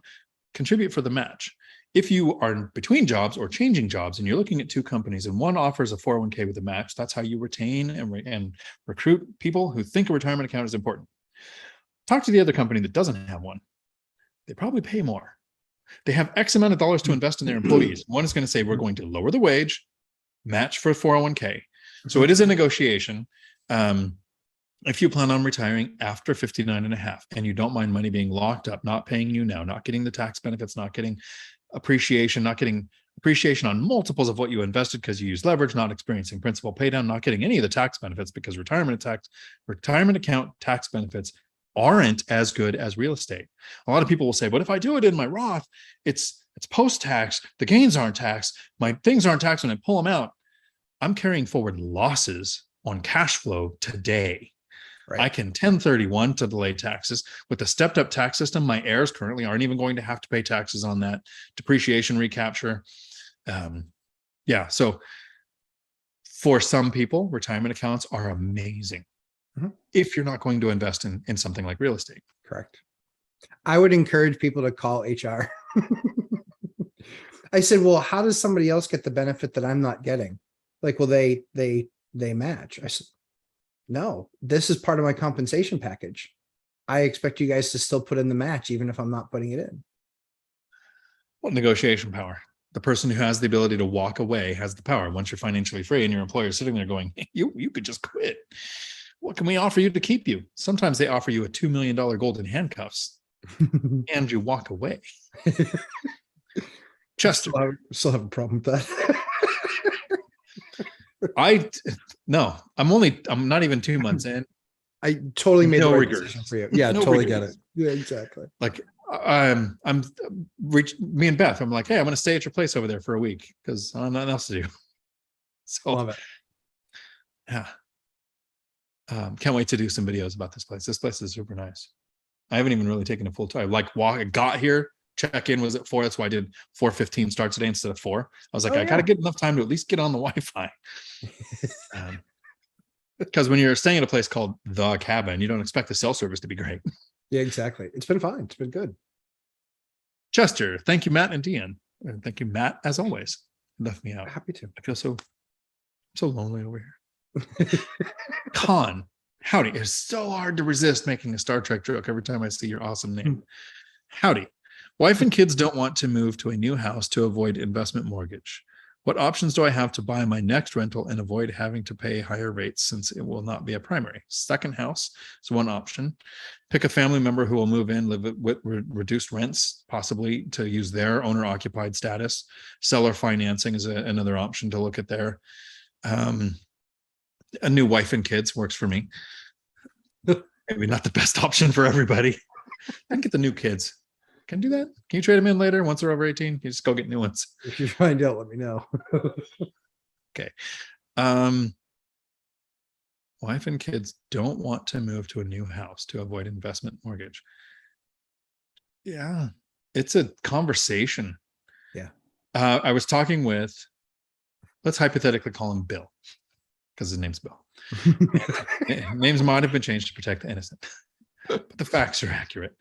contribute for the match. If you are between jobs or changing jobs and you're looking at two companies and one offers a 401k with a match, that's how you retain and recruit people who think a retirement account is important. Talk to the other company that doesn't have one. They probably pay more. They have X amount of dollars to invest in their employees. One is going to say, we're going to lower the wage, match for 401k. So it is a negotiation. If you plan on retiring after 59 and a half, and you don't mind money being locked up, not paying you now, not getting the tax benefits, not getting appreciation, not getting appreciation on multiples of what you invested because you use leverage, not experiencing principal pay down, not getting any of the tax benefits because retirement account tax benefits aren't as good as real estate. A lot of people will say, but if I do it in my Roth, it's post-tax, the gains aren't taxed, my things aren't taxed when I pull them out. I'm carrying forward losses on cash flow today. Right. I can 1031 to delay taxes. With the stepped up tax system, my heirs currently aren't even going to have to pay taxes on that depreciation recapture. So for some people, retirement accounts are amazing. If you're not going to invest in something like real estate. Correct. I would encourage people to call HR. I said, well, how does somebody else get the benefit that I'm not getting? Like, well, they match. I said, no, this is part of my compensation package. I expect you guys to still put in the match, even if I'm not putting it in. Well, negotiation power. The person who has the ability to walk away has the power. Once you're financially free and your employer is sitting there going, hey, you could just quit. What can we offer you to keep you? Sometimes they offer you a $2 million golden handcuffs and you walk away. Chester. I still have a problem with that. I'm not even 2 months in. I totally made no the right regrets decision for you. Yeah, no totally get it. Yeah, exactly. Like me and Beth, I'm like, hey, I'm going to stay at your place over there for a week because I have nothing else to do. So love it. Yeah. Can't wait to do some videos about this place. This place is super nice. I haven't even really taken a full time. I got here, check-in was at 4. That's why I did 4:15 start today instead of 4. I was like, I got to get enough time to at least get on the Wi-Fi. Because when you're staying at a place called The Cabin, you don't expect the cell service to be great. Yeah, exactly. It's been fine. It's been good. Chester, thank you, Matt and Dion. And thank you, Matt, as always. Left me out. Happy to. I feel so lonely over here. Con, howdy. It's so hard to resist making a Star Trek joke every time I see your awesome name. Howdy. Wife and kids don't want to move to a new house to avoid investment mortgage. What options do I have to buy my next rental and avoid having to pay higher rates since it will not be a primary? Second house is one option. Pick a family member who will move in, live with reduced rents, possibly to use their owner-occupied status. Seller financing is another option to look at there. A new wife and kids works for me. Maybe not the best option for everybody. I can get the new kids. Can you do that? Can you trade them in later once they're over 18? You just go get new ones. If you find out, let me know. Okay. Wife and kids don't want to move to a new house to avoid investment mortgage. Yeah, it's a conversation. Yeah. I was talking with, let's hypothetically call him Bill, because his name's Bill. Names might have been changed to protect the innocent, but the facts are accurate.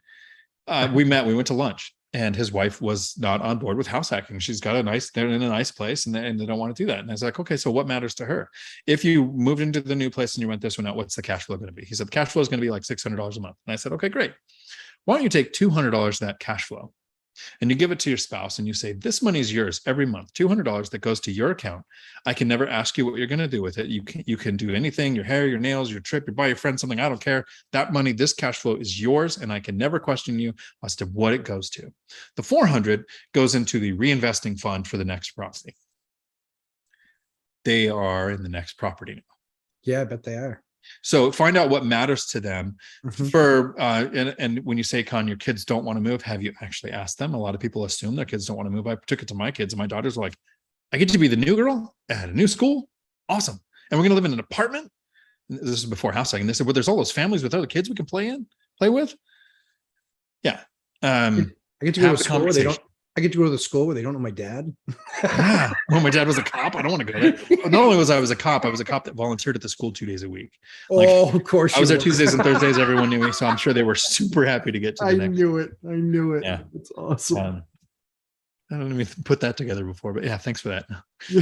We went to lunch, and his wife was not on board with house hacking. She's got they're in a nice place and they don't want to do that. And I was like, okay, so what matters to her? If you moved into the new place and you rent this one out, what's the cash flow going to be? He said, the cash flow is going to be like $600 a month. And I said, okay, great. Why don't you take $200 of that cash flow and you give it to your spouse and you say, this money is yours every month, $200 that goes to your account. I can never ask you what you're going to do with it. You can do anything, your hair, your nails, your trip, you buy your friend something. I don't care. That money, this cash flow is yours. And I can never question you as to what it goes to. The 400 goes into the reinvesting fund for the next property. They are in the next property now. Yeah, I bet they are. So find out what matters to them. Mhm. For and when you say, Con, your kids don't want to move, have you actually asked them? A lot of people assume their kids don't want to move. I took it to my kids, and my daughters were like, I get to be the new girl at a new school. Awesome. And we're going to live in an apartment. This is before house hacking. They said, well, there's all those families with other kids we can play with. Yeah. I get to go to school where they don't. I get to go to the school where they don't know my dad. Yeah. Well, my dad was a cop. I don't want to go there. But not only was I a cop that volunteered at the school 2 days a week. Like, of course. I was there Tuesdays and Thursdays. Everyone knew me. So I'm sure they were super happy to get to the I next. knew it. Yeah. It's awesome. I don't even put that together before, but yeah, thanks for that.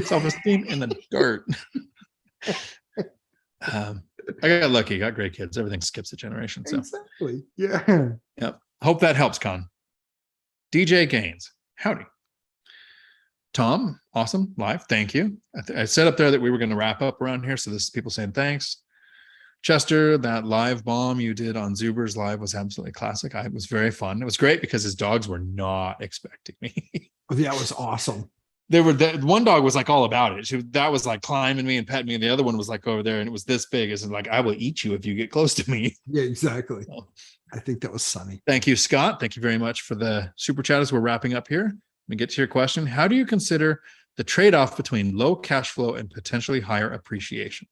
Self-esteem in the dirt. I got lucky. Got great kids. Everything skips a generation. So exactly. Yeah. Yep. Hope that helps, Con. DJ Gaines. Howdy. Tom, awesome. Live. Thank you. I said up there that we were going to wrap up around here. So this is people saying thanks. Chester, that live bomb you did on Zuber's live was absolutely classic. It was very fun. It was great because his dogs were not expecting me. That was awesome. One dog was like all about it. That was like climbing me and petting me. And the other one was like over there and it was this big. It's like, I will eat you if you get close to me. Yeah, exactly. So, I think that was sunny. thank you, Scott. Thank you very much for the super chat as we're wrapping up here. Let me get to your question. How do you consider the trade-off between low cash flow and potentially higher appreciation?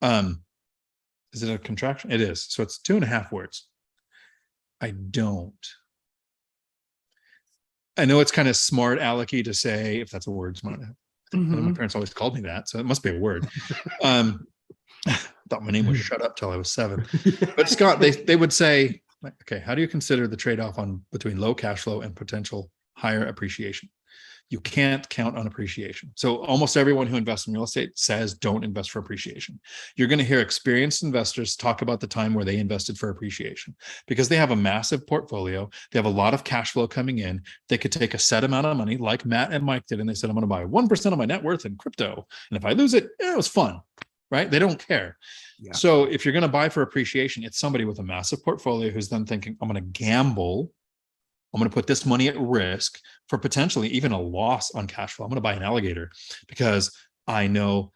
Is it a contraction? It is. So it's 2.5 words. I know it's kind of smart alecky to say, if that's a word, smart. My parents always called me that, so it must be a word. I thought my name was shut up till I was 7. But Scott, they would say, okay, how do you consider the trade-off between low cash flow and potential higher appreciation? You can't count on appreciation. So almost everyone who invests in real estate says don't invest for appreciation. You're going to hear experienced investors talk about the time where they invested for appreciation because they have a massive portfolio. They have a lot of cash flow coming in. They could take a set amount of money like Matt and Mike did. And they said, I'm going to buy 1% of my net worth in crypto. And if I lose it, it was fun, right? They don't care. Yeah. So if you're going to buy for appreciation, it's somebody with a massive portfolio who's then thinking, I'm going to gamble. I'm going to put this money at risk for potentially even a loss on cash flow. I'm going to buy an alligator because I know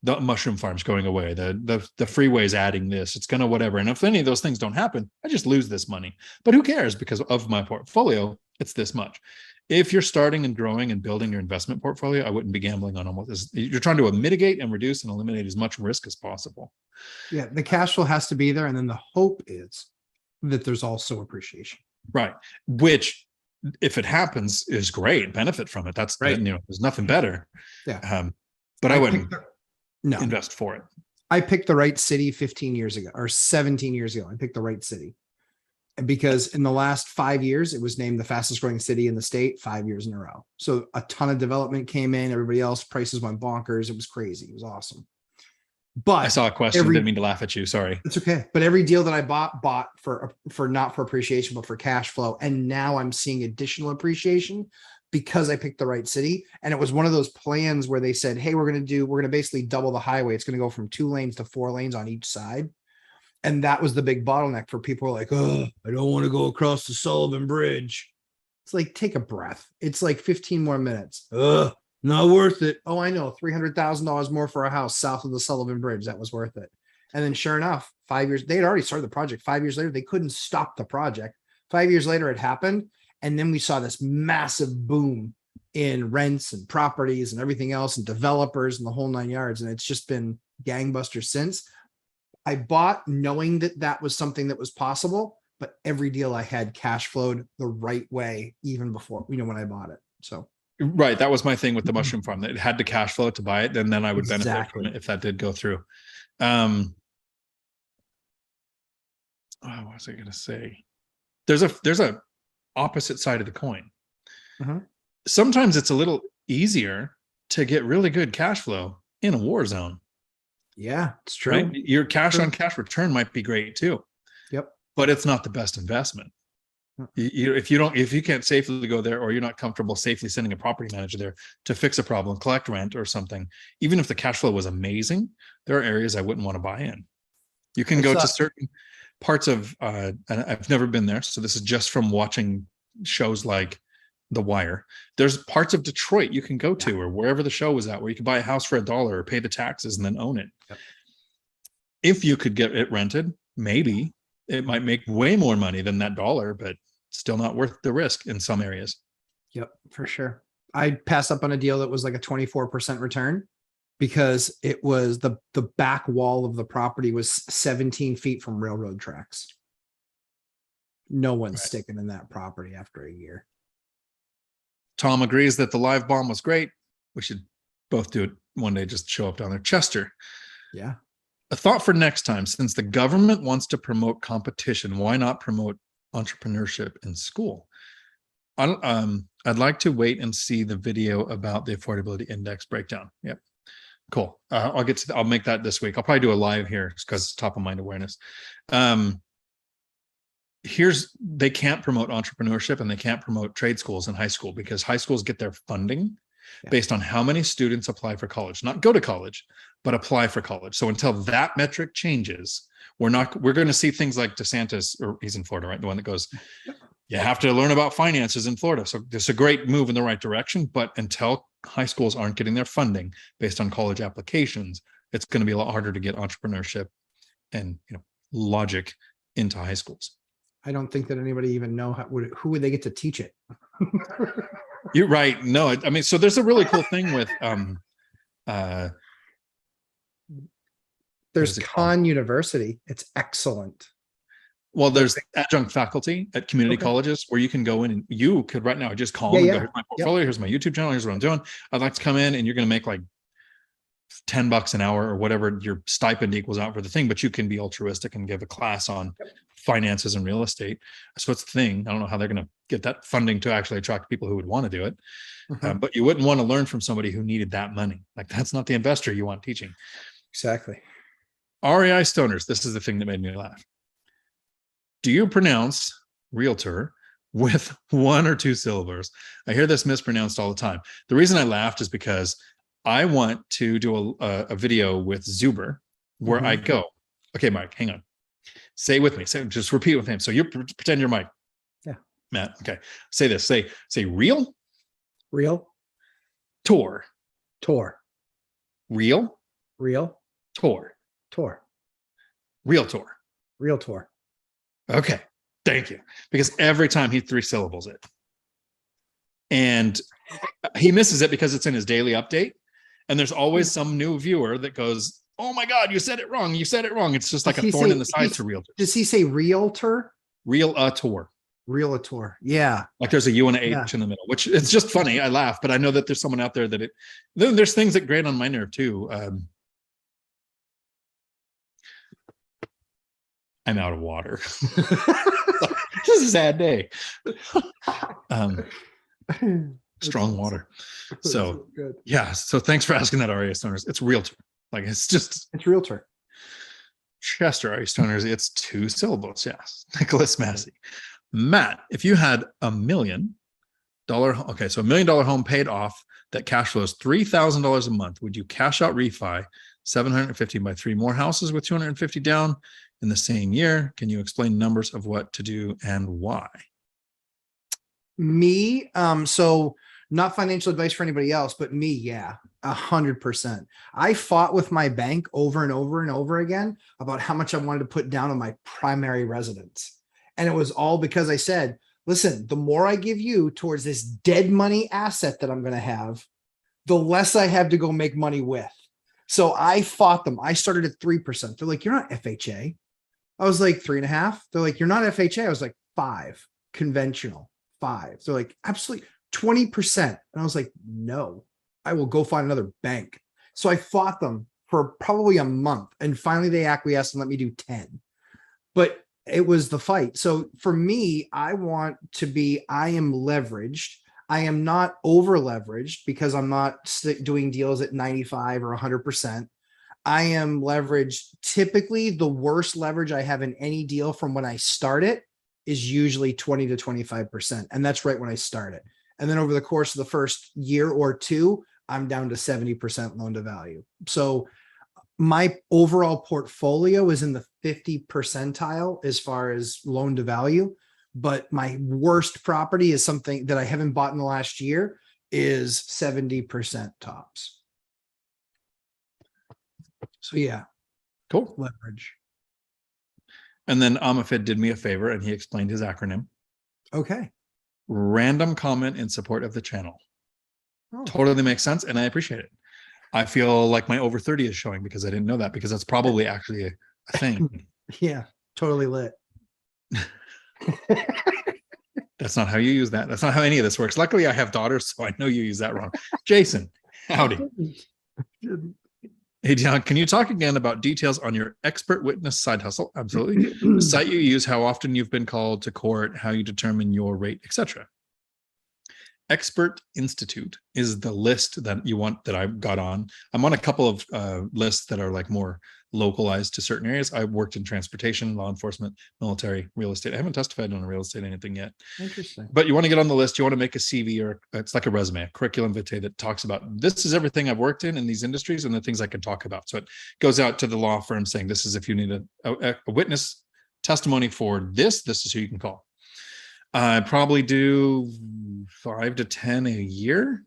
the mushroom farm's going away. The freeway's adding this. It's going to whatever. And if any of those things don't happen, I just lose this money. But who cares? Because of my portfolio, it's this much. If you're starting and growing and building your investment portfolio, I wouldn't be gambling on almost this. You're trying to mitigate and reduce and eliminate as much risk as possible. Yeah, the cash flow has to be there. And then the hope is that there's also appreciation. Right. Which, if it happens, is great. Benefit from it. That's right. There's nothing better. Yeah. But I wouldn't invest for it. I picked the right city 15 years ago or 17 years ago. I picked the right city. And because in the last 5 years, it was named the fastest growing city in the state 5 years in a row. So a ton of development came in. Everybody else prices went bonkers. It was crazy. It was awesome. But I saw a question. Didn't mean to laugh at you. Sorry. It's okay. But every deal that I bought for not for appreciation, but for cash flow. And now I'm seeing additional appreciation because I picked the right city. And it was one of those plans where they said, hey, we're going to basically double the highway. It's going to go from 2 lanes to 4 lanes on each side. And that was the big bottleneck for people who are like, oh, I don't want to go across the Sullivan Bridge. It's like, take a breath. It's like 15 more minutes. Not worth it. Oh, I know. $300,000 more for a house south of the Sullivan Bridge. That was worth it. And then sure enough, 5 years, they had already started the project. 5 years later, they couldn't stop the project. 5 years later, it happened. And then we saw this massive boom in rents and properties and everything else and developers and the whole 9 yards. And it's just been gangbusters since. I bought knowing that that was something that was possible, but every deal I had cash flowed the right way, even before, when I bought it. So. Right. That was my thing with the mushroom farm. That it had to cash flow to buy it. And then I would benefit from it if that did go through. What was I going to say? There's a opposite side of the coin. Sometimes it's a little easier to get really good cash flow in a war zone. Yeah, it's true. Right? Your cash on cash return might be great too. Yep. But it's not the best investment. If you can't safely go there, or you're not comfortable safely sending a property manager there to fix a problem, collect rent or something, even if the cash flow was amazing, there are areas I wouldn't want to buy in. You can go to certain parts of, and I've never been there, so this is just from watching shows like The Wire. There's parts of Detroit you can go to, or wherever the show was at, where you can buy a house for $1 or pay the taxes and then own it. Yep. If you could get it rented, maybe it might make way more money than that $1, but still not worth the risk in some areas. Yep, for sure. I passed up on a deal that was like a 24% return because it was the back wall of the property was 17 feet from railroad tracks. No one's sticking in that property after a year. Tom agrees that the live bomb was great. We should both do it one day, just show up down there. Chester. Yeah. A thought for next time, since the government wants to promote competition, why not promote entrepreneurship in school? I'd like to wait and see the video about the affordability index breakdown. Yep. Cool. I'll make that this week. I'll probably do a live here because it's top of mind awareness. They can't promote entrepreneurship and they can't promote trade schools in high school, because high schools get their funding based on how many students apply for college, not go to college, but apply for college. So until that metric changes, we're going to see things like DeSantis, or he's in Florida, right? The one that goes, you have to learn about finances in Florida. So it's a great move in the right direction, but until high schools aren't getting their funding based on college applications, it's going to be a lot harder to get entrepreneurship and logic into high schools. I don't think that anybody even know who would they get to teach it. You're right. No, I mean, so there's a really cool thing with there's Khan University. It's excellent. Well, there's adjunct faculty at community colleges where you can go in and you could right now just call them and go, here's my portfolio, here's my YouTube channel, here's what I'm doing. I'd like to come in, and you're going to make like $10 an hour or whatever your stipend equals out for the thing, but you can be altruistic and give a class on finances and real estate. So it's the thing. I don't know how they're going to get that funding to actually attract people who would want to do it. But you wouldn't want to learn from somebody who needed that money. Like, that's not the investor you want teaching. Exactly. REI stoners. This is the thing that made me laugh. Do you pronounce realtor with 1 or 2 syllables? I hear this mispronounced all the time. The reason I laughed is because I want to do a video with Zuber where I go, okay, Mike, hang on. Say with me. Just repeat with him. So you pretend you're Mike. Yeah. Matt. Okay. Say this. Say real. Real. Tour. Tour. Real. Real. Tour. Tour. Realtor. Realtor. Okay. Thank you. Because every time he 3 syllables it. And he misses it because it's in his daily update. And there's always some new viewer that goes, oh my God, you said it wrong. You said it wrong. It's just like a thorn in the side to realtors. Does he say realtor? Realtor. Realtor. Yeah. Like there's a U and an H in the middle, which it's just funny. I laugh, but I know that there's someone out there that there's things that grate on my nerve too. I'm out of water. This is a sad day. Strong water. So yeah. So thanks for asking that, REI stoners. It's realtor. Like it's realtor. Chester, REI stoners. It's 2 syllables. Yes. Nicholas Massey. Matt, if you had $1 million, okay, so $1 million home paid off that cash flows $3,000 a month, would you cash out refi 750 by 3 more houses with 250 down in the same year? Can you explain numbers of what to do and why? Me, so not financial advice for anybody else, but me, yeah, 100%. I fought with my bank over and over and over again about how much I wanted to put down on my primary residence. And it was all because I said, listen, the more I give you towards this dead money asset that I'm going to have, the less I have to go make money with. So I fought them. I started at 3%. They're like, you're not FHA. I was like 3.5. They're like, you're not FHA. I was like 5, conventional 5. They're like, absolutely 20%. And I was like, no, I will go find another bank. So I fought them for probably a month. And finally they acquiesced and let me do 10. But it was the fight. So for me, I am leveraged. I am not over leveraged because I'm not doing deals at 95 or 100%. I am leveraged. Typically the worst leverage I have in any deal from when I start it is usually 20 to 25%. And that's right when I started. And then over the course of the first year or two, I'm down to 70% loan to value. So my overall portfolio is in the 50 percentile as far as loan to value. But my worst property is something that I haven't bought in the last year is 70% tops. So yeah. Cool. Leverage. And then Amafid did me a favor and he explained his acronym. Okay. Random comment in support of the channel. Oh. Totally makes sense. And I appreciate it. I feel like my over 30 is showing because I didn't know that, because that's probably actually a thing. Yeah. Totally lit. That's not how you use that. That's not how any of this works. Luckily, I have daughters, so I know you use that wrong. Jason, howdy. Hey, Dion, can you talk again about details on your expert witness side hustle? Absolutely. The site you use, how often you've been called to court, how you determine your rate, etc. Expert Institute is the list that you want that I've got on. I'm on a couple of lists that are like more localized to certain areas. I've worked in transportation, law enforcement, military, real estate. I haven't testified on a real estate anything yet. Interesting. But you want to get on the list. You want to make a CV, or it's like a resume, a curriculum vitae that talks about this is everything I've worked in these industries and the things I can talk about. So it goes out to the law firm saying this is if you need a witness testimony for this is who you can call. I probably do 5 to 10 a year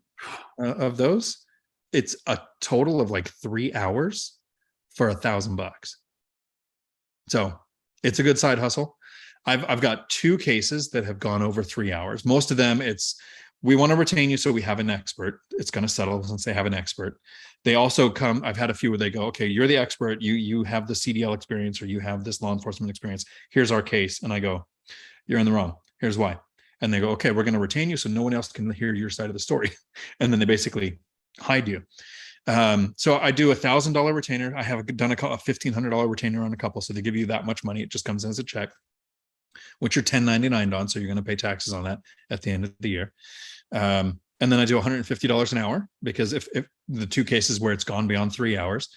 of those. It's a total of like 3 hours for $1,000. So it's a good side hustle. I've got 2 cases that have gone over 3 hours. Most of them, it's we want to retain you, so we have an expert. It's going to settle since they have an expert. They also come. I've had a few where they go, okay, you're the expert. You have the CDL experience, or you have this law enforcement experience. Here's our case, and I go, you're in the wrong. Here's why. And they go, okay, we're going to retain you so no one else can hear your side of the story. And then they basically hide you. So I do $1,000 retainer. I have done a $1,500 retainer on a couple. So they give you that much money. It just comes in as a check, which you're 1099 on. So you're going to pay taxes on that at the end of the year. And then I do $150 an hour, because if the 2 cases where it's gone beyond 3 hours,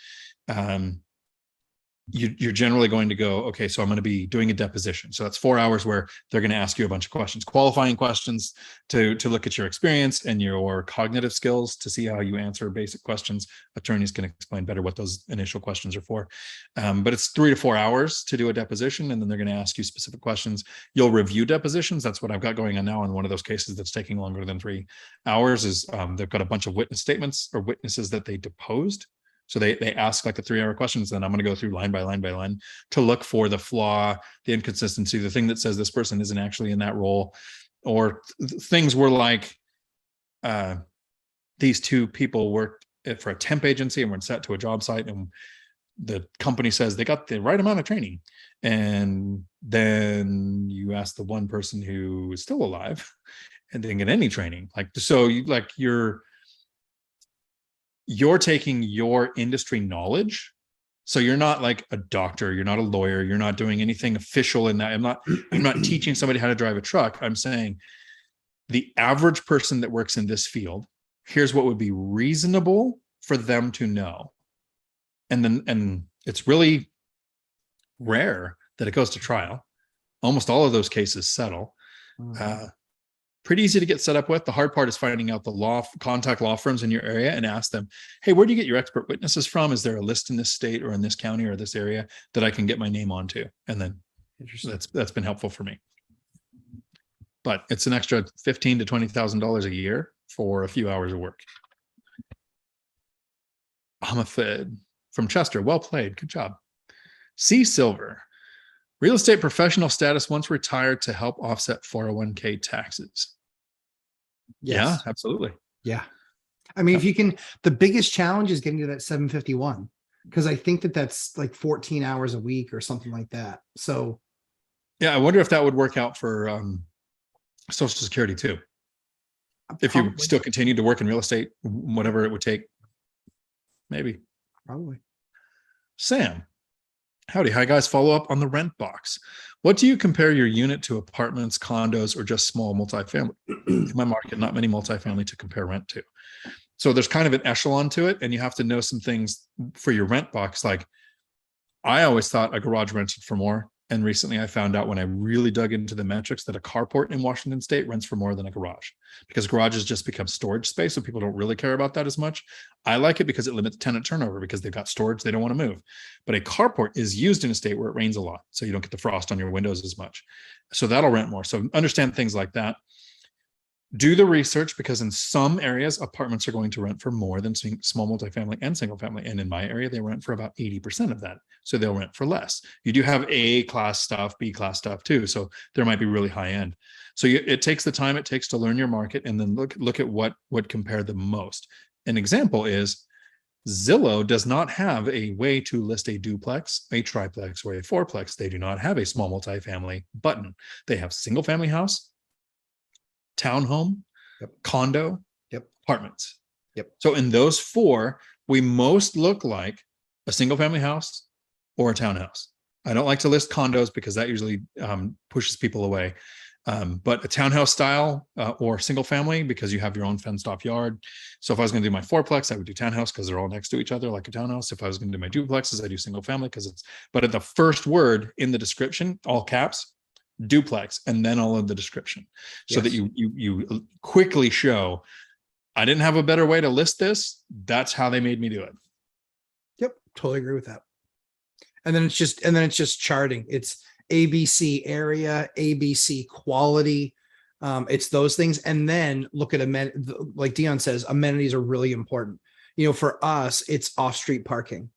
you're generally going to go, okay, so I'm going to be doing a deposition. So that's 4 hours where they're going to ask you a bunch of questions, qualifying questions to look at your experience and your cognitive skills to see how you answer basic questions. Attorneys can explain better what those initial questions are for. But it's 3 to 4 hours to do a deposition, and then they're going to ask you specific questions. You'll review depositions. That's what I've got going on now in one of those cases that's taking longer than 3 hours is they've got a bunch of witness statements or witnesses that they deposed. So they ask like a 3 hour questions, and I'm going to go through line by line by line to look for the flaw, the inconsistency, the thing that says this person isn't actually in that role, or things were like these 2 people worked for a temp agency and were set to a job site, and the company says they got the right amount of training, and then you ask the one person who is still alive and didn't get any training. Like, so you're taking your industry knowledge. So you're not like a doctor, you're not a lawyer, you're not doing anything official in that. I'm not teaching somebody how to drive a truck. I'm saying the average person that works in this field, here's what would be reasonable for them to know. And it's really rare that it goes to trial. Almost all of those cases settle. Pretty easy to get set up with. The hard part is finding out contact law firms in your area and ask them, hey, where do you get your expert witnesses from? Is there a list in this state or in this county or this area that I can get my name onto? And then that's been helpful for me. But it's an extra $15,000 to $20,000 a year for a few hours of work. Ahmed from Chester, well played, good job. C Silver, real estate professional status once retired to help offset 401k taxes. Yes. Yeah, absolutely. Yeah. I mean, if you can, the biggest challenge is getting to that 751, because I think that's like 14 hours a week or something like that. So yeah, I wonder if that would work out for Social Security too. If you still continue to work in real estate, whatever it would take, maybe. Probably. Sam, howdy. Hi, guys. Follow up on the rent box. What do you compare your unit to? Apartments, condos, or just small multifamily? In my market, not many multifamily to compare rent to. So there's kind of an echelon to it, and you have to know some things for your rent box. Like, I always thought a garage rented for more And recently I found out when I really dug into the metrics that a carport in Washington state rents for more than a garage, because garages just become storage space. So people don't really care about that as much. I like it because it limits tenant turnover because they've got storage they don't want to move. But a carport is used in a state where it rains a lot. So you don't get the frost on your windows as much. So that'll rent more. So understand things like that. Do the research, because in some areas, apartments are going to rent for more than small multifamily and single family. And in my area, they rent for about 80% of that. So they'll rent for less. You do have A class stuff, B class stuff too. So there might be really high end. So it takes the time it takes to learn your market and then look at what would compare the most. An example is Zillow does not have a way to list a duplex, a triplex, or a fourplex. They do not have a small multifamily button. They have single family house, townhome, condo, apartments. So in those four, we most look like a single family house or a townhouse. I don't like to list condos because that usually pushes people away. But a townhouse style or single family, because you have your own fenced off yard. So if I was going to do my fourplex, I would do townhouse because they're all next to each other like a townhouse. If I was going to do my duplexes, I do single family because it's, but at the first word in the description, all caps, duplex, and then all of the description, so that you quickly show, I didn't have a better way to list this. That's how they made me do it. Yep, totally agree with that. And then it's just charting. It's ABC area, ABC quality. It's those things. And then look at like Dion says, amenities are really important. You know, for us, it's off-street parking.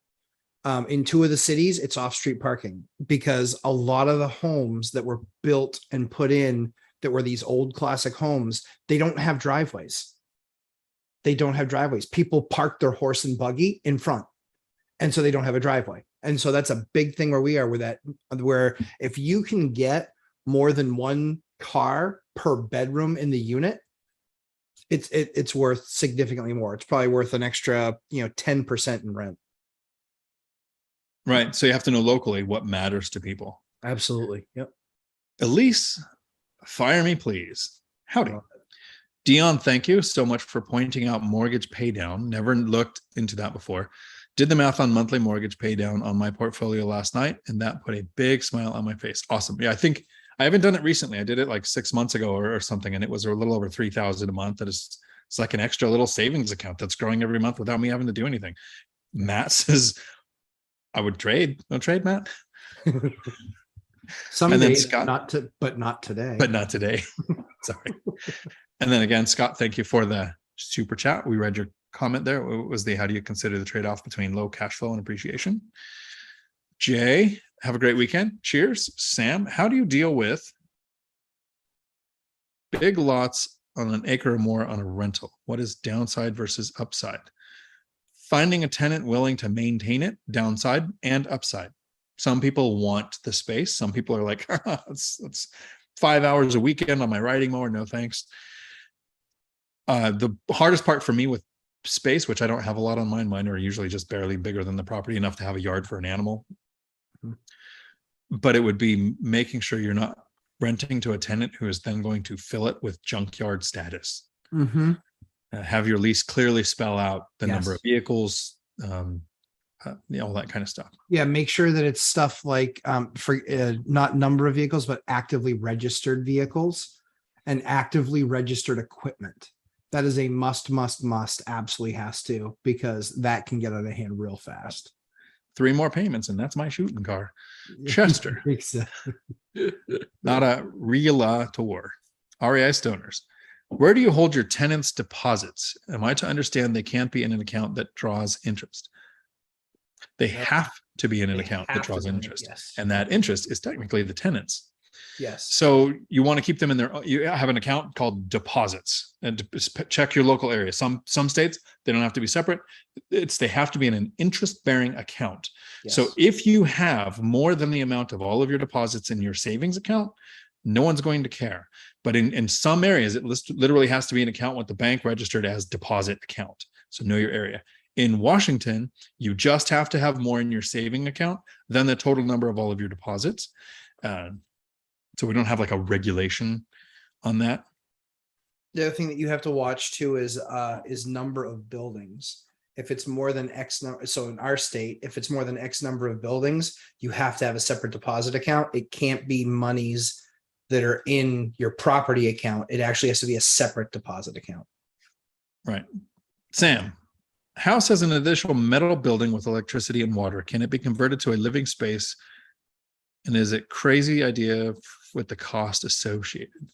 In two of the cities, it's off-street parking, because a lot of the homes that were built and put in that were these old classic homes, they don't have driveways. People park their horse and buggy in front, and so they don't have a driveway. And so that's a big thing where we are with that, where if you can get more than one car per bedroom in the unit, it's worth significantly more. It's probably worth an extra, 10% in rent. Right. So you have to know locally what matters to people. Absolutely. Yep. Elise, fire me, please. Howdy. Dion, thank you so much for pointing out mortgage pay down. Never looked into that before. Did the math on monthly mortgage pay down on my portfolio last night, and that put a big smile on my face. Awesome. Yeah, I think I haven't done it recently. I did it like 6 months ago or something, and it was a little over $3,000 a month. It's like an extra little savings account that's growing every month without me having to do anything. Matt says, I would trade. No trade, Matt. Someday, Scott, but not today. But not today. Sorry. And then again, Scott, thank you for the super chat. We read your comment there. What was how do you consider the trade-off between low cash flow and appreciation? Jay, have a great weekend. Cheers. Sam, how do you deal with big lots on an acre or more on a rental? What is downside versus upside? Finding a tenant willing to maintain it, downside and upside. Some people want the space. Some people are like, that's 5 hours a weekend on my riding mower. No, thanks. The hardest part for me with space, which I don't have a lot on mine. Mine are usually just barely bigger than the property, enough to have a yard for an animal. But it would be making sure you're not renting to a tenant who is then going to fill it with junkyard status. Mm-hmm. Have your lease clearly spell out the number of vehicles, all that kind of stuff. Yeah, make sure that it's stuff like for not number of vehicles, but actively registered vehicles and actively registered equipment. That is a must, absolutely has to, because that can get out of hand real fast. 3 more payments, and that's my shooting car. Chester. Not a realtor. REI Stoners. Where do you hold your tenants' deposits? Am I to understand they can't be in an account that draws interest? They have to be in an account that draws interest. Yes. And that interest is technically the tenants. Yes. So you want to keep them in there. You have an account called deposits, and check your local area. Some states, they don't have to be separate. They have to be in an interest-bearing account. Yes. So if you have more than the amount of all of your deposits in your savings account, no one's going to care. But in some areas, it literally has to be an account with the bank registered as deposit account. So know your area. In Washington, you just have to have more in your saving account than the total number of all of your deposits. So we don't have like a regulation on that. The other thing that you have to watch too is number of buildings. if it's more than X number, so in our state, if it's more than X number of buildings, you have to have a separate deposit account. It can't be monies that are in your property account. It actually has to be a separate deposit account. Right. Sam, house has an additional metal building with electricity and water. Can it be converted to a living space? And is it crazy idea with the cost associated?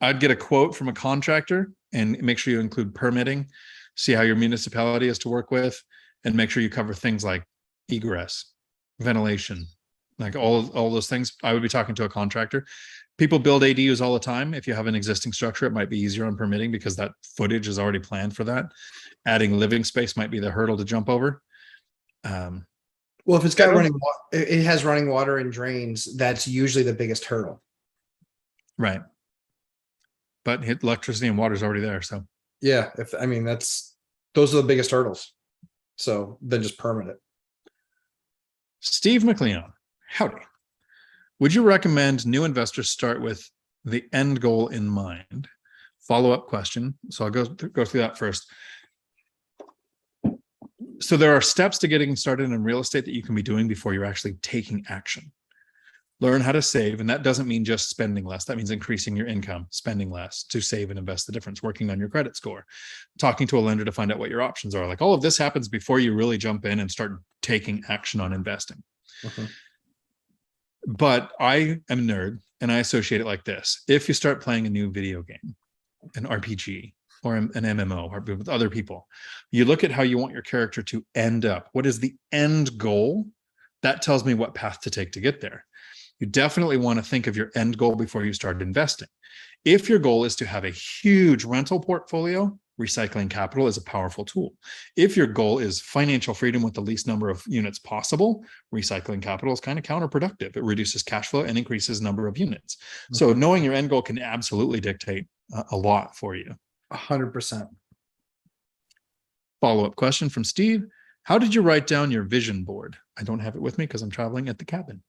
I'd get a quote from a contractor and make sure you include permitting, see how your municipality is to work with, and make sure you cover things like egress, ventilation, like all those things. I would be talking to a contractor. People build ADUs all the time. If you have an existing structure, it might be easier on permitting because that footage is already planned for that. Adding living space might be the hurdle to jump over. Well, if it's got it has running water and drains, that's usually the biggest hurdle. Right. But electricity and water is already there. So yeah, those are the biggest hurdles. So then just permit it. Steve McLeon, howdy. Would you recommend new investors start with the end goal in mind? Follow-up question. So I'll go through that first. So there are steps to getting started in real estate that you can be doing before you're actually taking action. Learn how to save, and that doesn't mean just spending less. That means increasing your income, spending less to save and invest the difference, working on your credit score, talking to a lender to find out what your options are. Like all of this happens before you really jump in and start taking action on investing. But I am a nerd and I associate it like this. If you start playing a new video game, an RPG or an MMO or with other people, you look at how you want your character to end up. What is the end goal? That tells me what path to take to get there. You definitely want to think of your end goal before you start investing. If your goal is to have a huge rental portfolio, recycling capital is a powerful tool. If your goal is financial freedom with the least number of units possible, recycling capital is kind of counterproductive. It reduces cash flow and increases number of units. So knowing your end goal can absolutely dictate a lot for you. 100%. Follow-up question from Steve. How did you write down your vision board? I don't have it with me because I'm traveling at the cabin.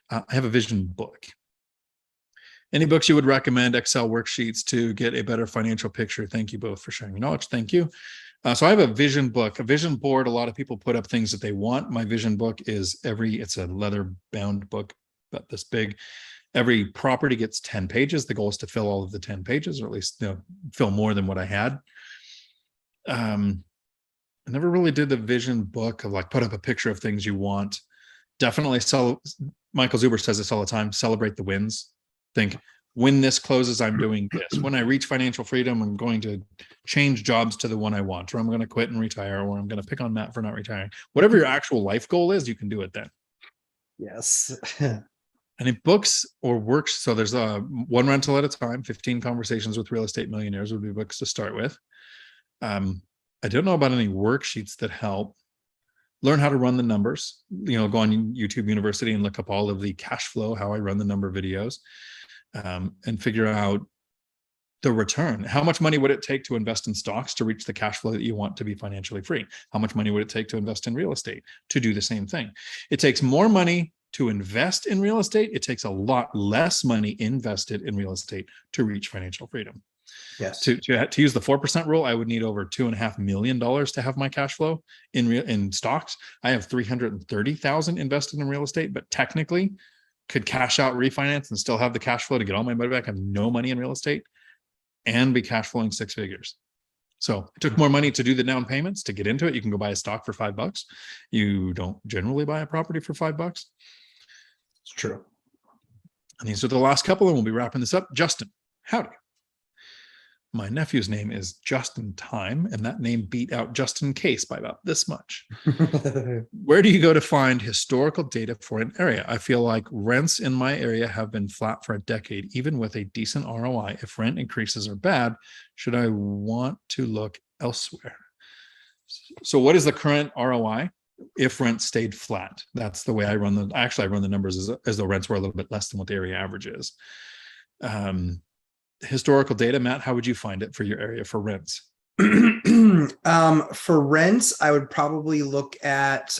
I have a vision book. Any books you would recommend, Excel worksheets to get a better financial picture? Thank you both for sharing your knowledge. Thank you. So I have a vision book, a vision board. A lot of people put up things that they want. My vision book is it's a leather bound book about this big. Every property gets 10 pages. The goal is to fill all of the 10 pages, or at least fill more than what I had. I never really did the vision book of like put up a picture of things you want. Definitely Michael Zuber says this all the time, celebrate the wins. Think, when this closes, I'm doing this. When I reach financial freedom, I'm going to change jobs to the one I want, or I'm going to quit and retire, or I'm going to pick on Matt for not retiring. Whatever your actual life goal is, you can do it then. Yes. And in books or works, so there's one rental at a time, 15 conversations with real estate millionaires would be books to start with. I don't know about any worksheets that help. Learn how to run the numbers, go on YouTube University and look up all of the cash flow, how I run the number videos, and figure out the return. How much money would it take to invest in stocks to reach the cash flow that you want to be financially free? How much money would it take to invest in real estate to do the same thing? It takes more money to invest in real estate. It takes a lot less money invested in real estate to reach financial freedom. Yes. To use the 4% rule, I would need over $2.5 million to have my cash flow in stocks. I have 330,000 invested in real estate, but technically could cash out, refinance, and still have the cash flow to get all my money back. I have no money in real estate and be cash flowing 6 figures. So it took more money to do the down payments to get into it. You can go buy a stock for $5. You don't generally buy a property for $5. It's true. And these are the last couple, and we'll be wrapping this up. Justin, howdy. My nephew's name is Justin Time, and that name beat out Justin Case by about this much. Where do you go to find historical data for an area? I feel like rents in my area have been flat for a decade, even with a decent ROI. If rent increases are bad, should I want to look elsewhere? So what is the current ROI if rent stayed flat? That's the way I run I run the numbers as though rents were a little bit less than what the area average is. Historical data, Matt, how would you find it for your area for rents? For rents, I would probably look at,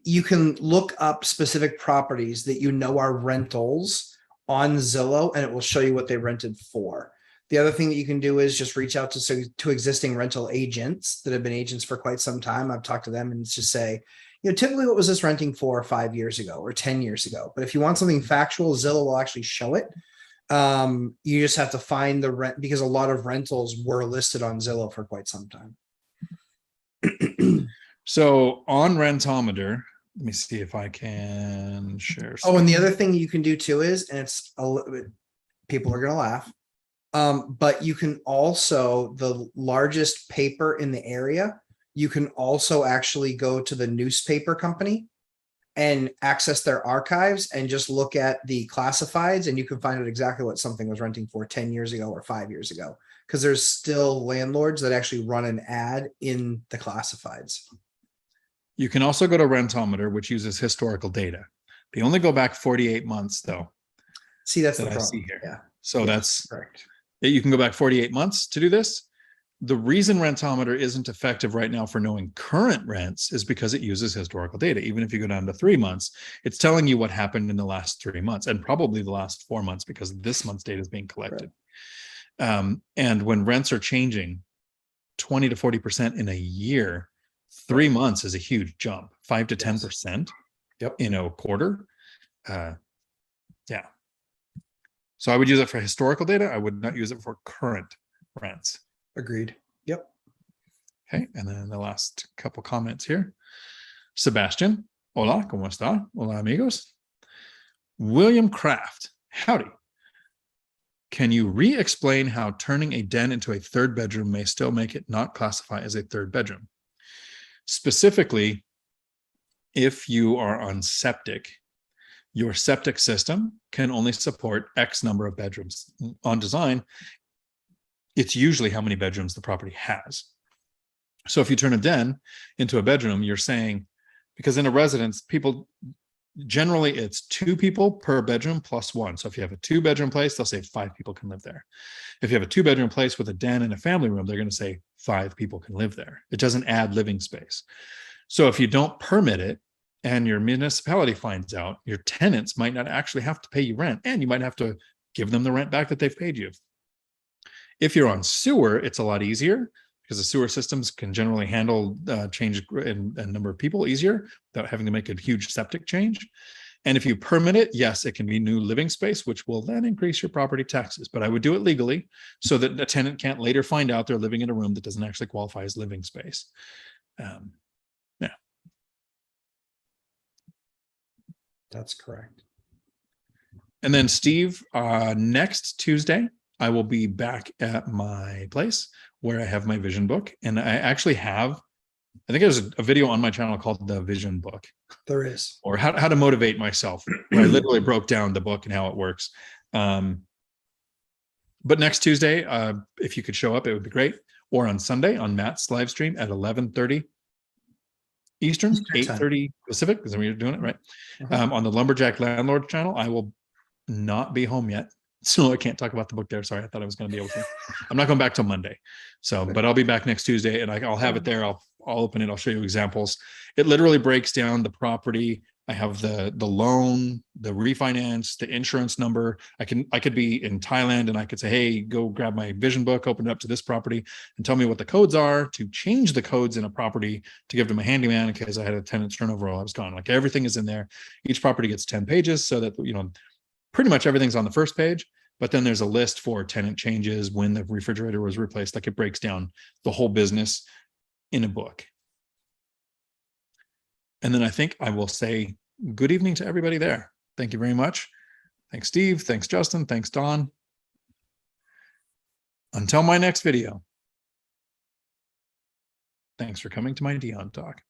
you can look up specific properties that are rentals on Zillow, and it will show you what they rented for. The other thing that you can do is just reach out to existing rental agents that have been agents for quite some time. I've talked to them and just say, typically what was this renting for 5 years ago or 10 years ago? But if you want something factual, Zillow will actually show it. You just have to find the rent, because a lot of rentals were listed on Zillow for quite some time. So on Rentometer, let me see if I can share. Oh, and the other thing you can do too is, and it's a little bit, people are going to laugh, but you can also, the largest paper in the area, you can also actually go to the newspaper company and access their archives and just look at the classifieds, and you can find out exactly what something was renting for 10 years ago or 5 years ago, because there's still landlords that actually run an ad in the classifieds. You can also go to Rentometer, which uses historical data. They only go back 48 months, though. See, that's that the I problem. see here. Yeah. So Yes, that's correct. You can go back 48 months to do this. The reason Rentometer isn't effective right now for knowing current rents is because it uses historical data. Even if you go down to 3 months, it's telling you what happened in the last 3 months and probably the last 4 months, because this month's data is being collected. Right. And when rents are changing 20 to 40% in a year, 3 months is a huge jump. 5 to 10% in a quarter. Yeah. So I would use it for historical data. I would not use it for current rents. Agreed. Yep. Okay. And then the last couple comments here. Sebastian. Hola, ¿cómo está? Hola, amigos. William Kraft. Howdy. Can you re-explain how turning a den into a third bedroom may still make it not classify as a third bedroom? Specifically, if you are on septic, your septic system can only support X number of bedrooms. On design, it's usually how many bedrooms the property has. So if you turn a den into a bedroom, you're saying, because in a residence, people generally it's 2 people per bedroom plus 1. So if you have a 2-bedroom place, they'll say 5 people can live there. If you have a 2-bedroom place with a den and a family room, they're going to say 5 people can live there. It doesn't add living space. So if you don't permit it and your municipality finds out, your tenants might not actually have to pay you rent, and you might have to give them the rent back that they've paid you. If you're on sewer, it's a lot easier, because the sewer systems can generally handle change in number of people easier without having to make a huge septic change. And if you permit it, yes, it can be new living space, which will then increase your property taxes. But I would do it legally so that a tenant can't later find out they're living in a room that doesn't actually qualify as living space. Yeah. That's correct. And then Steve, next Tuesday, I will be back at my place where I have my vision book. And I actually have, I think there's a video on my channel called The Vision Book. There is. Or how to motivate myself, where I literally broke down the book and how it works. But next Tuesday, if you could show up, it would be great. Or on Sunday on Matt's live stream at 11:30 Eastern, 8:30 Pacific, because we're doing it right. On the Lumberjack Landlord channel, I will not be home yet, so I can't talk about the book there. Sorry, I thought I was going to be able to. I'm not going back till Monday. So, but I'll be back next Tuesday, and I'll have it there. I'll open it. I'll show you examples. It literally breaks down the property. I have the loan, the refinance, the insurance number. I could be in Thailand and I could say, hey, go grab my vision book, open it up to this property, and tell me what the codes are to change the codes in a property to give to my handyman in case I had a tenant turnover while I was gone. Like, everything is in there. Each property gets 10 pages, so that, pretty much everything's on the first page. But then there's a list for tenant changes, when the refrigerator was replaced. Like, it breaks down the whole business in a book. And then I think I will say good evening to everybody there. Thank you very much. Thanks, Steve. Thanks, Justin. Thanks, Don. Until my next video. Thanks for coming to my Dion Talk.